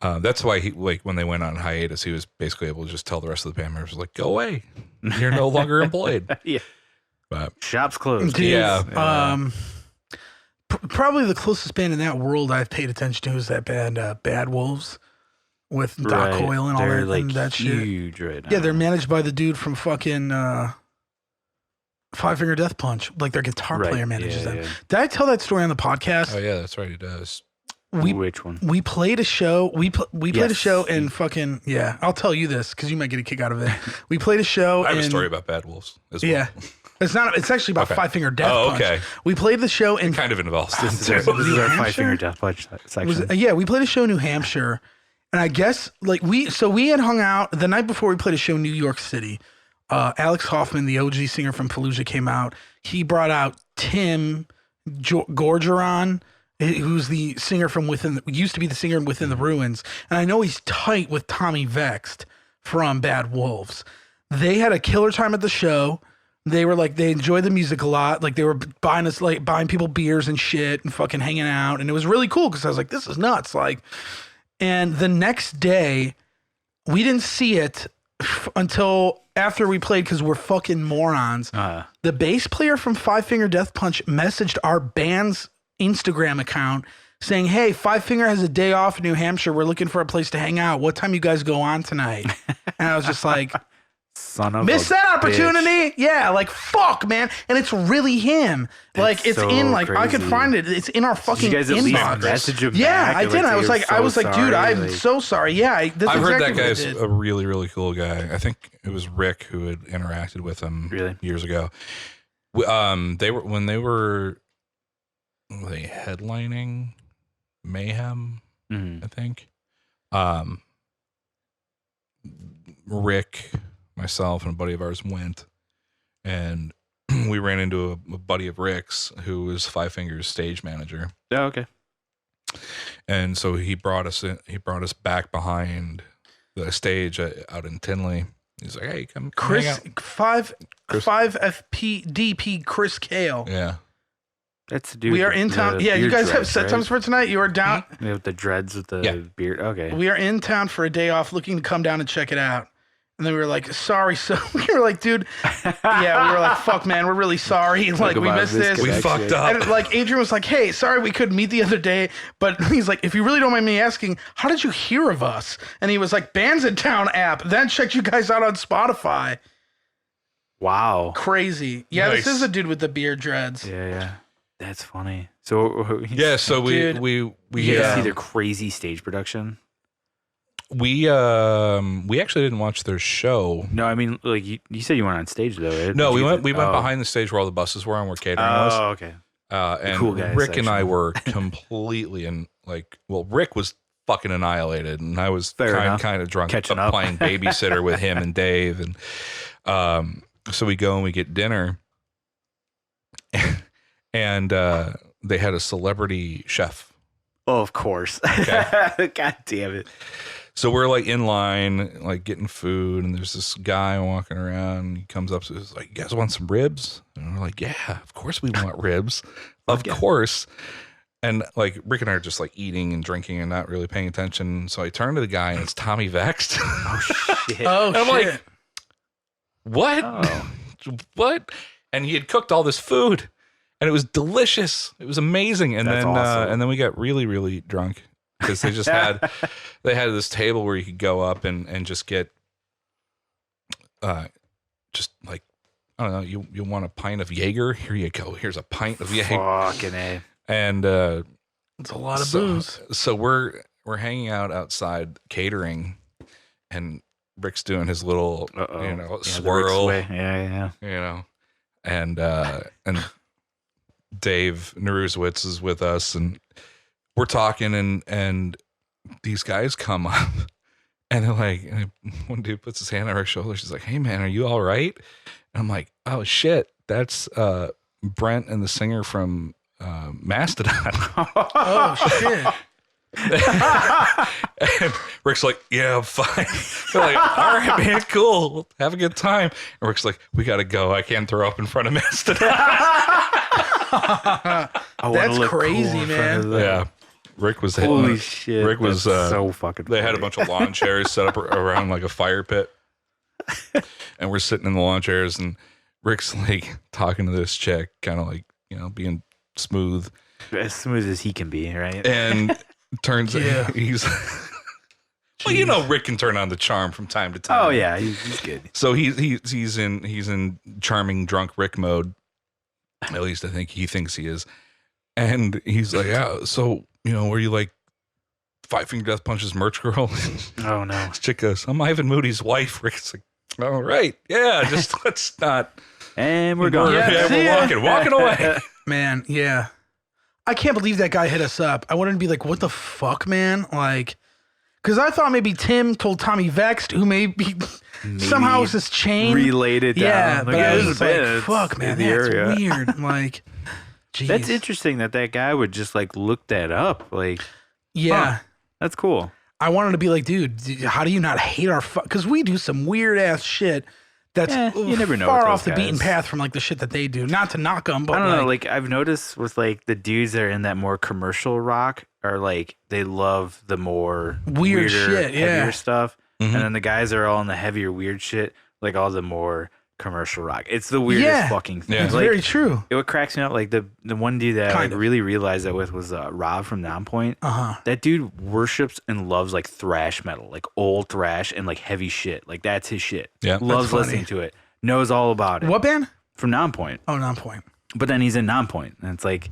That's why he, like, when they went on hiatus, he was basically able to just tell the rest of the band members, like, go away. You're no longer employed. Yeah. But Shop's closed. Dude, Yeah. Probably the closest band in that world I've paid attention to is that band Bad Wolves with Doc Hoyle and all They're that, like and that shit. huge right now. Yeah, they're managed by the dude from fucking Five Finger Death Punch. Like their guitar Right, player manages yeah, them. yeah. Did I tell that story on the podcast? oh yeah, that's right. He does. Which one? We played a show. We played a Yes. show in fucking I'll tell you this because you might get a kick out of it. We played a show. I have in, a story about Bad Wolves as well. Yeah, it's not. It's actually about Okay. Five Finger Death Oh, Punch. okay. We played the show in. Kind of involves this. This is our New Five Hampshire? Finger Death Punch section. We played a show in New Hampshire, and I guess like we had hung out the night before we played a show in New York City. Alex Hoffman, the OG singer from Fallujah, came out. He brought out Tim Gorgeron, who's the singer from used to be the singer in Within the Ruins. And I know he's tight with Tommy Vexed from Bad Wolves. They had a killer time at the show. They were like, they enjoyed the music a lot. Like they were buying people beers and shit and fucking hanging out. And it was really cool because I was like, this is nuts. Like, and the next day we didn't see it until after we played because we're fucking morons. The bass player from Five Finger Death Punch messaged our band's Instagram account saying, hey, Five Finger has a day off in New Hampshire. We're looking for a place to hang out. What time you guys go on tonight? And I was just like, Son of missed a that opportunity. bitch. Yeah, like fuck, man. And it's really him. Like it's so in like I could crazy. find it. It's in our fucking Did you guys at least inbox. message him Yeah, back? I did. I was like, dude, I'm so sorry. Yeah, that's I've heard exactly that what I guy's did. a really, really cool guy. I think it was Rick who had interacted with him years ago. They were headlining Mayhem, I think. Rick, myself, and a buddy of ours went, and we ran into a buddy of Rick's who was Five Fingers stage manager. Oh, okay. And so he brought us back behind the stage out in Tinley. He's like, "Hey, come hang Chris out." 5 FPDP Chris Kale. Yeah. That's the dude. We are in town. Yeah, you guys have set times for tonight. You are down. Yeah, with the dreads with the beard. Okay. We are in town for a day off, looking to come down and check it out. And then we were like, sorry. So we were like, dude, we were like, fuck, man, we're really sorry. Like, we missed this. We fucked up. And like, Adrian was like, hey, sorry we couldn't meet the other day. But he's like, if you really don't mind me asking, how did you hear of us? And he was like, Bands in Town app. Then checked you guys out on Spotify. Wow. Crazy. Yeah, Nice. This is a dude with the beard dreads. Yeah. That's funny. So so we see their crazy stage production. We actually didn't watch their show. No, I mean, like you said, you went on stage though. Right? No, we went behind the stage where all the buses were and where catering was. Oh, okay. And cool guys, Rick and I were completely Rick was fucking annihilated, and I was kind of drunk, catching up, playing babysitter with him and Dave, and so we go and we get dinner, and they had a celebrity chef. Oh, of course. Okay. God damn it. So we're like in line, like getting food, and there's this guy walking around. And he comes up to us like, "You guys want some ribs?" And we're like, "Yeah, of course we want ribs, of course." And like Rick and I are just like eating and drinking and not really paying attention. So I turn to the guy, and it's Tommy Vexed. Oh shit! Oh, I'm shit. like, "What? Oh. What?" And he had cooked all this food, and it was delicious. It was amazing. And That's awesome. And then we got really, really drunk. Because they just had this table where you could go up and just get just like, I don't know, you want a pint of Jaeger? Here you go. Here's a pint of Jaeger. Fucking A. And It's a lot of booze. So we're hanging out outside catering, and Rick's doing his little swirl. Yeah. And Dave Neruzowitz is with us, and we're talking, and these guys come up, and they're like, one dude puts his hand on her shoulder. She's like, "Hey man, are you all right?" And I'm like, "Oh shit, that's Brent and the singer from Mastodon." Oh shit. And Rick's like, "Yeah, I'm fine." They're like, "All right, man, cool. Have a good time." And Rick's like, "We gotta go. I can't throw up in front of Mastodon." That's crazy, cool, man. Yeah. Rick was holy shit. Rick was so fucking they funny. had a bunch of lawn chairs set up around like a fire pit. And we're sitting in the lawn chairs, and Rick's like talking to this chick, kind of like, being smooth. As smooth as he can be, right? And turns he's well, Rick can turn on the charm from time to time. Oh yeah, he's good. So he's in charming drunk Rick mode. At least I think he thinks he is. And he's like, "Yeah, so were you like Five Finger Death Punch's merch girl?" Oh no. This chick goes, "I'm Ivan Moody's wife." Rick's like, "All right, yeah, just let's not." And we're gone. We're walking away. Man, yeah. I can't believe that guy hit us up. I wanted to be like, what the fuck, man? Like, because I thought maybe Tim told Tommy Vexed, who maybe somehow was this chain. Related down. Yeah, but I was just like, it's fuck, man, the that's area. weird. Like, geez. That's interesting that guy would just like look that up. Like, yeah. huh, that's cool. I wanted to be like, dude, how do you not hate our fuck? Because we do some weird ass shit that's you never know far with those off the beaten guys. path from like the shit that they do. Not to knock them, but I don't know. Like I've noticed with like the dudes that are in that more commercial rock are like they love the more weird weirder, shit, heavier stuff, Mhm. and then the guys that are all in the heavier weird shit, like all the more commercial rock. It's the weirdest fucking thing. Yeah. It's Like, very true. what cracks me up, like the one dude that I like, really realized that with was Rob from Nonpoint. That dude worships and loves like thrash metal, like old thrash and like heavy shit. Like that's his shit. Yeah, loves listening to it. Knows all about it. What band? From Nonpoint. Oh, Non-Point. But then he's in Nonpoint, and it's like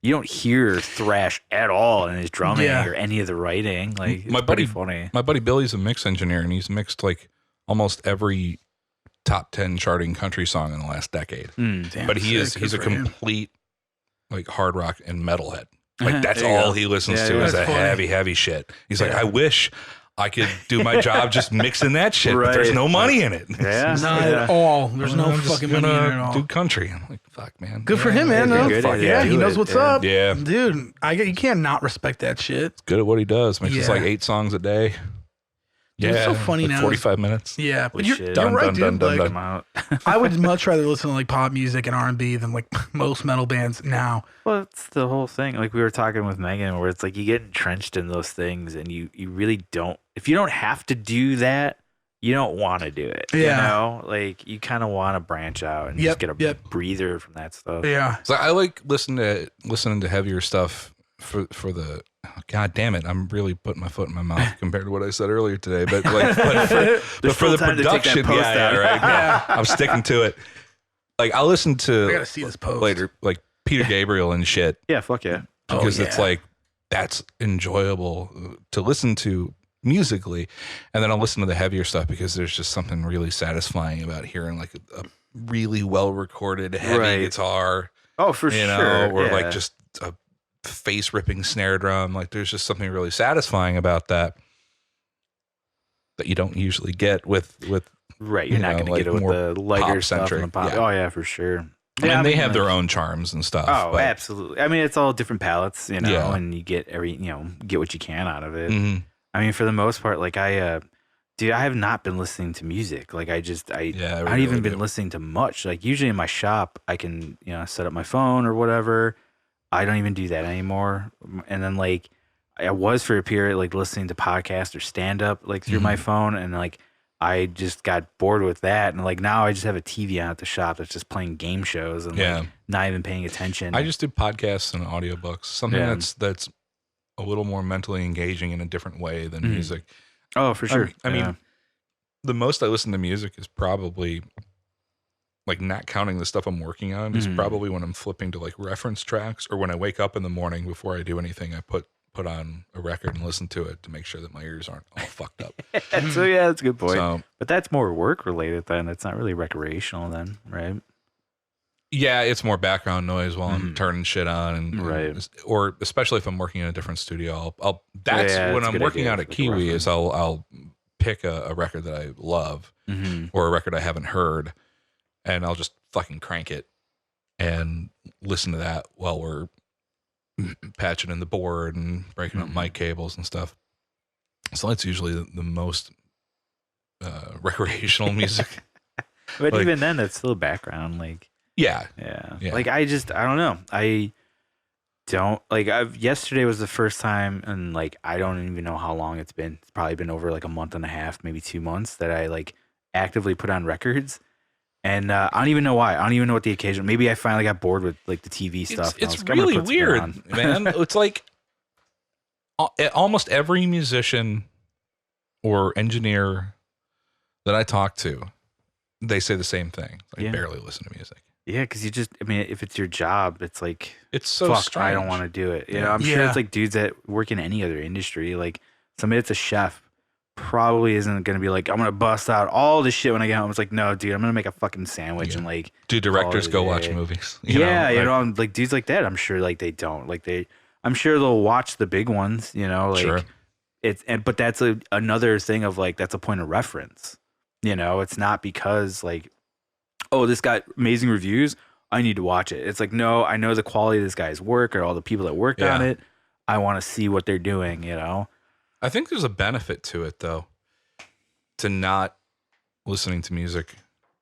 you don't hear thrash at all in his drumming or any of the writing. Like it's pretty funny. My buddy Billy's a mix engineer, and he's mixed like almost every top 10 charting country song in the last decade. Damn, but he's a complete like hard rock and metalhead. Like that's all he listens to is that heavy shit. He's like, I wish I could do my job just mixing that shit, but there's no money in it. Yeah, not at all. There's no fucking money in it at all. Do country. I'm like, fuck, man. Good for him, man. No, good fuck at it. yeah, he knows what's up. Yeah, dude, you can't not respect that shit. good at what he does. Makes us like 8 songs a day. Yeah, it's so funny like now. 45 minutes. Yeah, but Holy you're shit. right, Dun, dude. dun, Like, Out. I would much rather listen to like pop music and R&B than like most metal bands now. Well, it's the whole thing. Like we were talking with Megan, where it's like you get entrenched in those things, and you really don't. If you don't have to do that, you don't want to do it. Yeah. You know, like you kind of want to branch out and just get a breather from that stuff. Yeah. So I like listening to heavier stuff for the. Oh, God damn it! I'm really putting my foot in my mouth compared to what I said earlier today. But like, but for the production, right. Yeah, I'm sticking to it. Like I'll listen to. I gotta see this post later, like Peter Gabriel and shit. Yeah, fuck yeah. Because it's like that's enjoyable to listen to musically, and then I'll listen to the heavier stuff because there's just something really satisfying about hearing like a really well recorded heavy guitar. Oh, for sure. Or like just a face ripping snare drum. Like there's just something really satisfying about that you don't usually get with right. You're not going to get it with the lighter stuff and the pop. Yeah. Oh yeah, for sure. I mean, they have their own charms and stuff. Oh, absolutely. I mean, it's all different palettes, you know, and you get get what you can out of it. Mm-hmm. I mean, for the most part, like I have not been listening to music. Like I haven't even been listening to much. Like usually in my shop, I can, set up my phone or whatever. I don't even do that anymore. And then like I was for a period, like listening to podcasts or stand up like through my phone. And like, I just got bored with that. And like now I just have a TV on at the shop that's just playing game shows and like not even paying attention. I just do podcasts and audiobooks, something that's a little more mentally engaging in a different way than music. Oh, for sure. I mean, the most I listen to music is probably like not counting the stuff I'm working on is probably when I'm flipping to like reference tracks or when I wake up in the morning before I do anything, I put on a record and listen to it to make sure that my ears aren't all fucked up. So yeah, that's a good point. So, but that's more work related then. It's not really recreational then, right? Yeah, it's more background noise while I'm turning shit on, and or especially if I'm working in a different studio. That's when I'm working out at Kiwi. Is I'll pick a record that I love or a record I haven't heard, and I'll just fucking crank it and listen to that while we're patching in the board and breaking up mic cables and stuff. So that's usually the most recreational music. But like, even then, that's still background. Like. Yeah. Like I don't know. I don't like. Yesterday was the first time, and like I don't even know how long it's been. It's probably been over like a month and a half, maybe 2 months that I like actively put on records, and I don't even know why. I don't even know what the occasion. Maybe I finally got bored with like the TV stuff. It's really weird, man. It's like almost every musician or engineer that I talk to, they say the same thing. I barely listen to music. Yeah, because you just, I mean, if it's your job, it's like, it's so strange. I don't want to do it. You know, I'm sure it's like dudes that work in any other industry. Like somebody that's a chef probably isn't going to be like, I'm going to bust out all this shit when I get home. It's like, no, dude, I'm going to make a fucking sandwich and like. Do directors go watch movies? You know, like dudes like that, I'm sure like they don't. Like I'm sure they'll watch the big ones, you know, like but that's another thing of like, that's a point of reference. You know, it's not because like, oh, this got amazing reviews, I need to watch it. It's like, no, I know the quality of this guy's work or all the people that worked on it. I want to see what they're doing, you know? I think there's a benefit to it, though, to not listening to music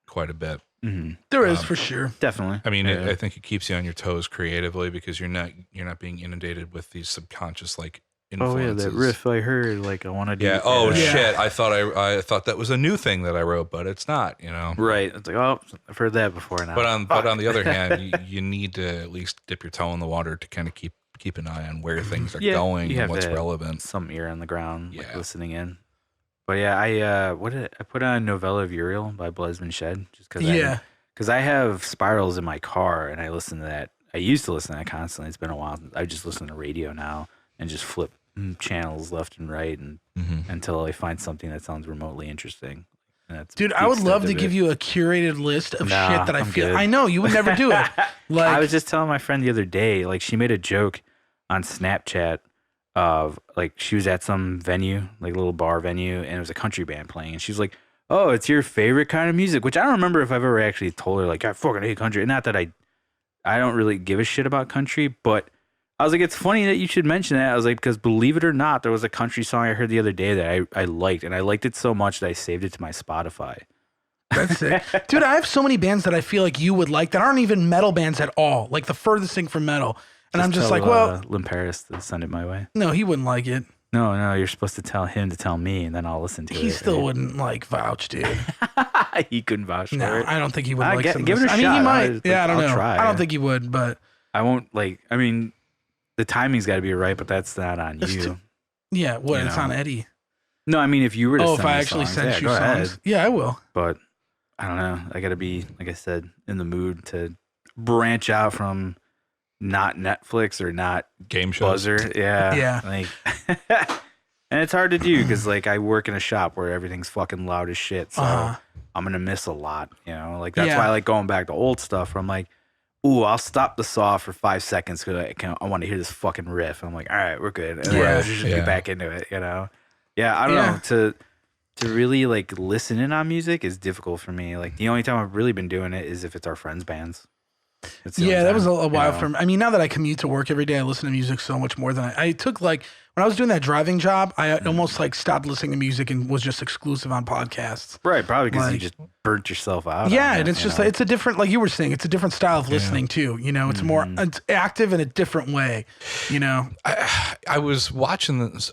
quite a bit. Mm-hmm. There is, for sure. Definitely. I mean, I think it keeps you on your toes creatively because you're not being inundated with these subconscious, like, influences. Oh yeah, that riff I heard, like I want to do. Yeah. Oh shit! I thought that was a new thing that I wrote, but it's not. You know. Right. It's like, oh, I've heard that before now. But on the other hand, you need to at least dip your toe in the water to kind of keep an eye on where things are going and what's relevant. Some ear on the ground, like listening in. But yeah, I put on Novella of Uriel by Blesman Shed just because I have Spirals in my car and I listen to that. I used to listen to that constantly. It's been a while. I just listen to radio now and just flip channels left and right and until I find something that sounds remotely interesting. Dude, I would love to give you a curated list of shit that I feel. Good. I know you would never do it. Like I was just telling my friend the other day, like she made a joke on Snapchat of like she was at some venue, like a little bar venue, and it was a country band playing, and she's like, "Oh, it's your favorite kind of music," which I don't remember if I've ever actually told her like I fucking hate country. Not that I don't really give a shit about country, but I was like, it's funny that you should mention that. I was like, because believe it or not, there was a country song I heard the other day that I liked, and I liked it so much that I saved it to my Spotify. That's it. Dude, I have so many bands that I feel like you would like that aren't even metal bands at all. Like the furthest thing from metal. And I'm just like, well, Lim Paris to send it my way. No, he wouldn't like it. No, you're supposed to tell him to tell me, and then I'll listen to it. He still wouldn't like vouch, dude. He couldn't vouch for it. No, I don't think he would like some give of it this. a I mean, shot. he might. Yeah, I don't know. Try. I don't think he would, but I won't like. I mean, the timing's got to be right, but that's not on you. Yeah, what? It's on Eddie. No, I mean, if you were to send if I actually sent you songs, ahead. yeah, I will. But I don't know. I got to be, like I said, in the mood to branch out from not Netflix or not game shows. Buzzer. Yeah. Yeah. Like, and it's hard to do because like I work in a shop where everything's fucking loud as shit. So I'm going to miss a lot, you know? Like that's why I like going back to old stuff where I'm like, ooh, I'll stop the saw for 5 seconds because I want to hear this fucking riff. I'm like, all right, we're good. And then just get back into it, you know? Yeah, I don't know. To really like listen in on music is difficult for me. Like the only time I've really been doing it is if it's our friends' bands. That was a while from. I mean, now that I commute to work every day, I listen to music so much more than I took. Like when I was doing that driving job, I almost like stopped listening to music and was just exclusive on podcasts. Right, probably because you just burnt yourself out. Yeah, and it's just like, it's a different, like you were saying, it's a different style of listening too. You know, it's more it's active in a different way. You know, I was watching this.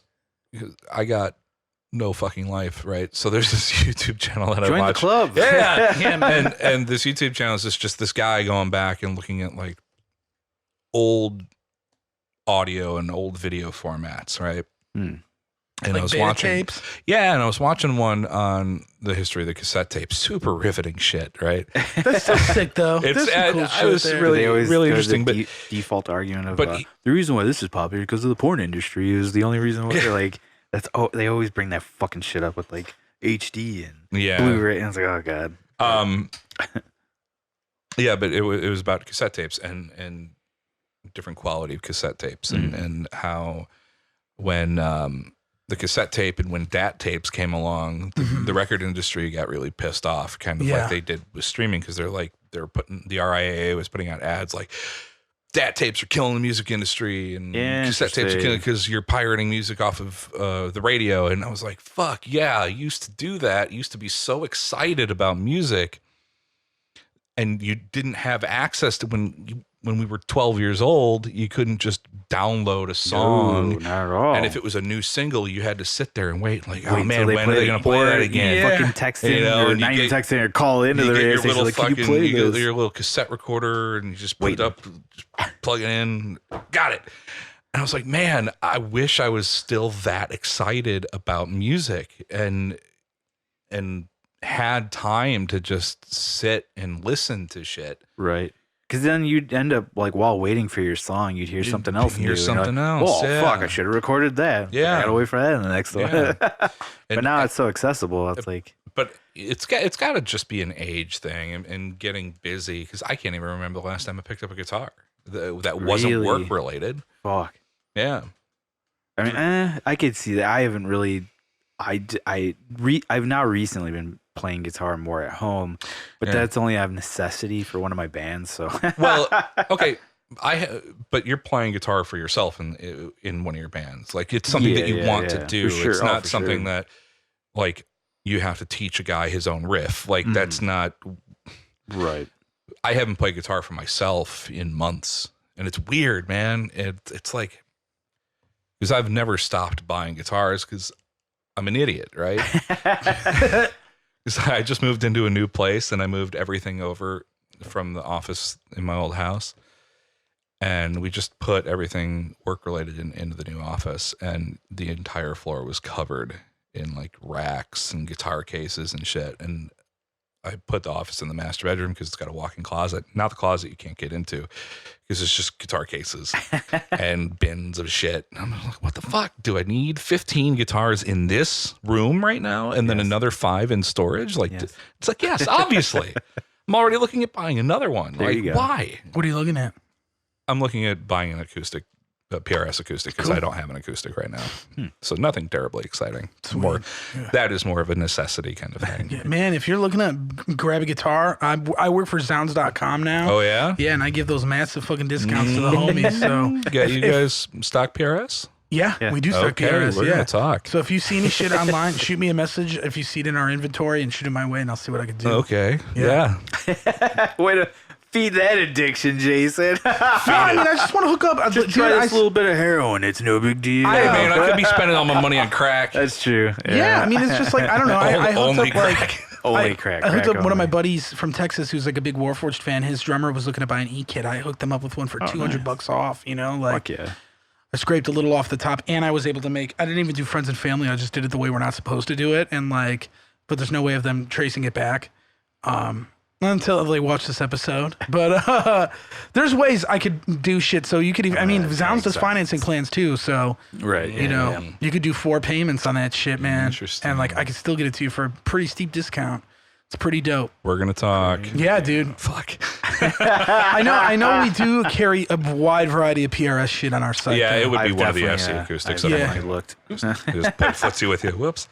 I got no fucking life, right? So there's this YouTube channel that Join I watch. the club. Yeah, man. And this YouTube channel is just this guy going back and looking at like old audio and old video formats, right? And like I was watching tapes. Yeah, and I was watching one on the history of the cassette tape. Super riveting shit, right? That's so sick though. It's cool I was really interesting, but default argument of the reason why this is popular because of the porn industry is the only reason why like they always bring that fucking shit up with like HD and Blu-ray, and it's like, oh god. But it was about cassette tapes and different quality of cassette tapes and how when the cassette tape and when DAT tapes came along, the record industry got really pissed off, kind of like they did with streaming, because the RIAA was putting out ads like, DAT tapes are killing the music industry and cassette tapes are killing because you're pirating music off of the radio. And I was like, fuck yeah, I used to do that. I used to be so excited about music, and you didn't have access to when we were 12 years old, you couldn't just download a song. No, not at all. And if it was a new single, you had to sit there and wait. Like, oh man, when are they going to play that again? Fucking texting, or not even texting, or call into the radio station. Like, can you play this? Your little cassette recorder, and you just put it up, just plug it in. Got it. And I was like, man, I wish I was still that excited about music and had time to just sit and listen to shit. Right. Because then you'd end up, like, while waiting for your song, you'd hear something else. Hear something else. Oh, fuck, I should have recorded that. Yeah. I gotta wait for that in the next one. But now it's so accessible. It's like... But it's got to just be an age thing and getting busy, because I can't even remember the last time I picked up a guitar that wasn't work-related. Fuck. Yeah. I mean, I could see that. I haven't really... I've now recently been playing guitar more at home, but that's only out of necessity for one of my bands. So well, okay, but you're playing guitar for yourself in one of your bands. Like, it's something that you want to do. Sure. It's not something that like you have to teach a guy his own riff. Like that's not right. I haven't played guitar for myself in months, and it's weird, man. It's like, because I've never stopped buying guitars because I'm an idiot, right? I just moved into a new place, and I moved everything over from the office in my old house, and we just put everything work related into the new office, and the entire floor was covered in like racks and guitar cases and shit. And I put the office in the master bedroom because it's got a walk-in closet. Not the closet you can't get into, because it's just guitar cases and bins of shit. And I'm like, what the fuck? Do I need 15 guitars in this room right now? And then another 5 in storage? Like, it's like, yes, obviously. I'm already looking at buying another one. There like, you go. Why? What are you looking at? I'm looking at buying an acoustic PRS acoustic because I don't have an acoustic right now. So nothing terribly exciting. That is more of a necessity kind of thing. Yeah, man, if you're looking at grab a guitar, I work for Zounds.com now. Oh yeah? Yeah, and I give those massive fucking discounts to the homies. So you guys stock PRS? Yeah, we do stock okay, PRS. We're gonna talk. So if you see any shit online, shoot me a message if you see it in our inventory and shoot it my way, and I'll see what I can do. Okay. Yeah. Way to feed that addiction, Jason. I just want to hook up. Try this little bit of heroin. It's no big deal. Hey man, I could be spending all my money on crack. That's true. Yeah, I mean, it's just like I don't know. I hooked only up like. crack. Only crack. I hooked up one of my buddies from Texas who's like a big Warforged fan. His drummer was looking to buy an E-kit. I hooked them up with one for $200 off. You know, like. Fuck yeah. I scraped a little off the top, and I was able to make. I didn't even do friends and family. I just did it the way we're not supposed to do it, and like, but there's no way of them tracing it back, until they watch this episode. But there's ways I could do shit. So you could even. I mean, Zounds does financing plans too. So right, you know, you could do 4 payments on that shit, man. Interesting. And like, I could still get it to you for a pretty steep discount. It's pretty dope. We're gonna talk. Yeah, dude. Fuck. I know. We do carry a wide variety of PRS shit on our site. Yeah, though. it would be I've one of the definitely, FC acoustics. I've that definitely looked. Just play footsie with you. Whoops.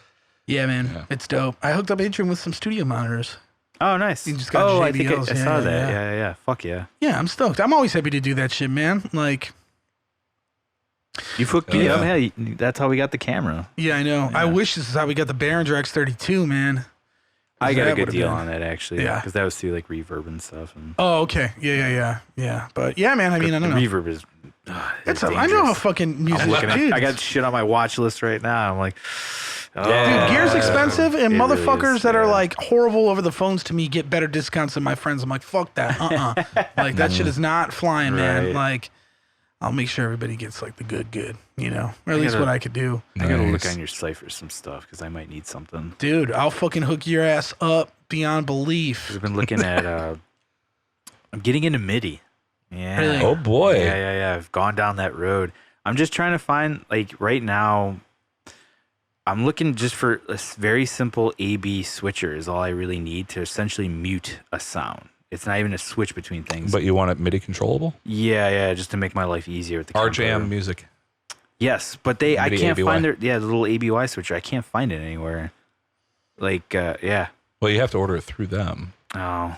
Yeah, man, it's dope. I hooked up Adrian with some studio monitors. Oh, nice. You just got I think JBLs. I saw that. Yeah. Fuck yeah. Yeah, I'm stoked. I'm always happy to do that shit, man. Like, You hooked me up. Hey, that's how we got the camera. yeah, I know. I wish this is how we got the Behringer X32, man. I got a That good would've deal been- on that actually. Yeah. Because that was through like reverb and stuff. And Oh, okay. Yeah. But yeah, man. I mean, I don't know. reverb is. It's I know how fucking music. Dude, I got shit on my watch list right now. I'm like, dude, gear's expensive, and it really motherfuckers is, that are yeah. like horrible over the phones to me get better discounts than my friends. I'm like, fuck that. Like that shit is not flying, man. Right. Like, I'll make sure everybody gets like the good, you know, or at least what I could do. I gotta look on your site for some stuff because I might need something. Dude, I'll fucking hook your ass up beyond belief. I've been looking at. I'm getting into MIDI. Yeah. Really? Oh boy. Yeah. I've gone down that road. I'm just trying to find like right now. I'm looking just for a very simple A/B switcher is all I really need to essentially mute a sound. It's not even a switch between things. But you want it MIDI controllable? Yeah, just to make my life easier with the RJM controller. music. Yes, but I MIDI can't ABY. find the little ABY switcher. I can't find it anywhere. Like, yeah. Well, you have to order it through them. Oh,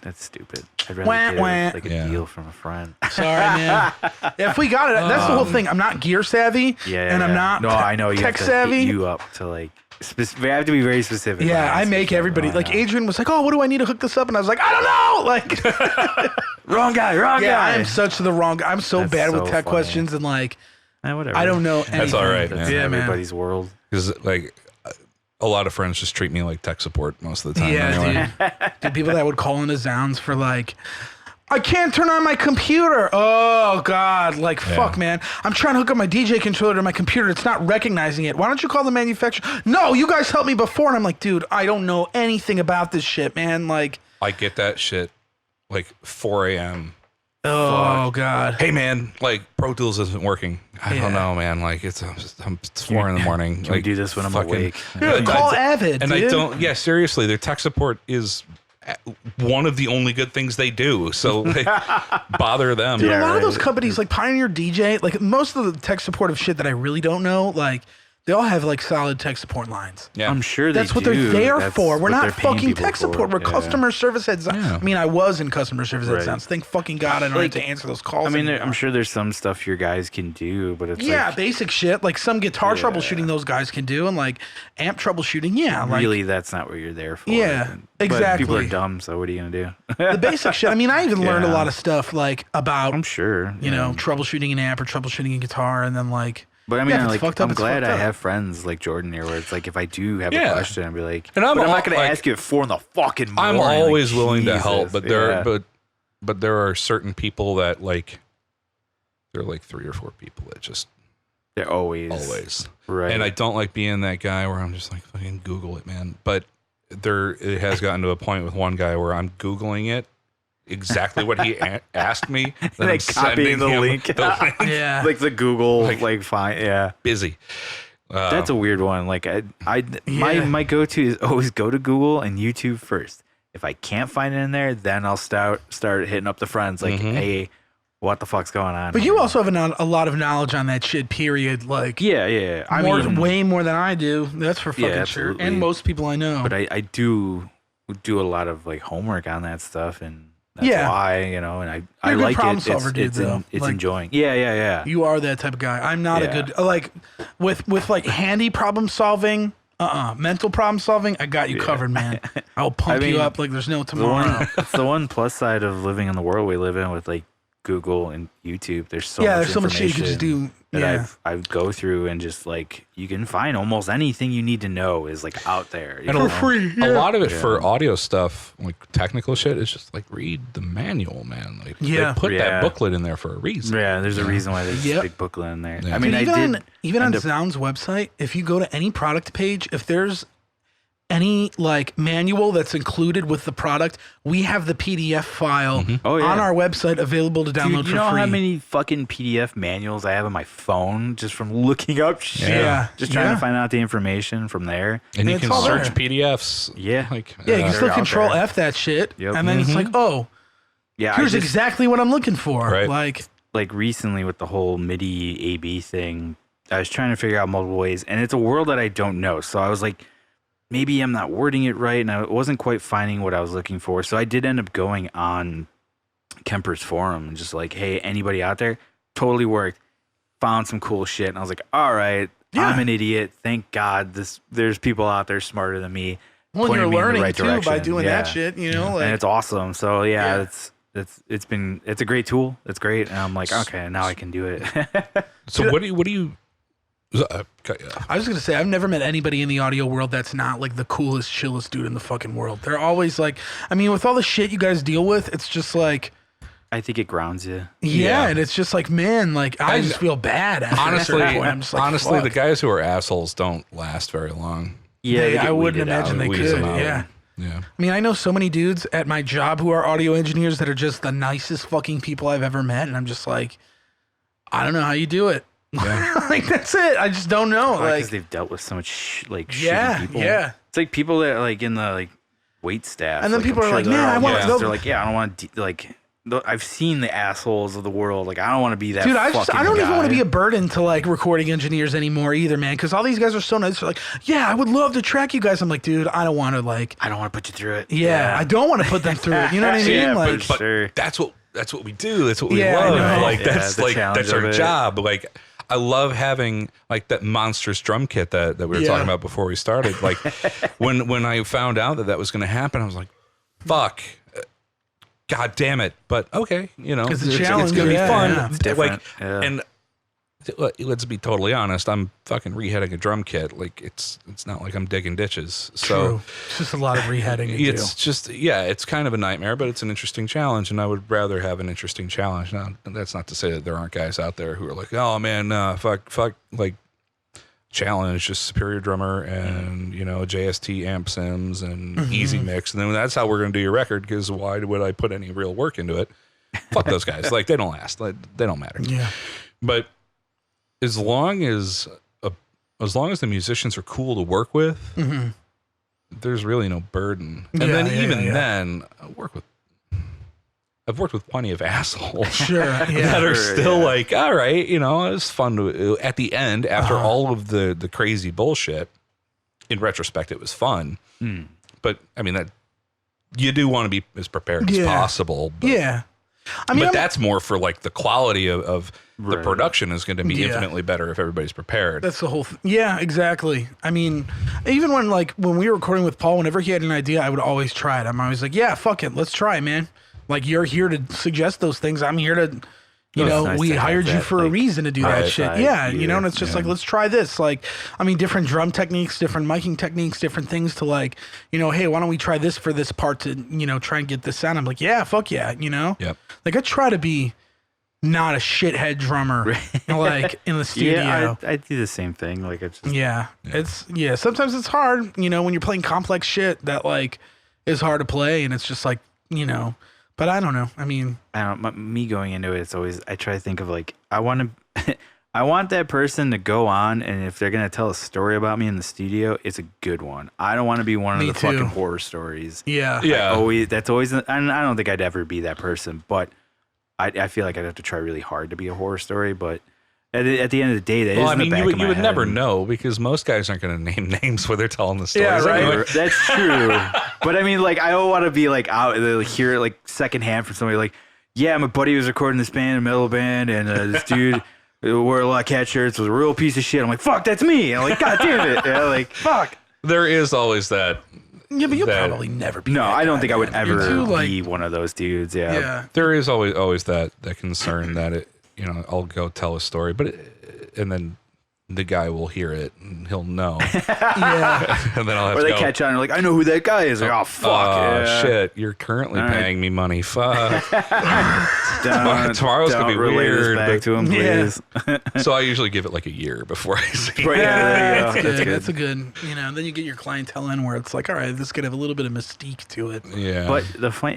that's stupid. I'd rather Wah, get wah. like a deal from a friend. Sorry, man. If we got it, that's the whole thing. I'm not gear savvy, and I'm not No, I know you tech have to savvy. hit you up to like. We have to be very specific. Yeah, I make everybody like Adrian was like, "Oh, what do I need to hook this up?" And I was like, "I don't know." Like, wrong guy. yeah, I'm such the wrong guy. I'm so That's bad with so tech funny. questions and like, Whatever. I don't know anything. That's all right, That's man. Yeah, man. everybody's world. Because like a lot of friends just treat me like tech support most of the time. Yeah, anyway. dude. People that would call into Zounds for like, I can't turn on my computer. Oh God, like fuck, man. I'm trying to hook up my DJ controller to my computer. It's not recognizing it. Why don't you call the manufacturer? No, you guys helped me before. And I'm like, dude, I don't know anything about this shit, man. Like, I get that shit like 4 a.m. oh God. Hey man, like Pro Tools isn't working. I don't know, man. Like it's 4 in the morning. Can we do this when I'm awake? Dude, call Avid, And dude. I don't. Yeah, seriously, their tech support is one of the only good things they do. So like, bother them. Dude, a Yeah, lot of right. those companies, like Pioneer DJ, like most of the tech support of shit that I really don't know, like they all have like solid tech support lines. Yeah, I'm sure they That's what do. they're there That's for. We're what they're not paying fucking people tech support. for. We're customer service heads. Yeah. I mean, I was in customer service Right. head sounds. Thank fucking God I don't Like, have to answer those calls. I mean, anymore. I'm sure there's some stuff your guys can do, but it's Yeah, like, basic shit. Like some guitar troubleshooting those guys can do, and like amp troubleshooting. Yeah, like really, that's not what you're there for. Yeah, But people exactly. are dumb, so what are you gonna do? the basic shit. I mean, I even learned a Yeah. lot of stuff like about I'm sure. you know troubleshooting an amp or troubleshooting a guitar, and then like. But I mean, Yeah, if it's like, fucked up, I'm it's glad fucked I up. have friends like Jordan here, where it's like, if I do have Yeah. a question, I'd be like, And I'm but I'm all- not going to like, ask you at 4 in the fucking morning. I'm always like, willing to Jesus. help, but Yeah. but there are certain people that like there are like 3 or 4 people that just They're always right. And I don't like being that guy where I'm just like fucking Google it, man. But it has gotten to a point with one guy where I'm Googling it exactly what he asked me, then like I'm copying sending the him link. the link. Yeah. like the Google, Like- fine, yeah. Busy. That's a weird one. Like my go-to is always go to Google and YouTube first. If I can't find it in there, then I'll start hitting up the friends like, hey, what the fuck's going on? But you also have a lot of knowledge on that shit, period. Like, yeah. I mean, way more than I do. That's for fucking sure. And most people I know. But I do a lot of like homework on that stuff, and that's why, and I You're a like problem it. solver, It's like, enjoying. Yeah. You are that type of guy. I'm not a good, like, with like handy problem solving, mental problem solving, I got you covered, man. I'll pump you up like there's no tomorrow. It's the one plus side of living in the world we live in with like Google and YouTube. There's so much shit you can just do that I go through, and just like you can find almost anything you need to know is like out there. And for free. A lot of it for audio stuff, like technical shit, is just like read the manual, man. Like they put that booklet in there for a reason. Yeah, there's a reason why there's a big booklet in there. Yeah. I mean, even on Sound's website, if you go to any product page, if there's any like manual that's included with the product, we have the PDF file on our website available to download for free. You know how many fucking PDF manuals I have on my phone just from looking up shit? Yeah. Just trying to find out the information from there. And you can search PDFs. Yeah. Like, you can still Control F that shit. Yep. And then it's like, here's exactly what I'm looking for. Right. Like recently with the whole MIDI AB thing, I was trying to figure out multiple ways, and it's a world that I don't know. So I was like, maybe I'm not wording it right, and I wasn't quite finding what I was looking for. So I did end up going on Kemper's forum and just like, hey, anybody out there? Totally worked. Found some cool shit, and I was like, all right, I'm an idiot. Thank God there's people out there smarter than me. Well, you're learning too by doing that shit, like, and it's awesome. So it's a great tool. It's great, and I'm like, okay, now I can do it. So what do you? I was gonna say, I've never met anybody in the audio world that's not like the coolest, chillest dude in the fucking world. They're always like, I mean, with all the shit you guys deal with, it's just like, I think it grounds you. Yeah, and it's just like, man, like I just feel bad. Honestly, I'm just like, honestly, the guys who are assholes don't last very long. Yeah, I wouldn't imagine they could. Yeah. I mean, I know so many dudes at my job who are audio engineers that are just the nicest fucking people I've ever met, and I'm just like, I don't know how you do it. Yeah. Like, that's it. I just don't know. Like, because they've dealt with so much shitty people. Yeah. It's like people that are like in the like wait staff, and then people are like, man, I want to. They're like, yeah, I don't want to like. I've seen the assholes of the world. Like, I don't want to be that. Dude, I don't even want to be a burden to like recording engineers anymore either, man. Because all these guys are so nice. They're like, yeah, I would love to track you guys. I'm like, dude, I don't want to like. I don't want to put you through it. Yeah, I don't want to put them through it. You know what I mean? Like, but that's what we do. That's what we love. Like that's our job. Like, I love having like that monstrous drum kit that we were talking about before we started. Like when I found out that was going to happen, I was like, fuck. God damn it. But okay, it's a challenge. It's going to be fun. Yeah. It's different. And let's be totally honest, I'm fucking reheading a drum kit. Like it's not like I'm digging ditches. So true. It's just a lot of reheading. It's just, it's kind of a nightmare, but it's an interesting challenge, and I would rather have an interesting challenge. Now, that's not to say that there aren't guys out there who are like, oh man, fuck, like challenge, just Superior Drummer and JST amp sims and Easy Mix, and then that's how we're going to do your record, because why would I put any real work into it? Fuck those guys. Like, they don't last. Like, they don't matter. Yeah. But as long as the musicians are cool to work with, there's really no burden. And then then I've worked with plenty of assholes that are still like, all right, it was fun to, at the end, after all of the crazy bullshit, in retrospect, it was fun. But I mean, that you do want to be as prepared as possible. But, I mean, that's more for like the quality of the production is going to be infinitely better if everybody's prepared. That's the whole yeah, exactly. I mean, even when we were recording with Paul, whenever he had an idea, I would always try it. I'm always like, yeah, fuck it, let's try, man. Like, you're here to suggest those things. I'm here to, nice we hired you for a reason to do that shit. Yeah, and it's just like, let's try this. Like, I mean, different drum techniques, different miking techniques, different things to like, hey, why don't we try this for this part to, try and get this sound. I'm like, yeah, fuck yeah, Yep. Like, I try to be not a shithead drummer, like, in the studio. Yeah, I do the same thing. Like, it's just... sometimes it's hard, when you're playing complex shit that, like, is hard to play, and it's just like, But I don't know. I mean, me going into it, it's always, I try to think of like, I want that person to go on, and if they're going to tell a story about me in the studio, it's a good one. I don't want to be one of the fucking horror stories. Yeah. That's always, and I don't think I'd ever be that person, but I feel like I'd have to try really hard to be a horror story, but at the end of the day, that well, is I mean, in the back of my you would head. never know because most guys aren't going to name names when they're telling the stories. Yeah, right. Anyway. That's true. But I mean, like, I don't want to be like out like, hear it like secondhand from somebody like, yeah, my buddy was recording this band, a metal band, and this dude wore a lot of cat shirts, was a real piece of shit. I'm like, fuck, that's me. I'm like, God damn it. Like, fuck. There is always that. Yeah, but you'll probably never be. No, that I don't guy, think I would man. ever You're too, be one of those dudes. Yeah. Yeah. There is always that concern that it, I'll go tell a story, and then the guy will hear it and he'll know. Yeah. And then I'll have Or to they go, catch on and like, I know who that guy is. Like, oh, fuck. Yeah. Shit, you're currently All right. paying me money. Fuck. Tomorrow's gonna be relay this weird, back but- to him, please. So I usually give it like a year before I see it. Right, yeah, there you go. That's good. That's good. That's a good, then you get your clientele in where it's like, all right, this could have a little bit of mystique to it. Yeah. But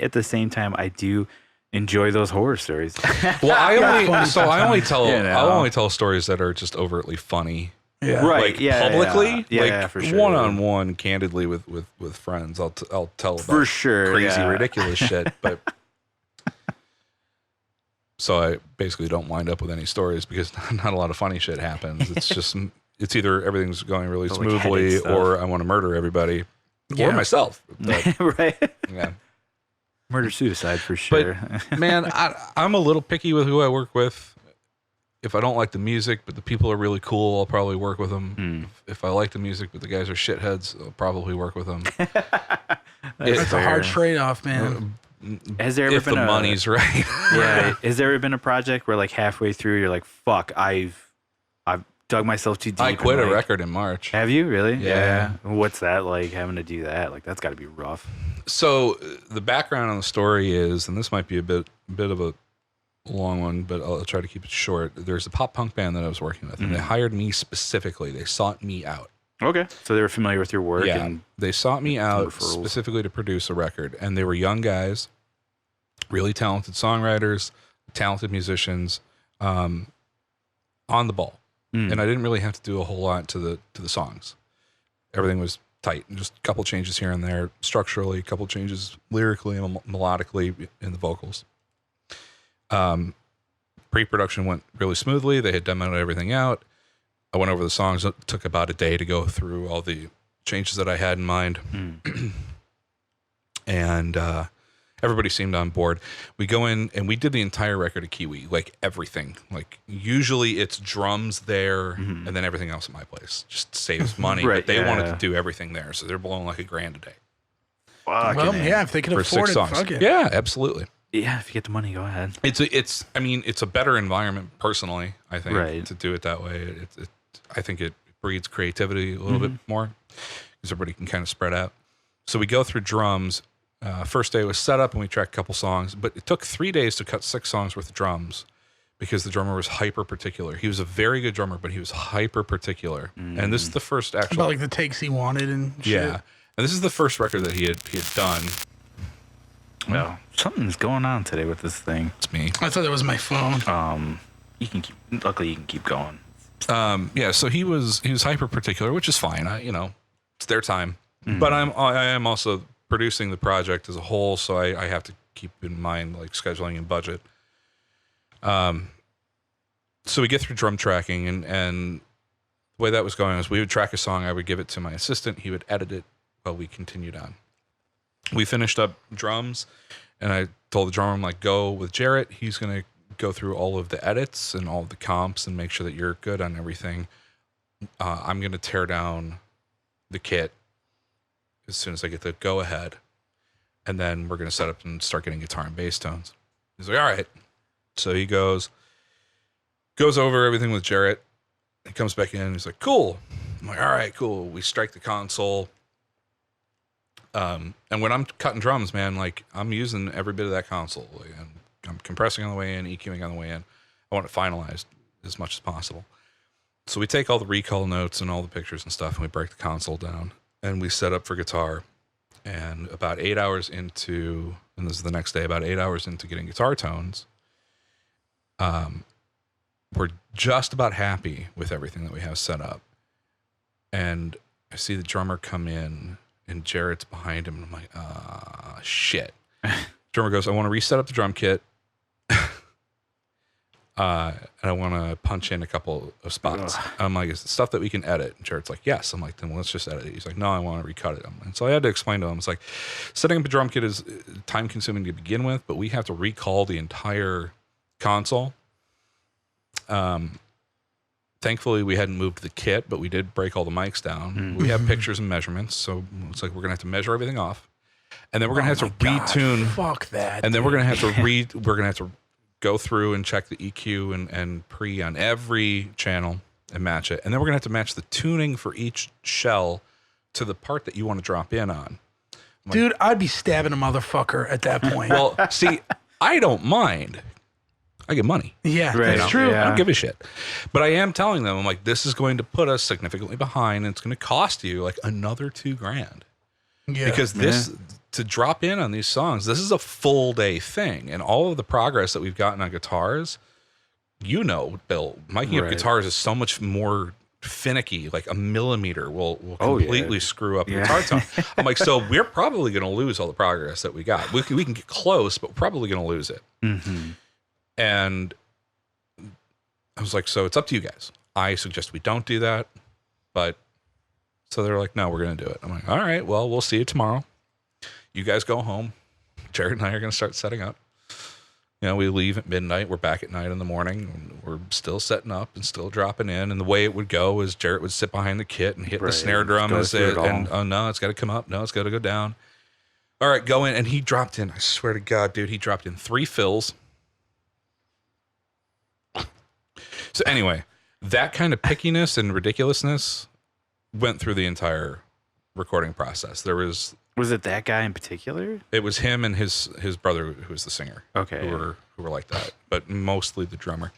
at the same time, I do enjoy those horror stories. Well, I know. only tell stories that are just overtly funny. Yeah. Right. Like yeah, publicly, yeah. like Yeah, for sure. one-on-one, candidly with friends, I'll tell about For sure, crazy, yeah. ridiculous shit. But so I basically don't wind up with any stories because not a lot of funny shit happens. It's just it's either everything's going really Like smoothly headache stuff. or I want to murder everybody Yeah. or myself. But, Right. yeah. Murder suicide for sure. Man, I'm a little picky with who I work with. If I don't like the music, but the people are really cool, I'll probably work with them. If I like the music, but the guys are shitheads, I'll probably work with them. That's a hard trade-off, man. Has there ever If been the money's right. Yeah. Has there ever been a project where like halfway through you're like, fuck, I've dug myself too deep. I quit and, a like- record in March. Have you really? Yeah. What's that like? Having to do that? Like that's got to be rough. So the background on the story is, and this might be a bit of a long one, but I'll try to keep it short. There's a pop punk band that I was working with, and they hired me specifically. They sought me out. Okay. So they were familiar with your work. Yeah, And they sought me out referrals. specifically to produce a record, and they were young guys, really talented songwriters, talented musicians, on the ball. And I didn't really have to do a whole lot to the songs. Everything was tight, just a couple changes here and there, structurally, a couple changes lyrically and melodically in the vocals. Pre-production went really smoothly. They had demoed everything out. I went over the songs. It took about a day to go through all the changes that I had in mind. And everybody seemed on board. We go in and we did the entire record of Kiwi, like everything. Like usually it's drums there and then everything else at my place. Just saves money. Right, but they yeah. wanted to do everything there. So they're blowing like $1,000 a day fucking Yeah, if they can for afford 6 it, songs. fuck it. Yeah, absolutely. Yeah, if you get the money, go ahead. It's a better environment personally, I think, Right. to do it that way. I think it breeds creativity a little bit more because everybody can kind of spread out. So we go through drums. First day was set up and we tracked a couple songs, but it took 3 days to cut 6 songs worth of drums because the drummer was hyper particular. He was a very good drummer, but he was hyper particular. And this is the first actual, About like the takes he wanted and shit. yeah. And this is the first record that he had done. Well, something's going on today with this thing. It's me. I thought that was my phone. Luckily you can keep going. Yeah, so he was hyper particular, which is fine. It's their time. But I am also producing the project as a whole, so I have to keep in mind like scheduling and budget. So we get through drum tracking, and the way that was going was we would track a song, I would give it to my assistant, he would edit it while we continued on. We finished up drums, and I told the drummer, I'm like, go with Jarrett. He's going to go through all of the edits and all of the comps and make sure that you're good on everything. I'm going to tear down the kit as soon as I get the go ahead. And then we're going to set up and start getting guitar and bass tones. He's like, all right. So he goes over everything with Jarrett. He comes back in. He's like, cool. I'm like, all right, cool. We strike the console. And when I'm cutting drums, man, like I'm using every bit of that console. Like, I'm compressing on the way in, EQing on the way in. I want it finalized as much as possible. So we take all the recall notes and all the pictures and stuff, and we break the console down, and we set up for guitar. And about 8 hours into, and this is the next day, about 8 hours into getting guitar tones, we're just about happy with everything that we have set up. And I see the drummer come in, and Jarrett's behind him, and I'm like, shit. Drummer goes, I want to reset up the drum kit. and I want to punch in a couple of spots. I'm like, is it stuff that we can edit? And Jared's like, yes. I'm like, then let's just edit it. He's like, no, I want to recut it. And so I had to explain to him, it's like, setting up a drum kit is time consuming to begin with, but we have to recall the entire console. Thankfully, we hadn't moved the kit, but we did break all the mics down. We have pictures and measurements, so it's like we're gonna have to measure everything off, and then we're gonna have to retune. Fuck that. And then we're gonna have to go through and check the EQ and pre on every channel and match it, and then we're gonna have to match the tuning for each shell to the part that you want to drop in on. Dude, I'd be stabbing a motherfucker at that point. Well, see, I don't mind. I get money. Yeah, that's true. I don't give a shit. But I am telling them, I'm like, this is going to put us significantly behind, and it's going to cost you like another $2,000. Yeah. Because to drop in on these songs, this is a full day thing. And all of the progress that we've gotten on guitars, you know, Bill, miking up guitars is so much more finicky. Like a millimeter will completely screw up the guitar tone. I'm like, so we're probably going to lose all the progress that we got. We can get close, but we're probably going to lose it. Mm-hmm. And I was like, so it's up to you guys. I suggest we don't do that. But so they're like, no, we're going to do it. I'm like, all right, well, we'll see you tomorrow. You guys go home. Jared and I are going to start setting up. You know, we leave at midnight. We're back at night in the morning. And we're still setting up and still dropping in. And the way it would go is Jared would sit behind the kit and hit the snare drum. Oh, no, it's got to come up. No, it's got to go down. All right, go in. And he dropped in, I swear to God, dude, he dropped in 3 fills. So anyway, that kind of pickiness and ridiculousness went through the entire recording process. Was it that guy in particular? It was him and his brother, who was the singer. Okay, who were like that, but mostly the drummer.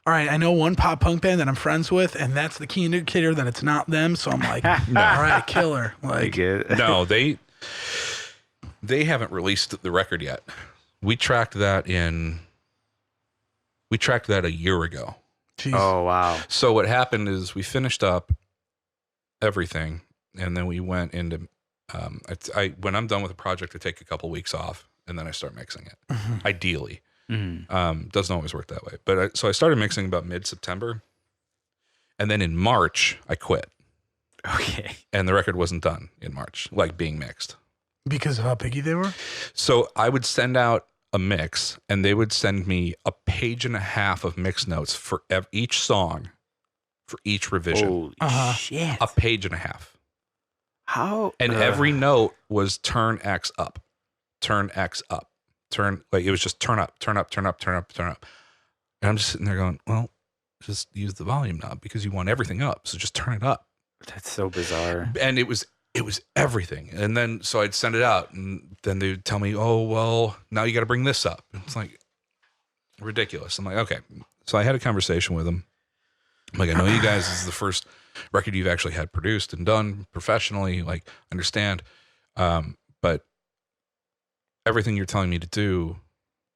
All right, I know one pop punk band that I'm friends with, and that's the key indicator that it's not them. So I'm like, no. All right, killer. Like, no, they haven't released the record yet. We tracked that a year ago. Jeez. Oh, wow. So what happened is we finished up everything, and then we went into, when I'm done with a project, I take a couple weeks off, and then I start mixing it, ideally. Doesn't always work that way. But so I started mixing about mid-September, and then in March, I quit. Okay. And the record wasn't done in March, like being mixed. Because of how picky they were? So I would send out a mix, and they would send me a page and a half of mix notes for each song, for each revision. Holy shit. A page and a half. How? And every note was turn X up, turn X up, it was just turn up, turn up, turn up, turn up, turn up. And I'm just sitting there going, well, just use the volume knob because you want everything up. So just turn it up. That's so bizarre. And it was everything. And then, so I'd send it out, and then they would tell me, oh, well, now you got to bring this up. And it's like ridiculous. I'm like, okay. So I had a conversation with them. I'm like, I know you guys, this is the first record you've actually had produced and done professionally. Like, understand. But everything you're telling me to do,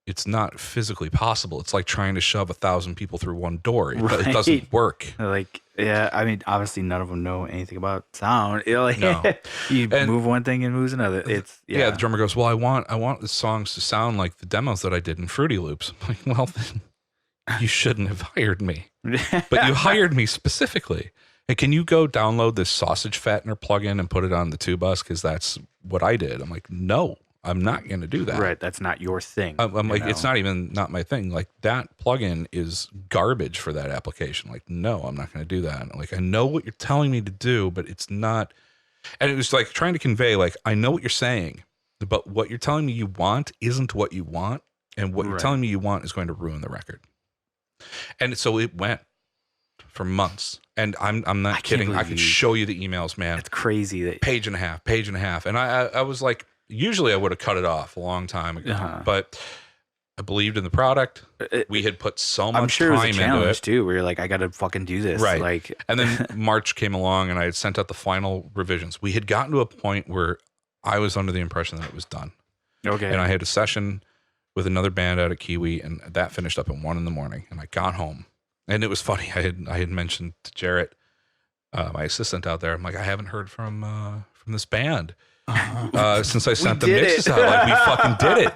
it's not physically possible. It's like trying to shove 1,000 people through one door. It doesn't work. Like, yeah, I mean, obviously none of them know anything about sound. You know, like, no. You move one thing and moves another. It's the drummer goes, well, I want the songs to sound like the demos that I did in Fruity Loops. I'm like, well, then you shouldn't have hired me. But you hired me specifically. Hey, can you go download this sausage fattener plugin and put it on the 2-bus? Because that's what I did. I'm like, no. I'm not going to do that. Right. That's not your thing. I'm like, it's not my thing. Like, that plugin is garbage for that application. Like, no, I'm not going to do that. Like, I know what you're telling me to do, but it's not. And it was like trying to convey, like, I know what you're saying, but what you're telling me you want isn't what you want. And what you're telling me you want is going to ruin the record. And so it went for months. And I'm not kidding. I could show you the emails, man. It's crazy. Page and a half. And I was like, usually I would have cut it off a long time ago, but I believed in the product. We had put so much time into it. I'm sure it was a challenge too, where you're like, I got to fucking do this. Right. Like, and then March came along, and I had sent out the final revisions. We had gotten to a point where I was under the impression that it was done. Okay. And I had a session with another band out at Kiwi, and that finished up at 1 a.m. And I got home, and it was funny. I had mentioned to Jarrett, my assistant out there, I'm like, I haven't heard from this band. Since I sent the mixes out, like, we fucking did it.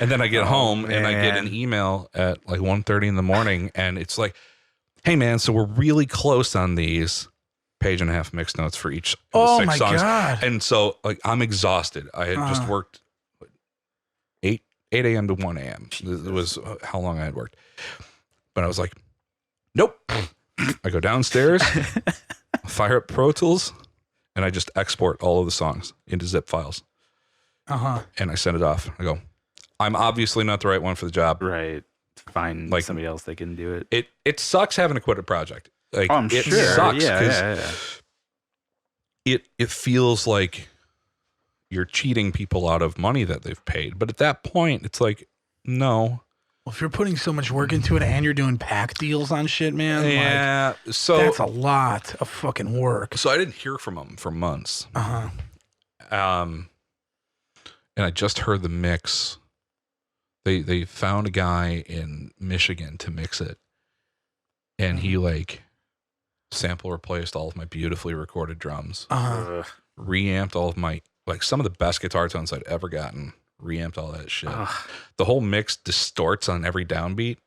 And then I get home and I get an email at like 1:30 in the morning, and it's like, hey man, so we're really close on these page and a half mix notes for each of the 6 songs. God. And so like I'm exhausted. I had just worked 8 a.m. to 1 a.m. It was how long I had worked. But I was like, nope. I go downstairs, fire up Pro Tools, and I just export all of the songs into zip files. And I send it off. I go, I'm obviously not the right one for the job. Right. Find like somebody else that can do it. It sucks having to quit a project. Like I'm it sure. sucks because it feels like you're cheating people out of money that they've paid. But at that point, it's like, no. Well, if you're putting so much work into it and you're doing pack deals on shit, man, yeah, like, so that's a lot of fucking work. So I didn't hear from them for months. And I just heard the mix. They found a guy in Michigan to mix it, and he like sample replaced all of my beautifully recorded drums, reamped all of my like some of the best guitar tones I'd ever gotten. Reamped all that shit. The whole mix distorts on every downbeat,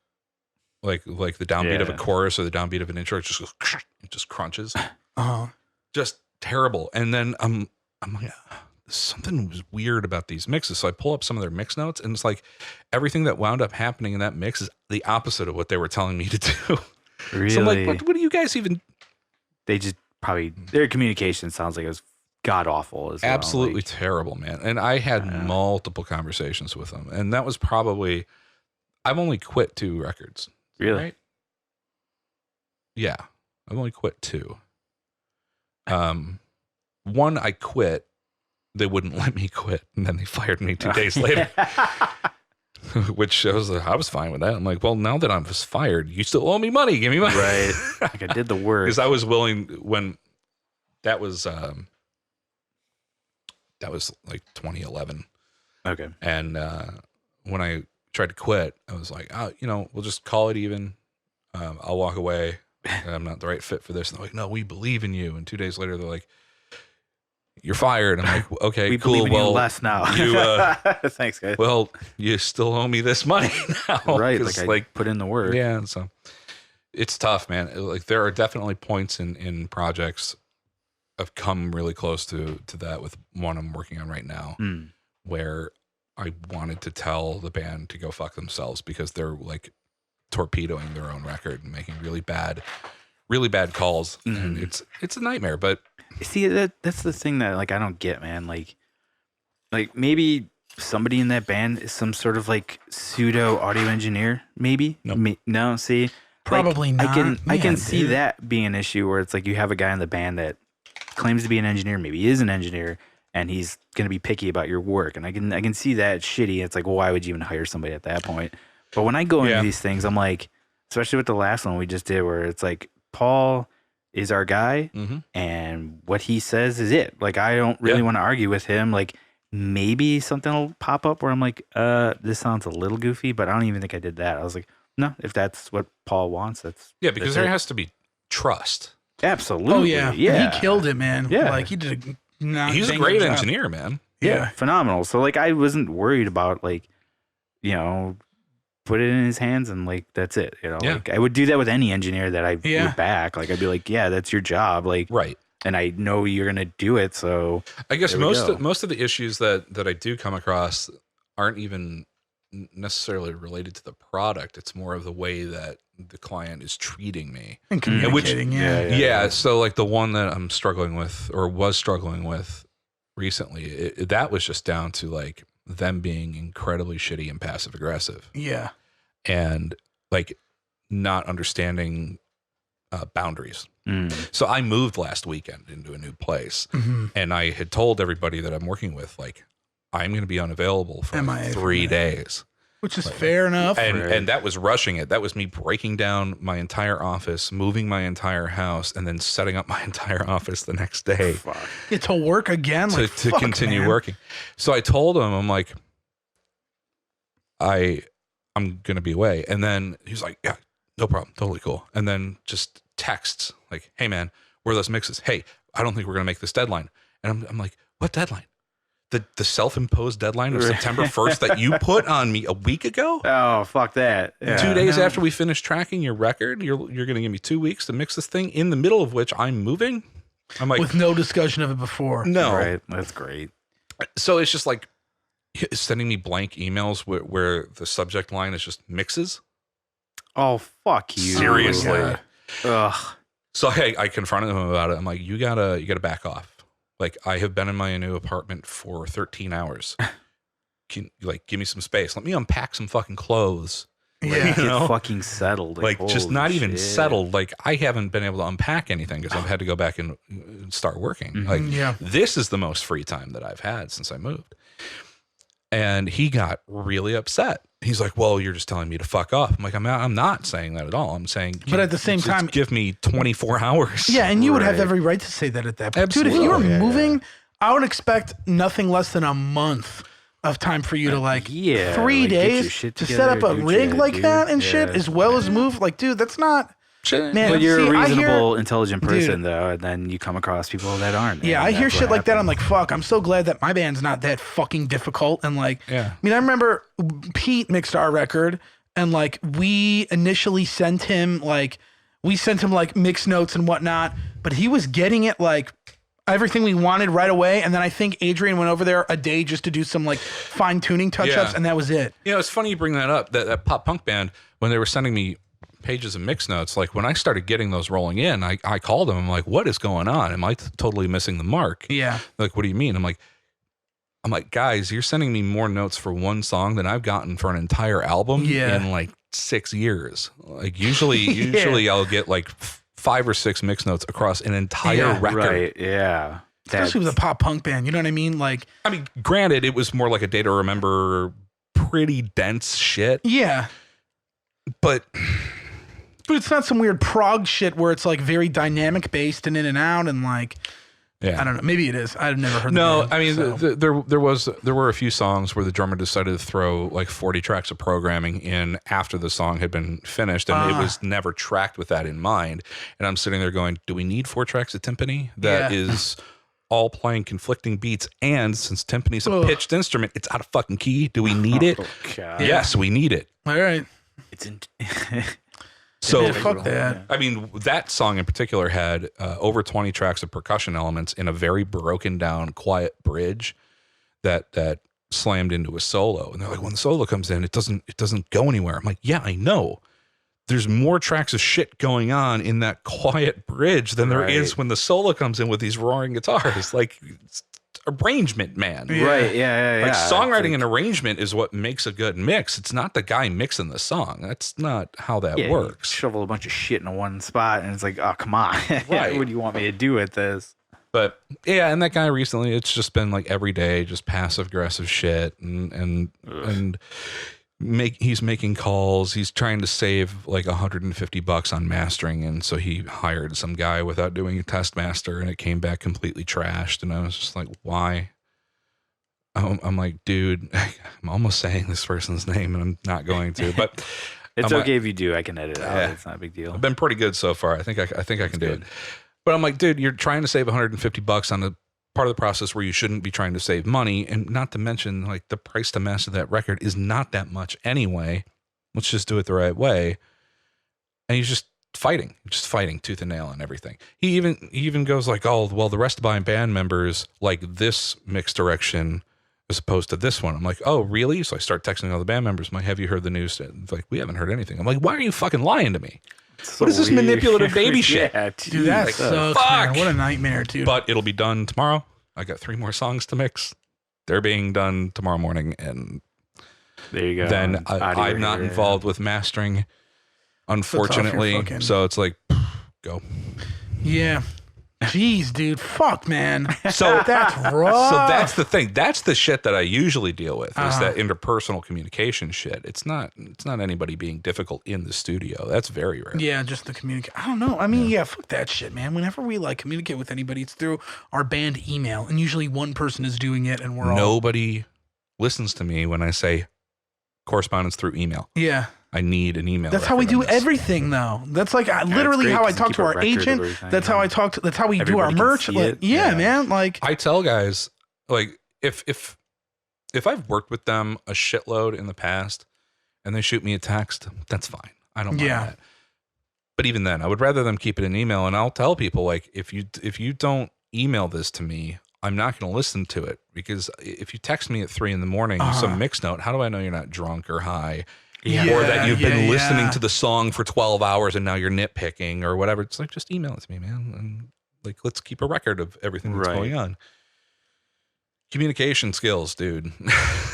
like the downbeat of a chorus or the downbeat of an intro. It just goes, it just crunches. Just terrible. And then I'm like, something was weird about these mixes. So I pull up some of their mix notes, and it's like everything that wound up happening in that mix is the opposite of what they were telling me to do. Really? So I'm like, what do you guys even? They just probably their communication sounds like it was god awful as well. Absolutely terrible, man. And I had multiple conversations with them, and that was probably I've only quit 2 records. Really? Right? Yeah, I've only quit 2. One I quit, they wouldn't let me quit, and then they fired me 2 days later. Which shows that I was fine with that. I'm like, well, now that I was fired, you still owe me money. Give me money. Right. Like I did the work. Because I was willing when that was like 2011. Okay. And when I tried to quit, I was like, we'll just call it even. I'll walk away. I'm not the right fit for this. And they're like, no, we believe in you. And 2 days later, they're like, you're fired. I'm like, okay, we cool. Believe in well, you less now. Thanks, guys. Well, you still owe me this money now. Right. Like I put in the work. Yeah. So it's tough, man. Like there are definitely points in projects I've come really close to that with one I'm working on right now, where I wanted to tell the band to go fuck themselves because they're like torpedoing their own record and making really bad calls. And it's a nightmare, but see, that's the thing that like I don't get, man. Like maybe somebody in that band is some sort of like pseudo audio engineer, maybe. No, see, probably like, not. I can see that being an issue where it's like you have a guy in the band that claims to be an engineer, maybe he is an engineer, and he's going to be picky about your work, and I can see that shitty. It's like, well, why would you even hire somebody at that point? But when I go into these things, I'm like, especially with the last one we just did, where it's like Paul is our guy, and what he says is it. Like I don't really want to argue with him. Like maybe something will pop up where I'm like, this sounds a little goofy, but I don't even think I did that. I was like, no, if that's what Paul wants, because there has to be trust. Absolutely. Oh yeah. Yeah. He killed it, man. Yeah. Like he did He's a great engineer, man. Yeah. Phenomenal. So like I wasn't worried about like, put it in his hands and like that's it. Like I would do that with any engineer that I would back. Like I'd be like, yeah, that's your job. Like right. And I know you're gonna do it. So I guess most of the issues that I do come across aren't even necessarily related to the product. It's more of the way that the client is treating me and communicating. Yeah. So like the one that I'm struggling with or was struggling with recently, that was just down to like them being incredibly shitty and passive aggressive. Yeah. And like not understanding boundaries. So I moved last weekend into a new place, and I had told everybody that I'm working with, like, I'm going to be unavailable for like 3 days. Which is fair enough. And that was rushing it. That was me breaking down my entire office, moving my entire house, and then setting up my entire office the next day. Yeah, to work again. To continue working. So I told him, I'm like, I'm going to be away. And then he was like, yeah, no problem. Totally cool. And then just texts like, hey man, where are those mixes? Hey, I don't think we're going to make this deadline. And I'm like, what deadline? the self-imposed deadline of September 1st that you put on me a week ago. Oh, fuck that. Yeah. 2 days after we finish tracking your record, you're going to give me 2 weeks to mix this thing in the middle of which I'm moving. I'm like, with no discussion of it before. No. Right. That's great. So it's just like sending me blank emails where the subject line is just mixes. Oh, fuck you. Seriously. Ugh. So I confronted him about it. I'm like, you gotta back off. Like, I have been in my new apartment for 13 hours. Give me some space. Let me unpack some fucking clothes. Yeah, get fucking settled. Like just not even settled. Like, I haven't been able to unpack anything because I've had to go back and start working. Mm-hmm. Like, this is the most free time that I've had since I moved. And he got really upset. He's like, well, you're just telling me to fuck off. I'm like, I'm not saying that at all. I'm saying, but at the same time, give me 24 hours. Yeah, and you would have every right to say that at that point. Absolutely. Dude, if you were moving, I would expect nothing less than a month of time for you to 3 days to set up a rig like that and shit, as well as move. Like, dude, that's not... Man, but you're a reasonable, intelligent person, though, and then you come across people that aren't. Yeah, I hear shit like that. I'm like, fuck, I'm so glad that my band's not that fucking difficult. And like, I mean, I remember Pete mixed our record, and like, we initially sent him mix notes and whatnot, but he was getting it like everything we wanted right away. And then I think Adrian went over there a day just to do some like fine tuning touch-ups, and that was it. You know, it's funny you bring that up. That pop punk band, when they were sending me pages of mix notes, like when I started getting those rolling in, I called them. I'm like, what is going on? Am I totally missing the mark? Yeah. Like, what do you mean? I'm like, guys, you're sending me more notes for one song than I've gotten for an entire album in like 6 years. Like usually I'll get like 5 or 6 mix notes across an entire record. Right. Yeah. Especially with a pop punk band. You know what I mean? Like, I mean, granted, it was more like a Day to Remember, pretty dense shit. Yeah. But it's not some weird prog shit where it's like very dynamic based and in and out and like, I don't know. Maybe it is. I've never heard. No, I mean, there were a few songs where the drummer decided to throw like 40 tracks of programming in after the song had been finished, and it was never tracked with that in mind. And I'm sitting there going, do we need 4 tracks of timpani that is all playing conflicting beats? And since timpani's a pitched instrument, it's out of fucking key. Do we need it? Yes, we need it. All right. It's in. So fuck that. I mean, that song in particular had over 20 tracks of percussion elements in a very broken down, quiet bridge that slammed into a solo. And they're like, when the solo comes in, it doesn't go anywhere. I'm like, yeah, I know. There's more tracks of shit going on in that quiet bridge than there is when the solo comes in with these roaring guitars. Like, it's arrangement, man. Right. Yeah. Like, songwriting and arrangement is what makes a good mix. It's not the guy mixing the song. That's not how that works. Shovel a bunch of shit in one spot, and it's like, oh, come on. Right. What do you want me to do with this? But yeah, and that guy recently, it's just been like every day, just passive aggressive shit, and he's making calls. He's trying to save like $150 on mastering, and so he hired some guy without doing a test master, and it came back completely trashed. And I was just like, why? I'm like, dude, I'm almost saying this person's name, and I'm not going to. But it's okay if you do. I can edit it out. Yeah. It's not a big deal. I've been pretty good so far. I think I can do it. But I'm like, dude, you're trying to save $150 on a part of the process where you shouldn't be trying to save money, and not to mention like the price to master that record is not that much anyway. Let's just do it the right way. And he's just fighting tooth and nail on everything. He even goes like, oh, well, the rest of my band members like this mix direction as opposed to this one. I'm like, oh, really? So I start texting all the band members. I'm like, have you heard the news? It's like, we haven't heard anything. I'm like, why are you fucking lying to me? What is this manipulative baby shit? Yeah, dude, that sucks, man. What a nightmare, dude. But it'll be done tomorrow. I got 3 more songs to mix. They're being done tomorrow morning, and there you go. Then I'm not involved with mastering, unfortunately. So it's like, go. Yeah. Jeez, dude. Fuck, man. So that's rough. So that's the thing. That's the shit that I usually deal with is that interpersonal communication shit. It's not anybody being difficult in the studio. That's very rare. Yeah, just the communicate. I don't know. I mean, yeah, fuck that shit, man. Whenever we like communicate with anybody, it's through our band email, and usually one person is doing it, and nobody listens to me when I say correspondence through email. Yeah. I need an email. That's how we do everything, though. That's like literally how I talk to our agent. That's how I talk to. That's how we do our merch. Like, man. Like, I tell guys, like, if I've worked with them a shitload in the past and they shoot me a text, that's fine. I don't mind that. But even then, I would rather them keep it in email. And I'll tell people, like, if you don't email this to me, I'm not going to listen to it, because if you text me at 3 a.m, some mix note, how do I know you're not drunk or high? Or that you've been listening to the song for 12 hours and now you're nitpicking or whatever. It's like, just email it to me, man. And like, let's keep a record of everything that's going on. Communication skills, dude.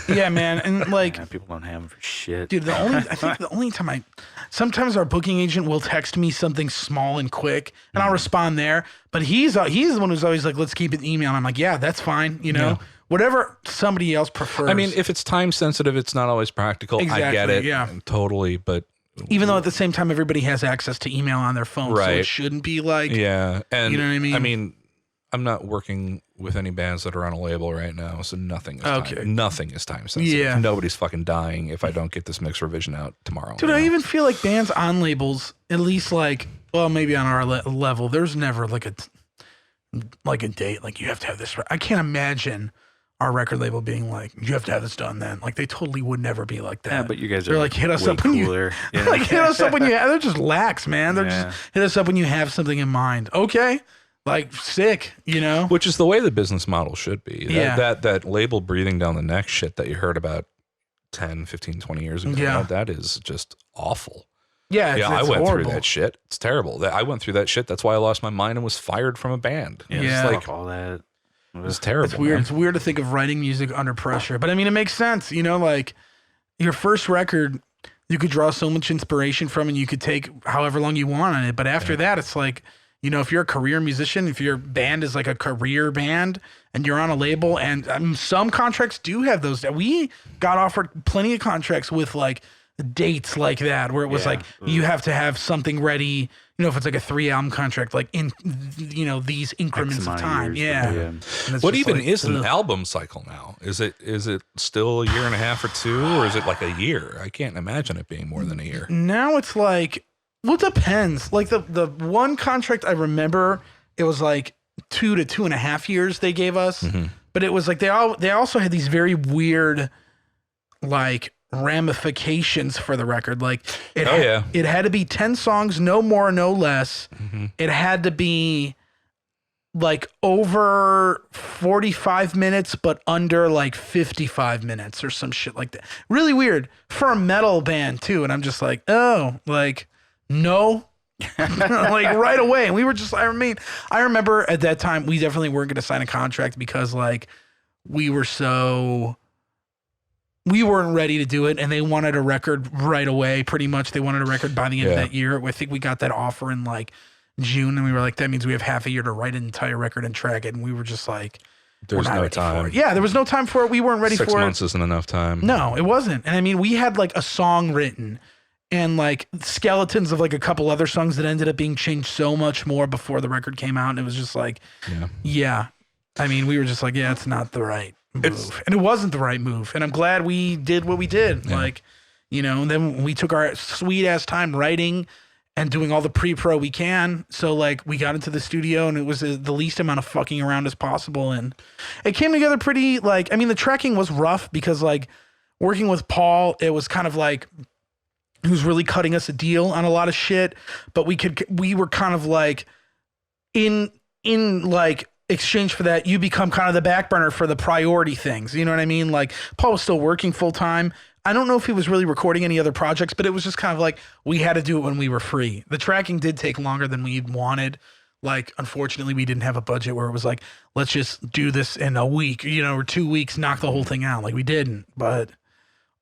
Yeah, man. And like, people don't have them for shit. Dude, I think the only time sometimes our booking agent will text me something small and quick and I'll respond there. But he's the one who's always like, let's keep it in email. And I'm like, yeah, that's fine. You know, whatever somebody else prefers. I mean, if it's time sensitive, it's not always practical. Exactly, I get it. Yeah. Totally. But even though at the same time, everybody has access to email on their phone. So it shouldn't be like, and you know what I mean? I mean, I'm not working with any bands that are on a label right now, so nothing is time sensitive. Yeah. Nobody's fucking dying if I don't get this mix revision out tomorrow. Dude, I even feel like bands on labels, at least like, well, maybe on our level, there's never like a date, like you have to have this. I can't imagine our record label being like, you have to have this done then. Like they totally would never be like that. Yeah, but you guys are they're like, hit us up when you like hit us up when you they're just lax, man. They're just hit us up when you have something in mind. Okay. Like sick, you know? Which is the way the business model should be. That label breathing down the neck shit that you heard about 10, 15, 20 years ago, that is just awful. Yeah, I went horrible. through that shit. It's terrible. I went through that shit. That's why I lost my mind and was fired from a band. Yeah, it's like all that. It was terrible. It's weird. Man. It's weird to think of writing music under pressure. But I mean, it makes sense. You know, like your first record, you could draw so much inspiration from and you could take however long you want on it. But after that, it's like, you know, if you're a career musician, if your band is like a career band and you're on a label, and some contracts do have those. We got offered plenty of contracts with like dates like that, where it was like, you have to have something ready, you know, if it's like a 3-album contract, like in, you know, these increments of time. What even is an album cycle now? Is it still a year and a half or 2, or is it like a year? I can't imagine it being more than a year. Now it's like, well, it depends. Like the one contract I remember, it was like 2 to 2.5 years they gave us, but it was like they also had these very weird like ramifications for the record. Like it had to be 10 songs, no more, no less. It had to be like over 45 minutes, but under like 55 minutes or some shit like that. Really weird for a metal band too. And I'm just like, oh, like. No, like right away. And we were just, I remember at that time, we definitely weren't going to sign a contract because like we weren't ready to do it. And they wanted a record right away. Pretty much. They wanted a record by the end of that year. I think we got that offer in like June, and we were like, that means we have half a year to write an entire record and track it. And we were just like, there's no time. Yeah, there was no time for it. We weren't ready for it. 6 months isn't enough time. No, it wasn't. And I mean, we had like a song written and like skeletons of like a couple other songs that ended up being changed so much more before the record came out. And it was just like, I mean, we were just like, it's not the right move. And it wasn't the right move. And I'm glad we did what we did. Yeah. Like, you know, and then we took our sweet ass time writing and doing all the pre-pro we can. So like we got into the studio and it was the least amount of fucking around as possible. And it came together pretty like, I mean, the tracking was rough because like working with Paul, it was kind of like, he was really cutting us a deal on a lot of shit, but we were kind of like in like exchange for that, you become kind of the back burner for the priority things. You know what I mean? Like Paul was still working full time. I don't know if he was really recording any other projects, but it was just kind of like we had to do it when we were free. The tracking did take longer than we wanted. Like, unfortunately, we didn't have a budget where it was like, let's just do this in a week, you know, or 2 weeks, knock the whole thing out. Like we didn't, but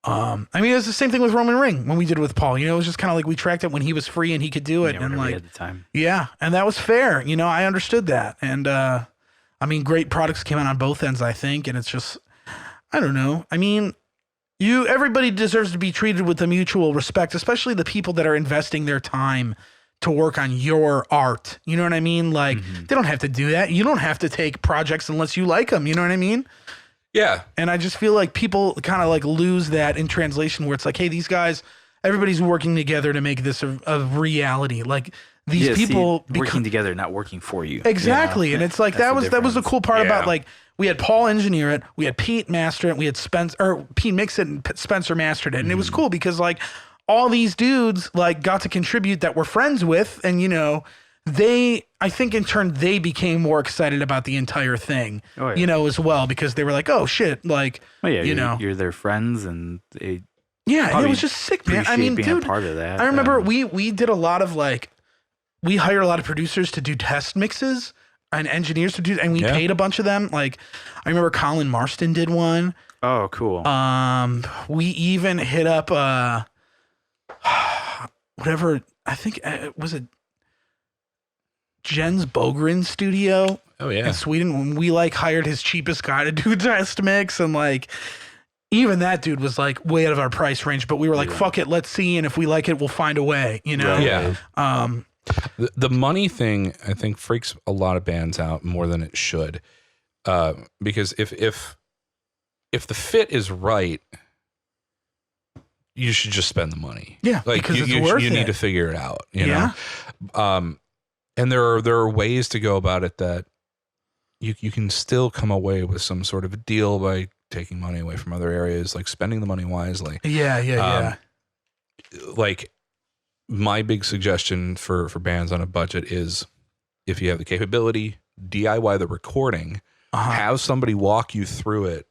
I mean, it was the same thing with Roman Ring when we did it with Paul. You know, it was just kind of like we tracked it when he was free and he could do it. And like, at the time. Yeah, and that was fair. You know, I understood that. And I mean, great products came out on both ends, I think. And it's just, I don't know. I mean, everybody deserves to be treated with a mutual respect, especially the people that are investing their time to work on your art. You know what I mean? Like, they don't have to do that. You don't have to take projects unless you like them. You know what I mean? Yeah. And I just feel like people kind of like lose that in translation where it's like, hey, these guys, everybody's working together to make this a reality. Like these people working together, not working for you. Exactly. And it's like, that was the cool part about like we had Paul engineer it, we had Pete master it, we had Pete mix it, and Spencer mastered it, and it was cool because like all these dudes like got to contribute that we're friends with, and you know, I think in turn they became more excited about the entire thing, you know, as well, because they were like, oh shit, like, you know, you're their friends, and they and it was just sick, man. I mean, dude, part of that. I remember we did a lot of like, we hired a lot of producers to do test mixes and engineers to do, and we paid a bunch of them. Like, I remember Colin Marston did one. Oh, cool. We even hit up whatever, I think was it Jens Bogren studio in Sweden, when we like hired his cheapest guy to do test mix, and like even that dude was like way out of our price range, but we were like, fuck it, let's see, and if we like it, we'll find a way, you know? Yeah. The money thing, I think, freaks a lot of bands out more than it should, because if the fit is right, you should just spend the money. Yeah, like because it's worth it. You need to figure it out. You know, and there are ways to go about it that you can still come away with some sort of a deal by taking money away from other areas, like spending the money wisely. Yeah. Like, my big suggestion for bands on a budget is, if you have the capability, DIY the recording, have somebody walk you through it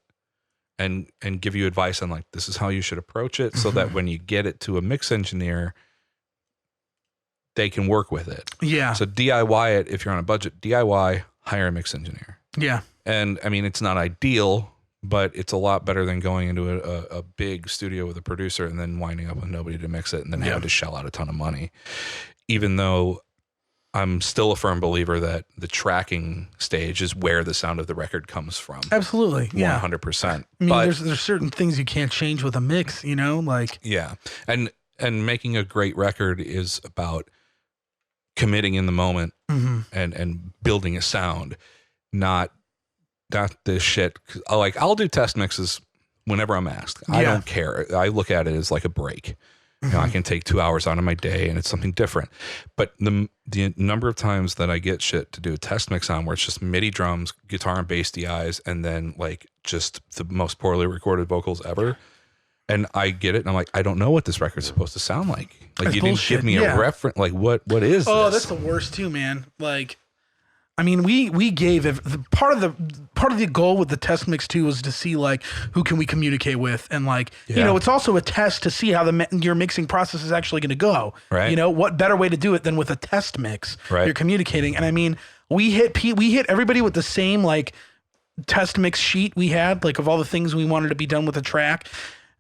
and give you advice on like, this is how you should approach it, so that when you get it to a mix engineer, they can work with it. Yeah. So DIY it if you're on a budget. DIY, hire a mix engineer. Yeah. And I mean, it's not ideal, but it's a lot better than going into a big studio with a producer and then winding up with nobody to mix it and then having to shell out a ton of money. Even though I'm still a firm believer that the tracking stage is where the sound of the record comes from. Absolutely. 100%. I mean, there's certain things you can't change with a mix, you know, like. Yeah. And making a great record is about committing in the moment and building a sound, not this shit. Like, I'll do test mixes whenever I'm asked. I don't care. I look at it as like a break. You know, I can take 2 hours out of my day and it's something different. But the number of times that I get shit to do a test mix on where it's just MIDI drums, guitar and bass DIs, and then like just the most poorly recorded vocals ever. And I get it, and I'm like, I don't know what this record's supposed to sound like. Like, you didn't give me a reference. Like, what is this? Oh, that's the worst too, man. Like, I mean, we gave part of the goal with the test mix too was to see like who can we communicate with, and like you know, it's also a test to see how your mixing process is actually going to go. Right. You know, what better way to do it than with a test mix? Right. You're communicating, and I mean, we hit everybody with the same like test mix sheet we had, like of all the things we wanted to be done with the track.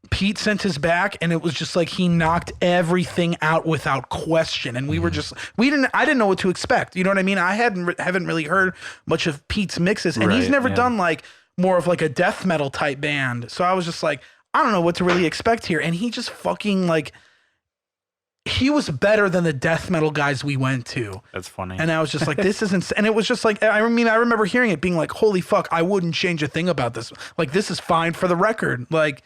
Pete sent his back, and it was just like he knocked everything out without question. And we were just I didn't know what to expect. You know what I mean? I haven't really heard much of Pete's mixes, and he's never done like more of like a death metal type band. So I was just like, I don't know what to really expect here. And he just fucking like, he was better than the death metal guys we went to. That's funny. And I was just like, this isn't, and it was just like, I mean, I remember hearing it being like, holy fuck, I wouldn't change a thing about this. Like, this is fine for the record. Like,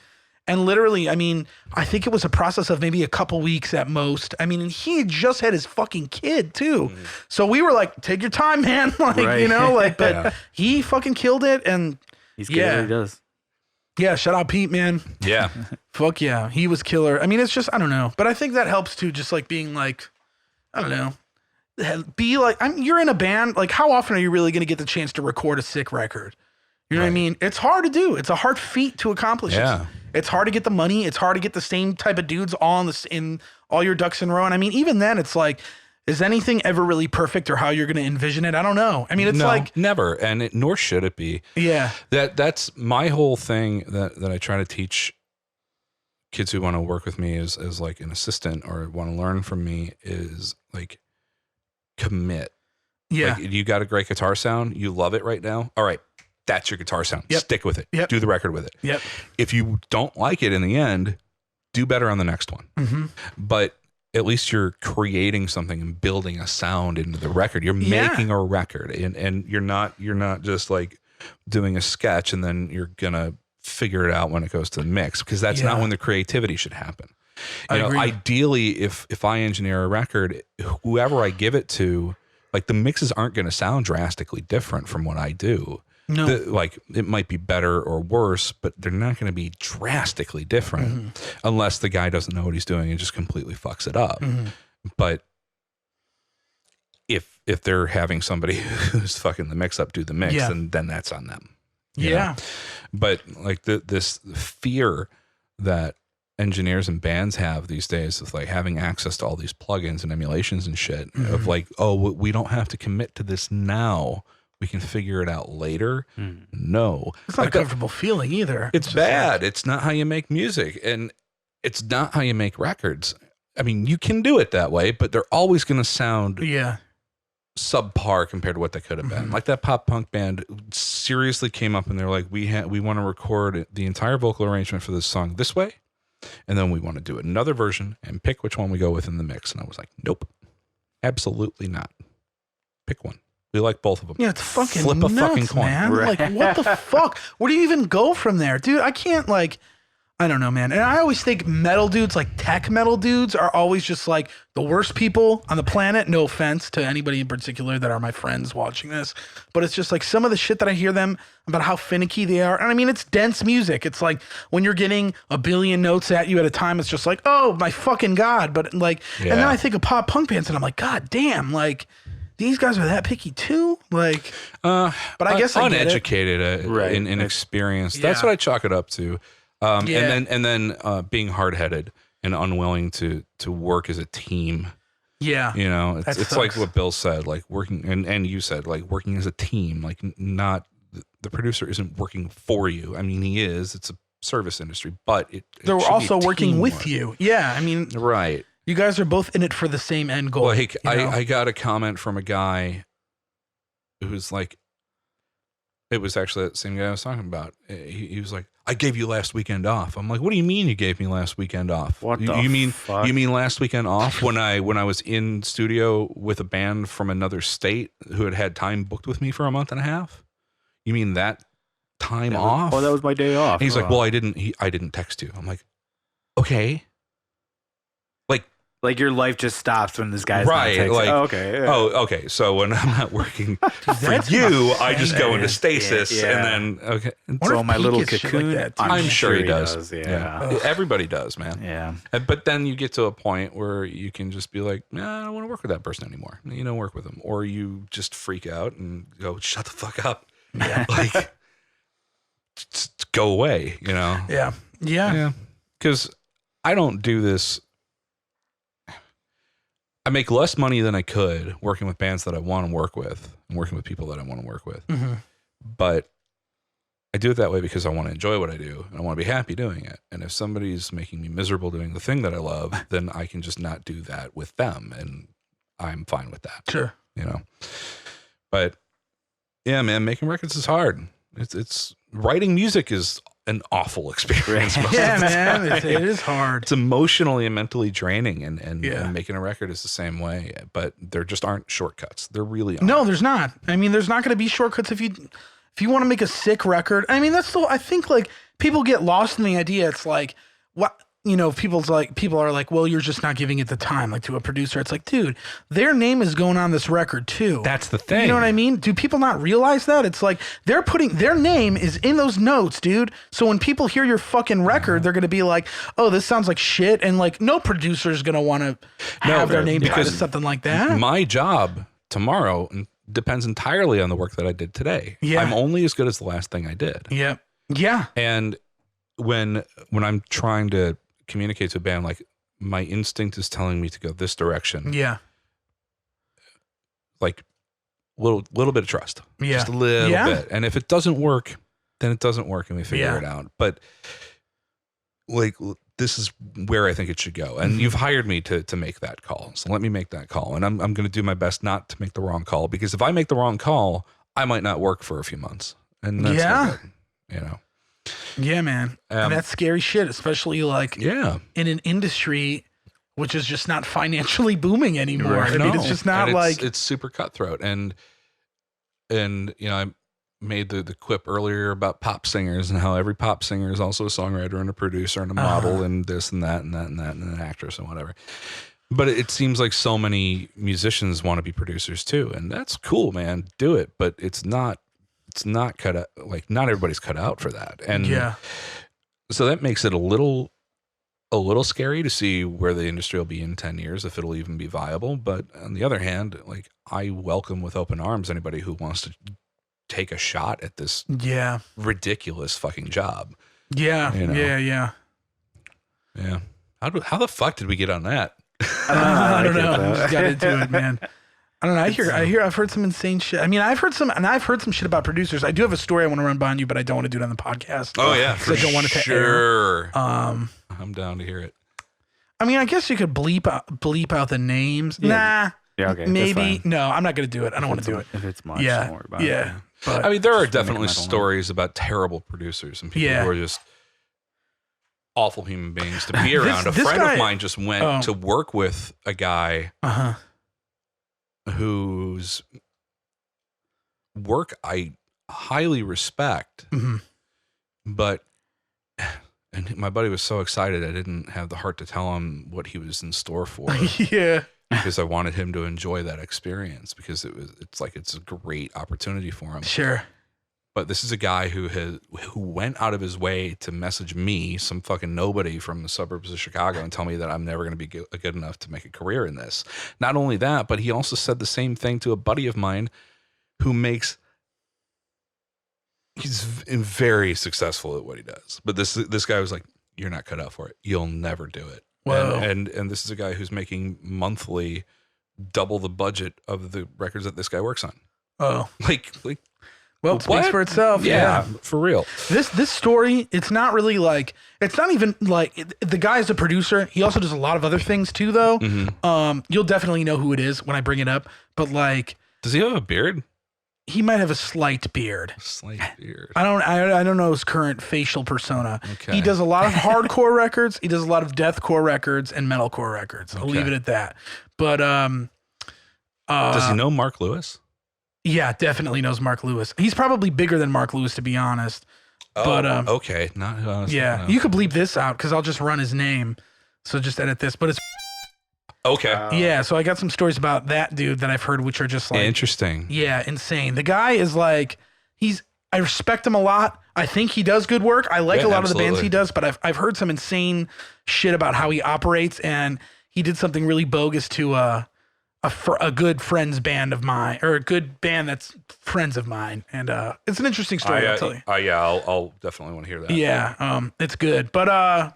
and literally, I mean, I think it was a process of maybe a couple weeks at most. I mean, and he had just had his fucking kid too. So we were like, take your time, man. Like, you know, like, but he fucking killed it. And he's good at what he does. Yeah. Shout out Pete, man. Yeah. Fuck yeah. He was killer. I mean, it's just, I don't know, but I think that helps too. Just like being like, I don't know, be like, you're in a band. Like, how often are you really going to get the chance to record a sick record? You know what I mean? It's hard to do. It's a hard feat to accomplish. Yeah. It's hard to get the money. It's hard to get the same type of dudes in all your ducks in a row. And I mean, even then, it's like, is anything ever really perfect, or how you're going to envision it? I don't know. I mean, it's like never, and nor should it be. Yeah. That's my whole thing that I try to teach kids who want to work with me as like an assistant or want to learn from me is like, commit. Yeah. Like, you got a great guitar sound. You love it right now. All right. That's your guitar sound. Yep. Stick with it. Yep. Do the record with it. Yep. If you don't like it in the end, do better on the next one. But at least you're creating something and building a sound into the record. You're making a record, and you're not just like doing a sketch and then you're gonna figure it out when it goes to the mix, because that's not when the creativity should happen. You know, ideally, if I engineer a record, whoever I give it to, like, the mixes aren't going to sound drastically different from what I do. No. Like it might be better or worse, but they're not going to be drastically different unless the guy doesn't know what he's doing and just completely fucks it up. But if they're having somebody who's fucking the mix up do the mix, then that's on them. You know? But like this fear that engineers and bands have these days of like having access to all these plugins and emulations and shit of like, oh, we don't have to commit to this now. We can figure it out later. No. It's not a comfortable feeling either. It's bad. It's not how you make music, and it's not how you make records. I mean, you can do it that way, but they're always going to sound subpar compared to what they could have been. Like that pop punk band seriously came up and they're like, we want to record the entire vocal arrangement for this song this way, and then we want to do another version and pick which one we go with in the mix. And I was like, nope, absolutely not. Pick one. We like both of them. Yeah, it's fucking flip nuts, a fucking coin. Man. Like, what the fuck? Where do you even go from there, dude? I can't I don't know, man. And I always think metal dudes, like tech metal dudes, are always just like the worst people on the planet. No offense to anybody in particular that are my friends watching this, but it's just like some of the shit that I hear them about how finicky they are. And I mean, it's dense music. It's like when you're getting a billion notes at you at a time, it's just like, oh my fucking God. But like, and then I think of pop punk bands and I'm like, God damn, like, these guys are that picky too, like. But I guess uneducated, inexperienced. That's what I chalk it up to. And then being hard headed and unwilling to work as a team. Yeah, you know, it's like what Bill said, like working, and you said, like working as a team. Like not the producer isn't working for you. I mean, he is. It's a service industry, but they're also working with you. Yeah, I mean, right. You guys are both in it for the same end goal. Well, hey, I got a comment from a guy who's like, it was actually that same guy I was talking about. He was like, I gave you last weekend off. I'm like, what do you mean you gave me last weekend off? What you mean last weekend off when I was in studio with a band from another state who had time booked with me for a month and a half? You mean that time off? That was my day off. And he's like, well, I didn't text you. I'm like, okay. Like your life just stops when this guy's right. Not texting. Like, okay. Yeah. Okay. So when I'm not working for you, I just go into stasis and then So my little cocoon. Like I'm sure he does. Yeah. Everybody does, man. Yeah. But then you get to a point where you can just be like, nah, I don't want to work with that person anymore. You don't work with them, or you just freak out and go, shut the fuck up. Yeah. Like, just go away. You know. Yeah. Because I don't do this. I make less money than I could working with bands that I want to work with and working with people that I want to work with. But I do it that way because I want to enjoy what I do and I want to be happy doing it. And if somebody's making me miserable doing the thing that I love, then I can just not do that with them. And I'm fine with that. Sure. You know, but yeah, man, making records is hard. It's writing music is an awful experience. Yeah, man, it is hard. It's emotionally and mentally draining, and making a record is the same way. But there just aren't shortcuts. There really aren't. No, there's not. I mean, there's not going to be shortcuts if you want to make a sick record. I mean, that's still. I think like people get lost in the idea. It's like what. You know, people are like, well, you're just not giving it the time, like to a producer. It's like, dude, their name is going on this record too. That's the thing. You know what I mean? Do people not realize that? It's like they're putting their name is in those notes, dude. So when people hear your fucking record, they're going to be like, oh, this sounds like shit. And like, no producer is going to want to have their name tied to something like that. My job tomorrow depends entirely on the work that I did today. Yeah. I'm only as good as the last thing I did. Yeah. Yeah. And when I'm trying to communicate to a band, like my instinct is telling me to go this direction. Yeah. Like little bit of trust. Yeah. Just a little bit. And if it doesn't work, then it doesn't work and we figure it out. But like this is where I think it should go. And you've hired me to make that call. So let me make that call. And I'm going to do my best not to make the wrong call, because if I make the wrong call, I might not work for a few months. And that's not good, you know. Yeah, man. And that's scary shit, especially like in an industry which is just not financially booming anymore. Right. I mean, it's just not it's super cutthroat. And you know, I made the quip earlier about pop singers and how every pop singer is also a songwriter and a producer and a model and this and that and that and that and an actress and whatever. But it seems like so many musicians want to be producers too. And that's cool, man. Do it. But it's not it's not cut out, like not everybody's cut out for that. And so that makes it a little scary to see where the industry will be in 10 years, if it'll even be viable. But on the other hand, like I welcome with open arms anybody who wants to take a shot at this ridiculous fucking job. Yeah. You know? Yeah. How the fuck did we get on that? I don't know. We just got into it, man. I don't know. I've heard some insane shit. I mean, I've heard some shit about producers. I do have a story I want to run by you, but I don't want to do it on the podcast. Oh yeah, for I don't want it to air. I'm down to hear it. I mean, I guess you could bleep out the names. Yeah. Nah. Yeah, okay. Maybe. No, I'm not going to do it. I don't want to do it. If it's much, don't worry about it. But I mean, there are definitely stories about terrible producers and people who are just awful human beings to be around. A friend of mine just went to work with a guy whose work I highly respect, but and my buddy was so excited I didn't have the heart to tell him what he was in store for. Because I wanted him to enjoy that experience, because it's a great opportunity for him. Sure. But this is a guy who went out of his way to message me, some fucking nobody from the suburbs of Chicago, and tell me that I'm never going to be good enough to make a career in this. Not only that, but he also said the same thing to a buddy of mine who he's very successful at what he does. But this guy was like, "You're not cut out for it. You'll never do it." Whoa. And this is a guy who's making monthly double the budget of the records that this guy works on. Oh, like. Well, it speaks for itself. Yeah, for real. This story, it's not really like, it's not even like, the guy's a producer. He also does a lot of other things too, though. You'll definitely know who it is when I bring it up. But like, does he have a beard? He might have a slight beard. I don't know his current facial persona. Okay. He does a lot of hardcore records. He does a lot of deathcore records and metalcore records. I'll leave it at that. But does he know Mark Lewis? Yeah, definitely knows Mark Lewis. He's probably bigger than Mark Lewis, to be honest. Oh, but okay. Not honest. Yeah, no. You could bleep this out because I'll just run his name. So just edit this. But it's okay. Yeah, so I got some stories about that dude that I've heard, which are just like interesting. Yeah, insane. The guy is like, I respect him a lot. I think he does good work. I like a lot of the bands he does, but I've heard some insane shit about how he operates, and he did something really bogus to a good friends band of mine, or a good band that's friends of mine, and it's an interesting story. I'll tell you. I'll definitely want to hear that. Yeah, it's good, but I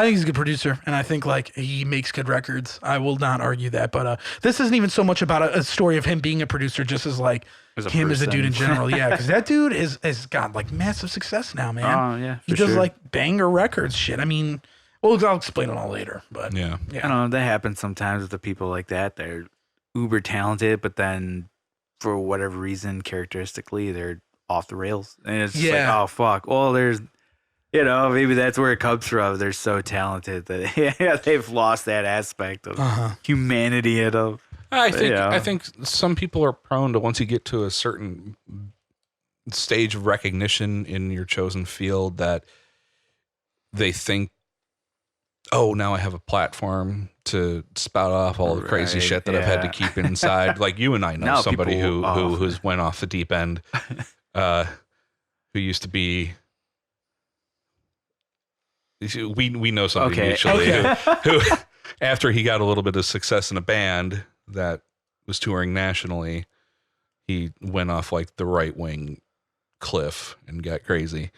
think he's a good producer, and I think like he makes good records. I will not argue that, but this isn't even so much about a story of him being a producer, just as like him as a dude in general. Yeah, because that dude has got like massive success now, man. Oh yeah, he does like banger records, shit. I mean. Well, I'll explain it all later, but yeah. I don't know. That happens sometimes with the people like that. They're uber talented, but then for whatever reason, characteristically, they're off the rails. And it's just like, oh, fuck. Well, there's, maybe that's where it comes from. They're so talented that they've lost that aspect of humanity in them. I think some people are prone to, once you get to a certain stage of recognition in your chosen field, that they think, oh, now I have a platform to spout off all the crazy shit that I've had to keep inside. Like you and I know somebody who's went off the deep end, who used to be. We know somebody mutually who after he got a little bit of success in a band that was touring nationally, he went off like the right wing cliff and got crazy.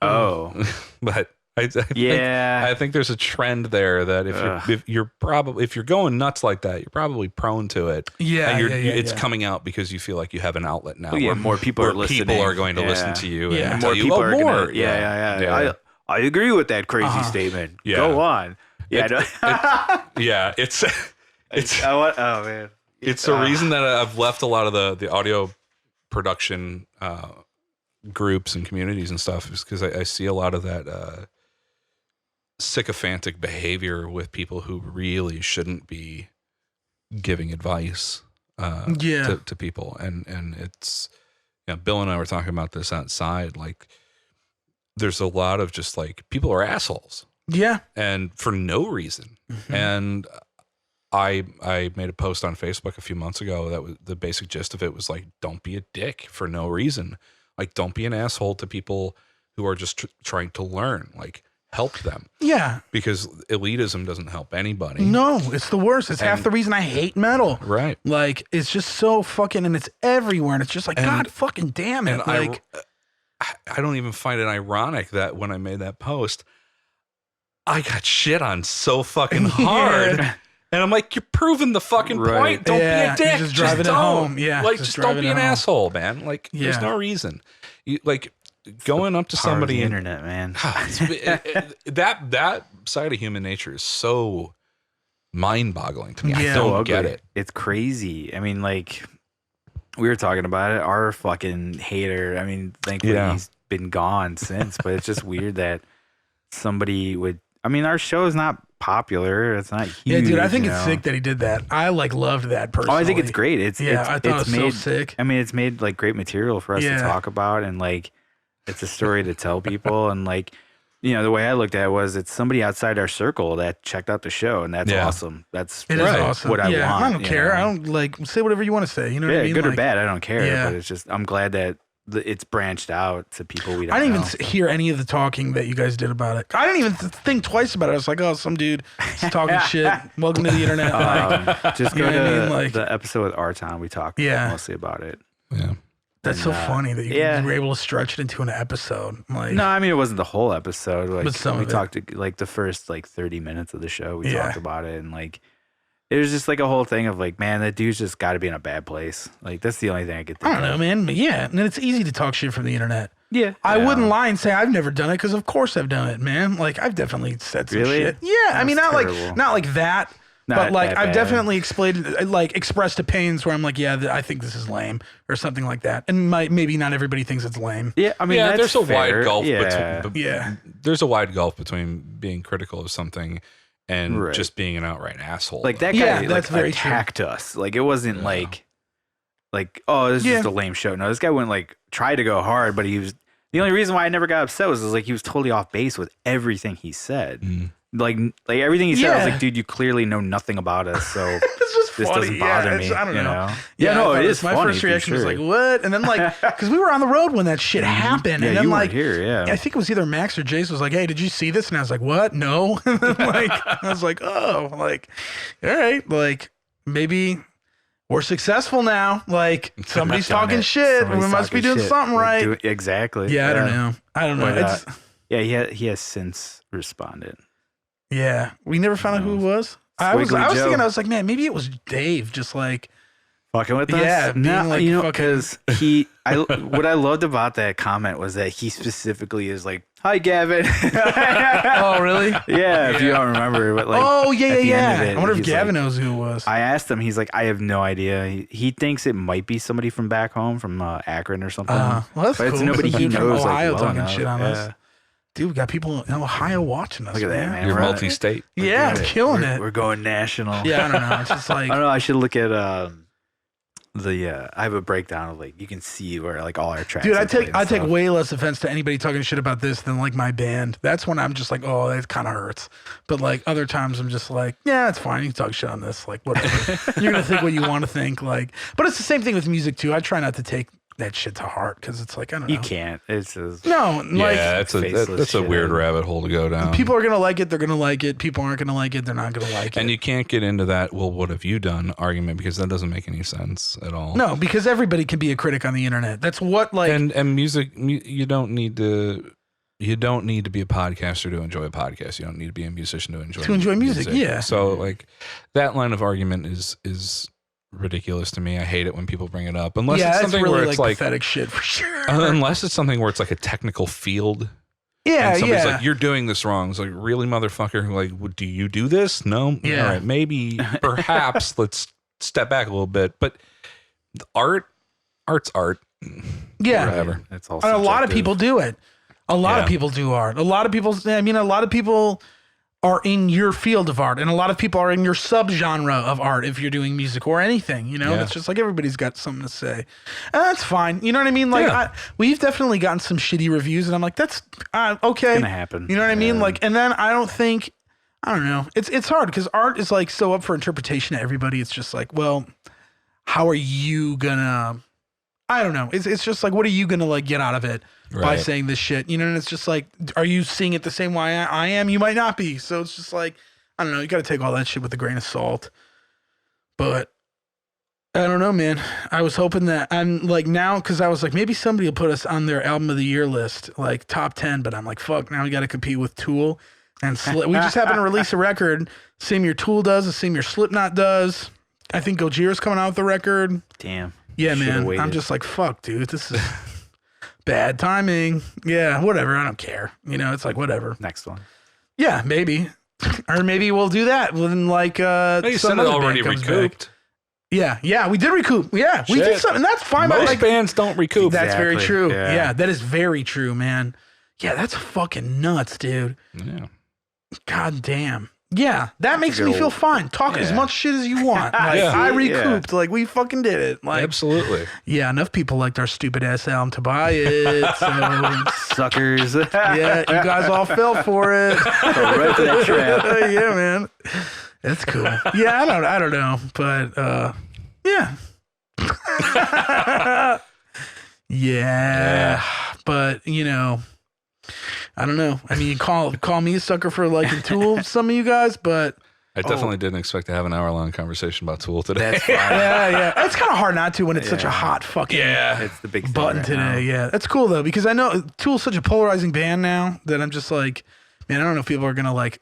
Oh, but. I think there's a trend there that if you're going nuts like that, you're probably prone to it. Yeah, and it's coming out because you feel like you have an outlet now. Where more people are listening. People are going to listen to you. Yeah, and more people are more. Yeah. I agree with that crazy statement. Yeah. Go on. Yeah. It's oh man. It's the reason that I've left a lot of the audio production groups and communities and stuff, is because I see a lot of that sycophantic behavior with people who really shouldn't be giving advice to people, and it's Bill and I were talking about this outside. Like, there's a lot of just like people are assholes, and for no reason. And I made a post on Facebook a few months ago that was the basic gist of it was like, don't be a dick for no reason. Like, don't be an asshole to people who are just trying to learn. Like, help them. Yeah. Because elitism doesn't help anybody. No, it's the worst. It's half the reason I hate metal. Right. Like, it's just so fucking, and it's everywhere. And it's just like, God fucking damn it. Like, I don't even find it ironic that when I made that post, I got shit on so fucking hard. Yeah. And I'm like, you're proving the fucking point. Don't be a dick. Just driving it home. Yeah. Like, just don't be an asshole, man. Like, there's no reason. You, like, going up to somebody. The internet, man. that side of human nature is so mind-boggling to me. Yeah. I don't get it. It's crazy. I mean, like, we were talking about it. Our fucking hater. I mean, thankfully he's been gone since. But it's just weird that somebody would. I mean, our show is not popular. It's not huge. Yeah, dude, I think it's sick that he did that. I like loved that personally. Oh, I think it's great. I thought it was so sick. I mean, it's made like great material for us to talk about, and like it's a story to tell people. And like, you know, the way I looked at it was it's somebody outside our circle that checked out the show, and that's awesome. That's awesome. What I want. I don't care. I don't like say whatever you want to say. You know what I mean? Good like, or bad, I don't care. But it's just I'm glad that it's branched out to people we don't know. I didn't even hear any of the talking that you guys did about it. I didn't even think twice about it. I was like, oh, some dude is talking shit. Welcome to the internet. Just go to the episode with Arton. We talked mostly about it. Yeah. That's so funny that you were able to stretch it into an episode. Like, no, I mean, it wasn't the whole episode. Like, but we talked like the first like 30 minutes of the show. We talked about it, and like it was just like a whole thing of like, man, that dude's just got to be in a bad place. Like, that's the only thing I could think of. I don't know, man. But yeah, and it's easy to talk shit from the internet. Yeah. I wouldn't lie and say I've never done it, because of course I've done it, man. Like, I've definitely said some shit. Yeah, I mean, not like that. But like, I've definitely expressed opinions where I'm like, I think this is lame or something like that, and maybe not everybody thinks it's lame. Yeah, I mean, that's there's a fair. wide gulf. Yeah. There's a wide gulf between being critical of something and just being an outright asshole. Like that guy, that's very attacked us. Like, it wasn't like, oh, this is just a lame show. No, this guy went like tried to go hard, but he was the only reason why I never got upset was like he was totally off base with everything he said. Like everything he said, I was like, dude, you clearly know nothing about us, so this doesn't bother me. I don't know. Yeah, no, it is. My first reaction was like, what? And then like, because we were on the road when that shit happened, and then you like, here, I think it was either Max or Jace was like, hey, did you see this? And I was like, what? No. And then, like, I was like, oh, like, all right, like maybe we're successful now. Like, somebody's talking shit. We must be doing something right. Exactly. Yeah, I don't know. But, he has since responded. Yeah, we never found out who it was. I was thinking, I was like, man, maybe it was Dave, just like fucking with us. Yeah, no, you know, because what I loved about that comment was that he specifically is like, "Hi, Gavin." Oh, really? Yeah, if you don't remember, but like, I wonder if Gavin knows who it was. I asked him. He's like, I have no idea. He thinks it might be somebody from back home, from Akron or something. Well, that's but cool. it's nobody he knows. Ohio like, talking shit on us. Dude, we got people in Ohio watching us. Look at that, man. You're multi-state. Yeah, I'm killing it. We're going national. Yeah, I don't know. It's just like, I don't know. I should look at I have a breakdown of like, you can see where like all our tracks. Dude, I take way less offense to anybody talking shit about this than like my band. That's when I'm just like, oh, that kind of hurts. But like other times I'm just like, yeah, it's fine. You can talk shit on this. Like, whatever. You're gonna think what you want to think. Like, but it's the same thing with music too. I try not to take that shit to heart, because it's like, I don't know. You can't. It's just, that's a weird rabbit hole to go down. People are gonna like it. They're gonna like it. People aren't gonna like it. They're not gonna like it. And you can't get into that, well, what have you done argument, because that doesn't make any sense at all. No, because everybody can be a critic on the internet. That's what like and music. You don't need to be a podcaster to enjoy a podcast. You don't need to be a musician to enjoy music. Yeah. So like that line of argument is ridiculous to me. I hate it when people bring it up, unless it's something really where it's like pathetic shit for sure. Unless it's something where it's like a technical field. Yeah, and somebody's like, you're doing this wrong. It's like, really, motherfucker? Like, do you do this? No. Yeah. All right, maybe, perhaps, let's step back a little bit. But art's art. Yeah, whatever. It's all. And a lot of people do it. A lot of people do art. A lot of people are in your field of art, and a lot of people are in your subgenre of art if you're doing music or anything, you know. It's just like everybody's got something to say, and that's fine, you know what I mean? Like, we've definitely gotten some shitty reviews, and I'm like, that's okay, it's gonna happen, you know what I mean? Like, and then I don't I don't know. It's hard because art is like so up for interpretation to everybody. It's just like, well, how are you gonna? I don't know. It's just like, what are you gonna like get out of it by saying this shit? You know, and it's just like, are you seeing it the same way I am? You might not be. So it's just like, I don't know. You got to take all that shit with a grain of salt. But I don't know, man. I was hoping that I'm like now, because I was like, maybe somebody will put us on their album of the year list, like top 10. But I'm like, fuck, now we got to compete with Tool. And we just happen to release a record. Same year Tool does, the same year Slipknot does. I think Gojira's coming out with the record. Damn. Yeah, man. I'm just like, fuck, dude. This is bad timing. Yeah, whatever. I don't care. You know, it's like, whatever. Next one. Yeah, maybe. Or maybe we'll do that when like you said it already recouped. Yeah, we did recoup. Yeah, we did something. That's fine. Most like, bands don't recoup. That's very true. Yeah, that is very true, man. Yeah, that's fucking nuts, dude. Yeah. God damn. Yeah, that makes me feel fine. Talk as much shit as you want. Like I recouped. Like we fucking did it. Like absolutely. Yeah, enough people liked our stupid ass album to buy it. So suckers. Yeah, you guys all fell for it. Right to that trap. Yeah, man. That's cool. Yeah, I don't know, but yeah. Yeah, but you know. I don't know. I mean, call me a sucker for liking Tool, some of you guys, but I definitely didn't expect to have an hour-long conversation about Tool today. That's fine. Yeah. It's kind of hard not to when it's such a hot fucking it's the big button right today. now. Yeah, that's cool though because I know Tool's such a polarizing band now that I'm just like, man, I don't know if people are gonna like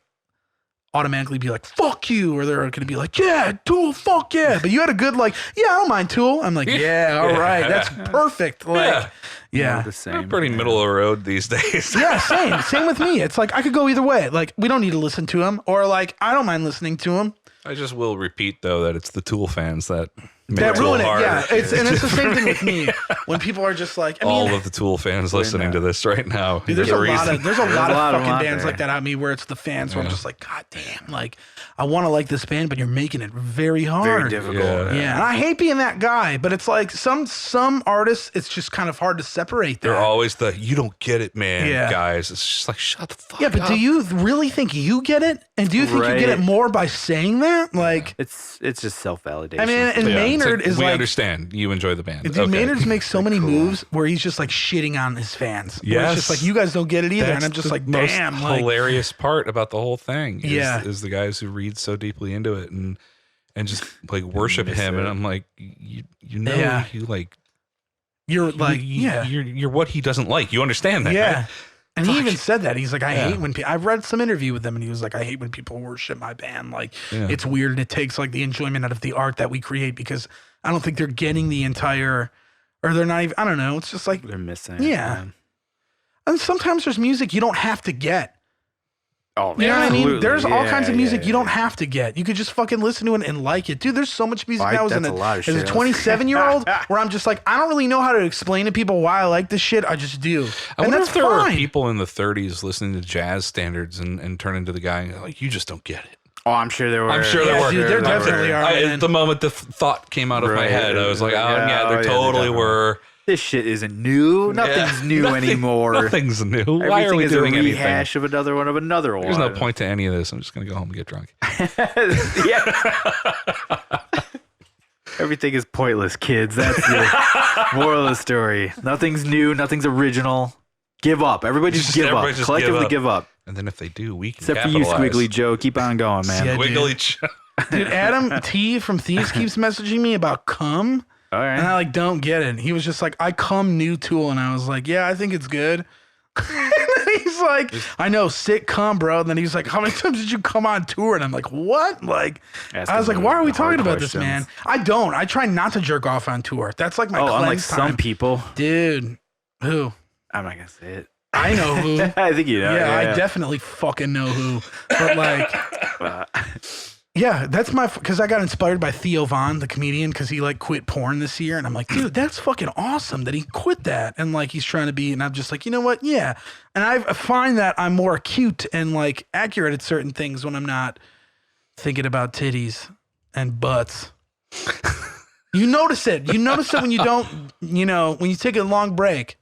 automatically be like, fuck you, or they're going to be like, yeah, Tool, fuck yeah. But you had a good, like, yeah, I don't mind Tool. I'm like, yeah, all right, that's perfect. Like, yeah. The same. We're pretty middle of the road these days. Yeah, same with me. It's like, I could go either way. Like, we don't need to listen to him, or like, I don't mind listening to him. I just will repeat, though, that it's the Tool fans that ruin it. Yeah, it's the same thing with me. When people are just like, I mean, all of the Tool fans listening to this right now. Dude, there's a lot of fucking bands like that on me where it's the fans where I'm just like, God damn, like I want to like this band, but you're making it very hard, very difficult. Yeah, and I hate being that guy, but it's like some artists, it's just kind of hard to separate that. They're always the you don't get it, man, guys. It's just like shut the fuck up. Yeah, but do you really think you get it? And do you think you get it more by saying that? Like it's just self-validation. I mean, and Maynard is we like, understand you enjoy the band. Dude, Maynard makes so many moves where he's just like shitting on his fans. Yes. It's just like, you guys don't get it either. That's and I'm just like, most damn. hilarious part about the whole thing is the guys who read so deeply into it and just like worship him. And I'm like, you know, you like, you're like, you're what he doesn't like. You understand that, right? And he even said that. He's like, I hate when I've read some interview with him and he was like, I hate when people worship my band. Like, it's weird and it takes like the enjoyment out of the art that we create because I don't think they're getting the entire, or they're not even, I don't know. It's just like, they're missing. Yeah. And sometimes there's music you don't have to get. Oh, you know what I mean? There's all kinds of music you don't have to get. You could just fucking listen to it and like it. Dude, there's so much music now as a 27-year-old where I'm just like, I don't really know how to explain to people why I like this shit. I just do. I wonder if there were people in the 30s listening to jazz standards and turning to the guy and like, you just don't get it. Oh, I'm sure there were. I'm sure there were. Dude, there definitely are. At the moment the thought came out of my head, I was like, there totally were. This shit isn't new. Nothing's new anymore. Nothing's new. Why are we doing anything? Rehash of another one. There's no point to any of this. I'm just going to go home and get drunk. Everything is pointless, kids. That's the moral of the story. Nothing's new. Nothing's original. Give up. Everybody just give up. Collectively give up. And then if they do, we can Except for you, Squiggly Joe. Keep on going, man. Yeah, Squiggly Joe. Dude, Adam T from Thieves keeps messaging me about cum. All right. And I like don't get it. He was just like, I cum new Tool. And I was like, yeah, I think it's good. And then he's like, I know, sick cum, bro. And then he's like, how many times did you come on tour? And I'm like, what? Like, I was like, why are we talking about this, man? I don't. I try not to jerk off on tour. That's like my cleanse unlike time. some people. Dude. Who? I'm not going to say it. I know who. I think you know. Yeah, I definitely fucking know who. But like, yeah, that's because I got inspired by Theo Von, the comedian, because he like quit porn this year. And I'm like, dude, that's fucking awesome that he quit that. And like, he's trying to be, and I'm just like, you know what? Yeah. And I find that I'm more acute and like accurate at certain things when I'm not thinking about titties and butts. You notice it. You notice it when you don't, when you take a long break.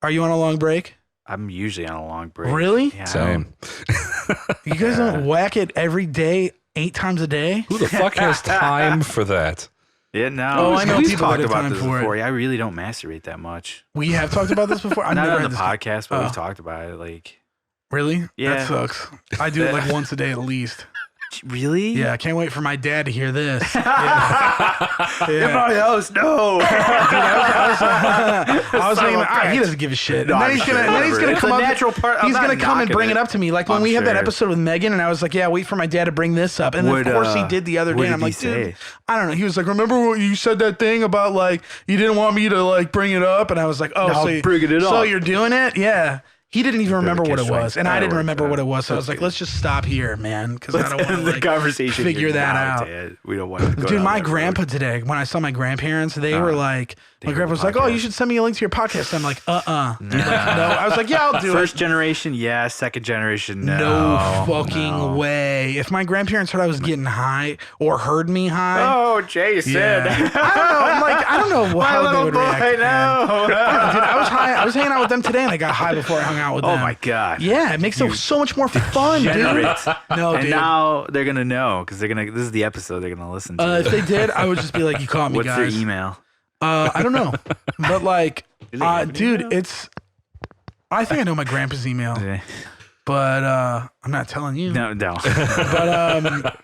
Are you on a long break? I'm usually on a long break. Really? Yeah, same. You guys don't whack it every day, 8 times a day? Who the fuck has time for that? Yeah, no. Oh, I know We've people talked that have about time this for it. before. I really don't masturbate that much. We have talked about this before. I've Not never on had the this. podcast, but we've talked about it. Like, Really? Yeah. That sucks. I do it like once a day at least. really? Yeah, I can't wait for my dad to hear this. Yeah. In my house, no. I was thinking, he doesn't give a shit. No, And then I'm he's sure, gonna whatever. It's come a up. natural part. I'm He's not gonna come and knocking bring it it. up to me, like when I'm we had that sure. episode with Megan, and I was like, "Yeah, wait for my dad to bring this up." And then of course he did the other day. what And I'm did like, he "Dude, say? I don't know." He was like, "Remember what you said that thing about like you didn't want me to like bring it up?" And I was like, "Oh, Now so bringing it so up. you're doing it?" Yeah. He didn't even remember what it was, and I didn't remember what it was. So I was like, "Let's just stop here, man," because I don't want to the like conversation figure here that now, out. Dad. We don't want to go Dude, down my that grandpa road. today, when I saw my grandparents, they were like, my heard grandpa the was like, "Oh, you podcast. should send me a link to your podcast." I'm like, No. I was like, "Yeah, I'll do First it." generation, yeah. Second generation, no. No fucking way. If my grandparents heard I was getting high or heard me high, Oh, Jason. yeah. I don't know My how they little would boy, react. man. no. Dude, I was high. I was hanging out with them today, and I got high before I hung out with Oh, them. my God. Yeah, it makes it so much more fun, dude. Degenerate. No, And dude. now they're going to know because this is the episode they're going to listen to. If they did, I would just be like, "You caught me, What's their guys." email? I don't know, but like, Do they have an dude, email? I think I know my grandpa's email, but I'm not telling you. No. But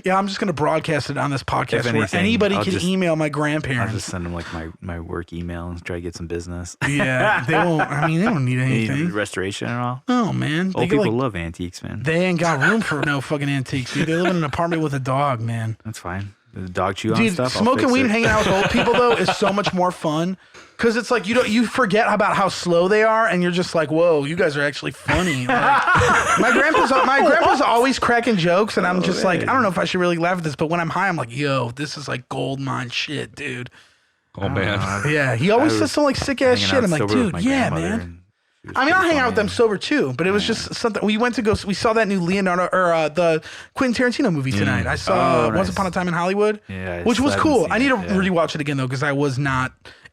yeah, I'm just gonna broadcast it on this podcast If where anything, anybody I'll can just- email my I'll grandparents. just send them like my work email and try to get some business. Yeah, they won't. I mean, they don't need Need anything. restoration and all. Oh man, Old could, people like, love antiques, man. they ain't got room for no fucking antiques. Dude. They live in an apartment with a dog, man. That's fine. The dog chew on Dude, stuff. I'll smoking fix weed it. and hanging out with old people though is so much more fun because it's like you forget about how slow they are, and you're just like, whoa, you guys are actually funny. Like, my grandpa's always cracking jokes, and I'm just like, I don't know if I should really laugh at this, but when I'm high, I'm like, yo, this is like gold mine shit, dude. Oh man. Yeah, he always says some like sick ass Hanging shit. out I'm like, sober with dude, my yeah, grandmother, man. and she was I mean, pretty I'll hang out with funny. them sober too, but it was just something. We went to go. We saw that new Leonardo or the Quentin Tarantino movie tonight. I saw Oh, Once nice. Upon a Time in Hollywood, Yeah, which was I haven't cool. seen I need to it, yeah. rewatch it again though because I was not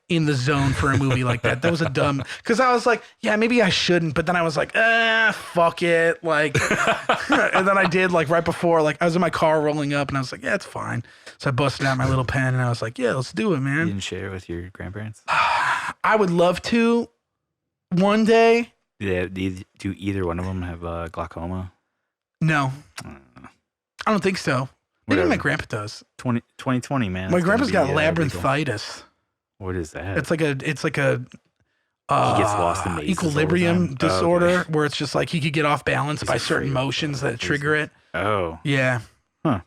in the zone for a movie like that. That was a dumb. Because I was like, yeah, maybe I shouldn't, but then I was like, fuck it, like. And then I did like right before, like I was in my car rolling up, and I was like, yeah, it's fine. So I busted out my little pen, and I was like, yeah, let's do it, You man. didn't share it with your grandparents? I would love to one day. Yeah. Do either one of them have glaucoma? No, I don't think so. Maybe Whatever. my grandpa does. 2020, man. My It's gonna grandpa's be, got legal. labyrinthitis. What is that? It's like a He gets lost in mazes all the equilibrium time. disorder Oh, okay. where it's just like he could get off balance He's by afraid certain of motions that those trigger it. Oh. Yeah. Huh.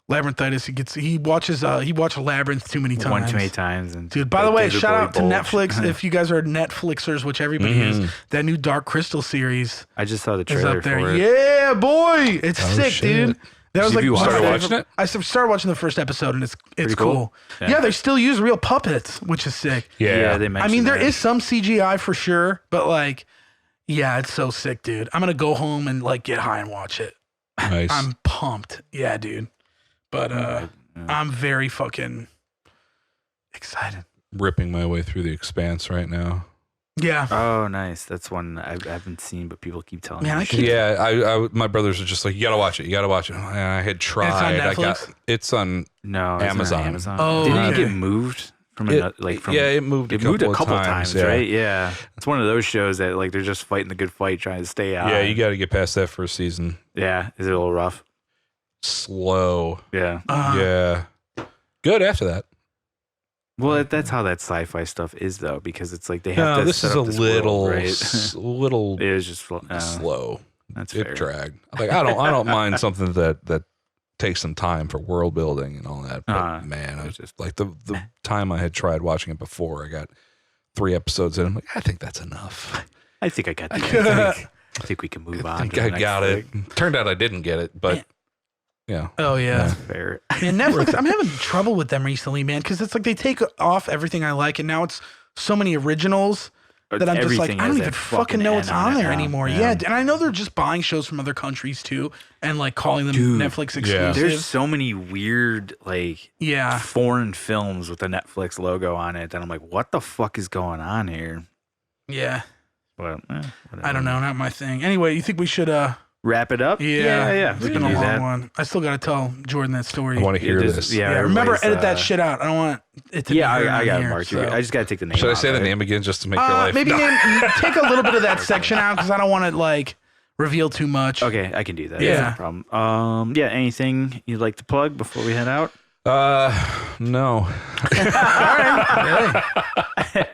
Labyrinthitis. He watches Labyrinth too many times. One too many times. And Dude, by the way, David shout Bowie out to bulge. Netflix. If you guys are Netflixers, which everybody is, that new Dark Crystal series I just saw the is trailer up there. for it. Yeah, boy. It's Oh, sick, shit. dude. That was Have like you one of my started favorite- watching it? I started watching the first episode, and it's Pretty cool. cool. Yeah. Yeah. They still use real puppets, which is sick. Yeah. they I mentioned mean, there that. is some CGI for sure, but like, yeah, it's so sick, dude. I'm gonna go home and like get high and watch it. Nice. I'm pumped. Yeah, dude. But I'm very fucking excited. ripping my way through the Expanse right now. Yeah. Oh, nice. That's one I haven't seen, but people keep telling Man, me. I keep- Yeah, I my brothers are just like, you gotta watch it. You gotta watch it. And I had tried. Netflix? It's on. No, it's Amazon. on Amazon. Oh, Didn't okay. it get moved from It- another? Like from it moved. It moved a couple times, times, right? Yeah, it's one of those shows that like they're just fighting the good fight, trying to stay out. Yeah, you got to get past that first season. Yeah, is it a little rough? Slow. Yeah. Yeah. Good after that. Well, that's how that sci-fi stuff is, though, because it's like they have No, to. this set is a up this little, world, right? little It is just slow. That's It fair. dragged. Like I don't mind something that takes some time for world building and all that. But man, I was just like the time I had tried watching it before, I got 3 episodes in. I'm like, I think that's enough. I think I got the. I think we can move on. I think to the I next got it. thing. Turned out I didn't get it, but yeah. Oh yeah. Fair. Man, Netflix. I'm having trouble with them recently, man, because it's like they take off everything I like, and now it's so many originals that I'm just like, Everything I has don't that even fucking know N what's on it there now. anymore. Yeah, and I know they're just buying shows from other countries too, and like calling them Dude, Netflix yeah. exclusive. There's so many weird like Yeah. foreign films with the Netflix logo on it that I'm like, what the fuck is going on here? Yeah. But I don't know, not my thing. Anyway, you think we should wrap it up? Yeah. It's been a long one. I still got to tell Jordan that story. I want to hear this. Yeah, remember, edit that shit out. I don't want it to be I got it, here, Mark. so. I just got to take the name Should out, I say the name again just to make your life? Maybe take a little bit of that section out because I don't want to reveal too much. Okay, I can do that. Yeah. That's no problem. Anything you'd like to plug before we head out? No. All right.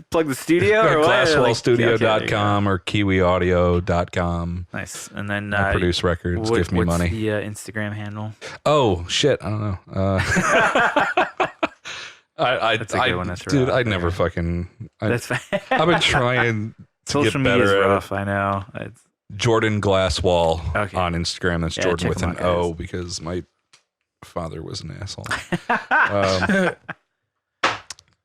Plug the studio or what? GlasswallStudio.com or KiwiAudio.com. Nice. And then I produce records. Give me money. What's the Instagram handle? Oh shit! I don't know. That's a good one. That's dude. I never fucking. That's fine. I've been trying to Social get better media is at rough. I know. It's Jordan Glasswall on Instagram. That's Jordan check with him an out, O guys. because my father was an asshole.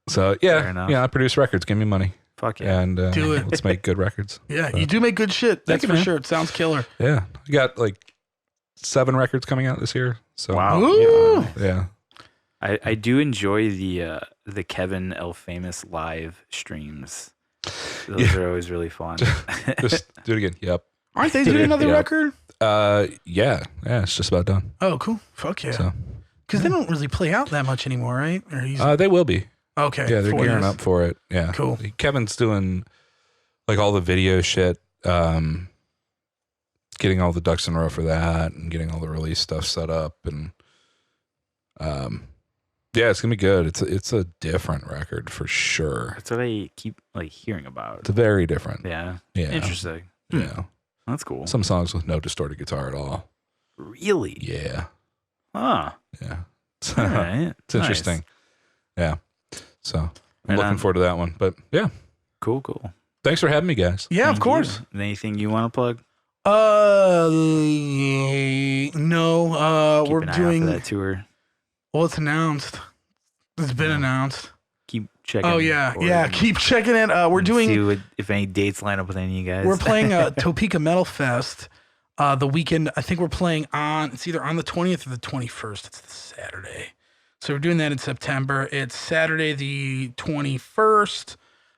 So yeah, I produce records. Give me money. Fuck yeah. And Do it. Let's make good records. Yeah, you do make good shit. That's for sure. It sounds killer. Yeah, I got 7 records coming out this year. So Wow. Ooh. yeah. I do enjoy the Kevin L. Famous live streams. Those are always really fun. Just do it again. Yep. Aren't they doing another record? Yeah, it's just about done. Oh, cool. Fuck yeah. So Because they don't really play out that much anymore, right? Or they will be. Okay. Yeah, they're for gearing this. up for it. Yeah. Cool. Kevin's doing all the video shit, getting all the ducks in a row for that and getting all the release stuff set up and yeah, it's gonna be good. It's a different record for sure. That's what I keep hearing about. It's very different. Yeah. Yeah. Interesting. Yeah. That's cool. Some songs with no distorted guitar at all. Really? Yeah. Huh. Yeah. All right. It's interesting. Yeah. So I'm Right looking on. forward to that one. But yeah. Cool. Thanks for having me, guys. Yeah, Thank of course. you. Anything you want to plug? No. Keep We're an eye out doing. for that tour. Well, it's announced. It's been announced. Keep checking. Oh yeah, forward yeah. and Keep checking it. We're doing. if any dates line up with any of you guys. We're playing Topeka Metal Fest. The weekend. I think we're playing on. It's either on the 20th or the 21st. It's the Saturday. So we're doing that in September. It's Saturday the 21st.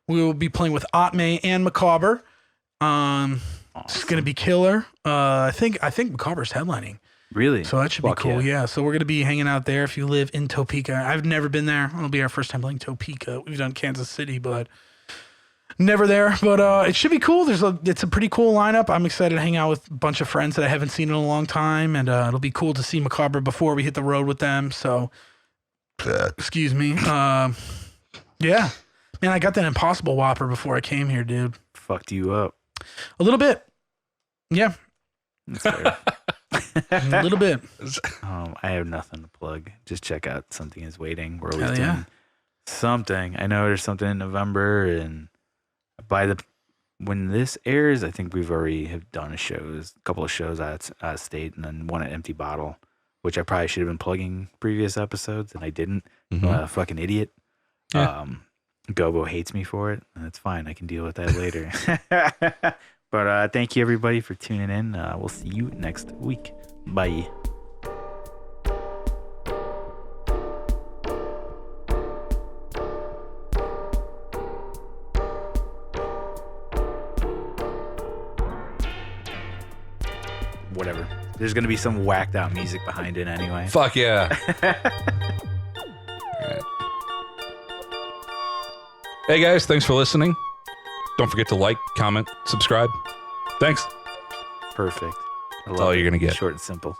We will be playing with Otme and Macabre. It's gonna be killer. I think Macabre's headlining. Really? So that should be Fuck cool. Yeah. So we're going to be hanging out there if you live in Topeka. I've never been there. It'll be our first time playing Topeka. We've done Kansas City, but never there. But it should be cool. It's a pretty cool lineup. I'm excited to hang out with a bunch of friends that I haven't seen in a long time. And it'll be cool to see Macabre before we hit the road with them. So, excuse me. Yeah. Man, I got that Impossible Whopper before I came here, dude. Fucked you up. A little bit. Yeah. That's fair. A little bit. I have nothing to plug. Just check out Something Is Waiting. We're always Hell doing yeah. something. I know there's something in November, and when this airs, I think we've already have done a couple of shows out of state, and then one at Empty Bottle, which I probably should have been plugging previous episodes, and I didn't. Mhm. Fucking idiot. Yeah. Gobo hates me for it, and that's fine. I can deal with that later. But thank you, everybody, for tuning in. We'll see you next week. Bye. Whatever. There's going to be some whacked out music behind it anyway. Fuck yeah. All right. Hey guys, thanks for listening. Don't forget to like, comment, subscribe. Thanks. Perfect. That's all you're going to get. Short and simple.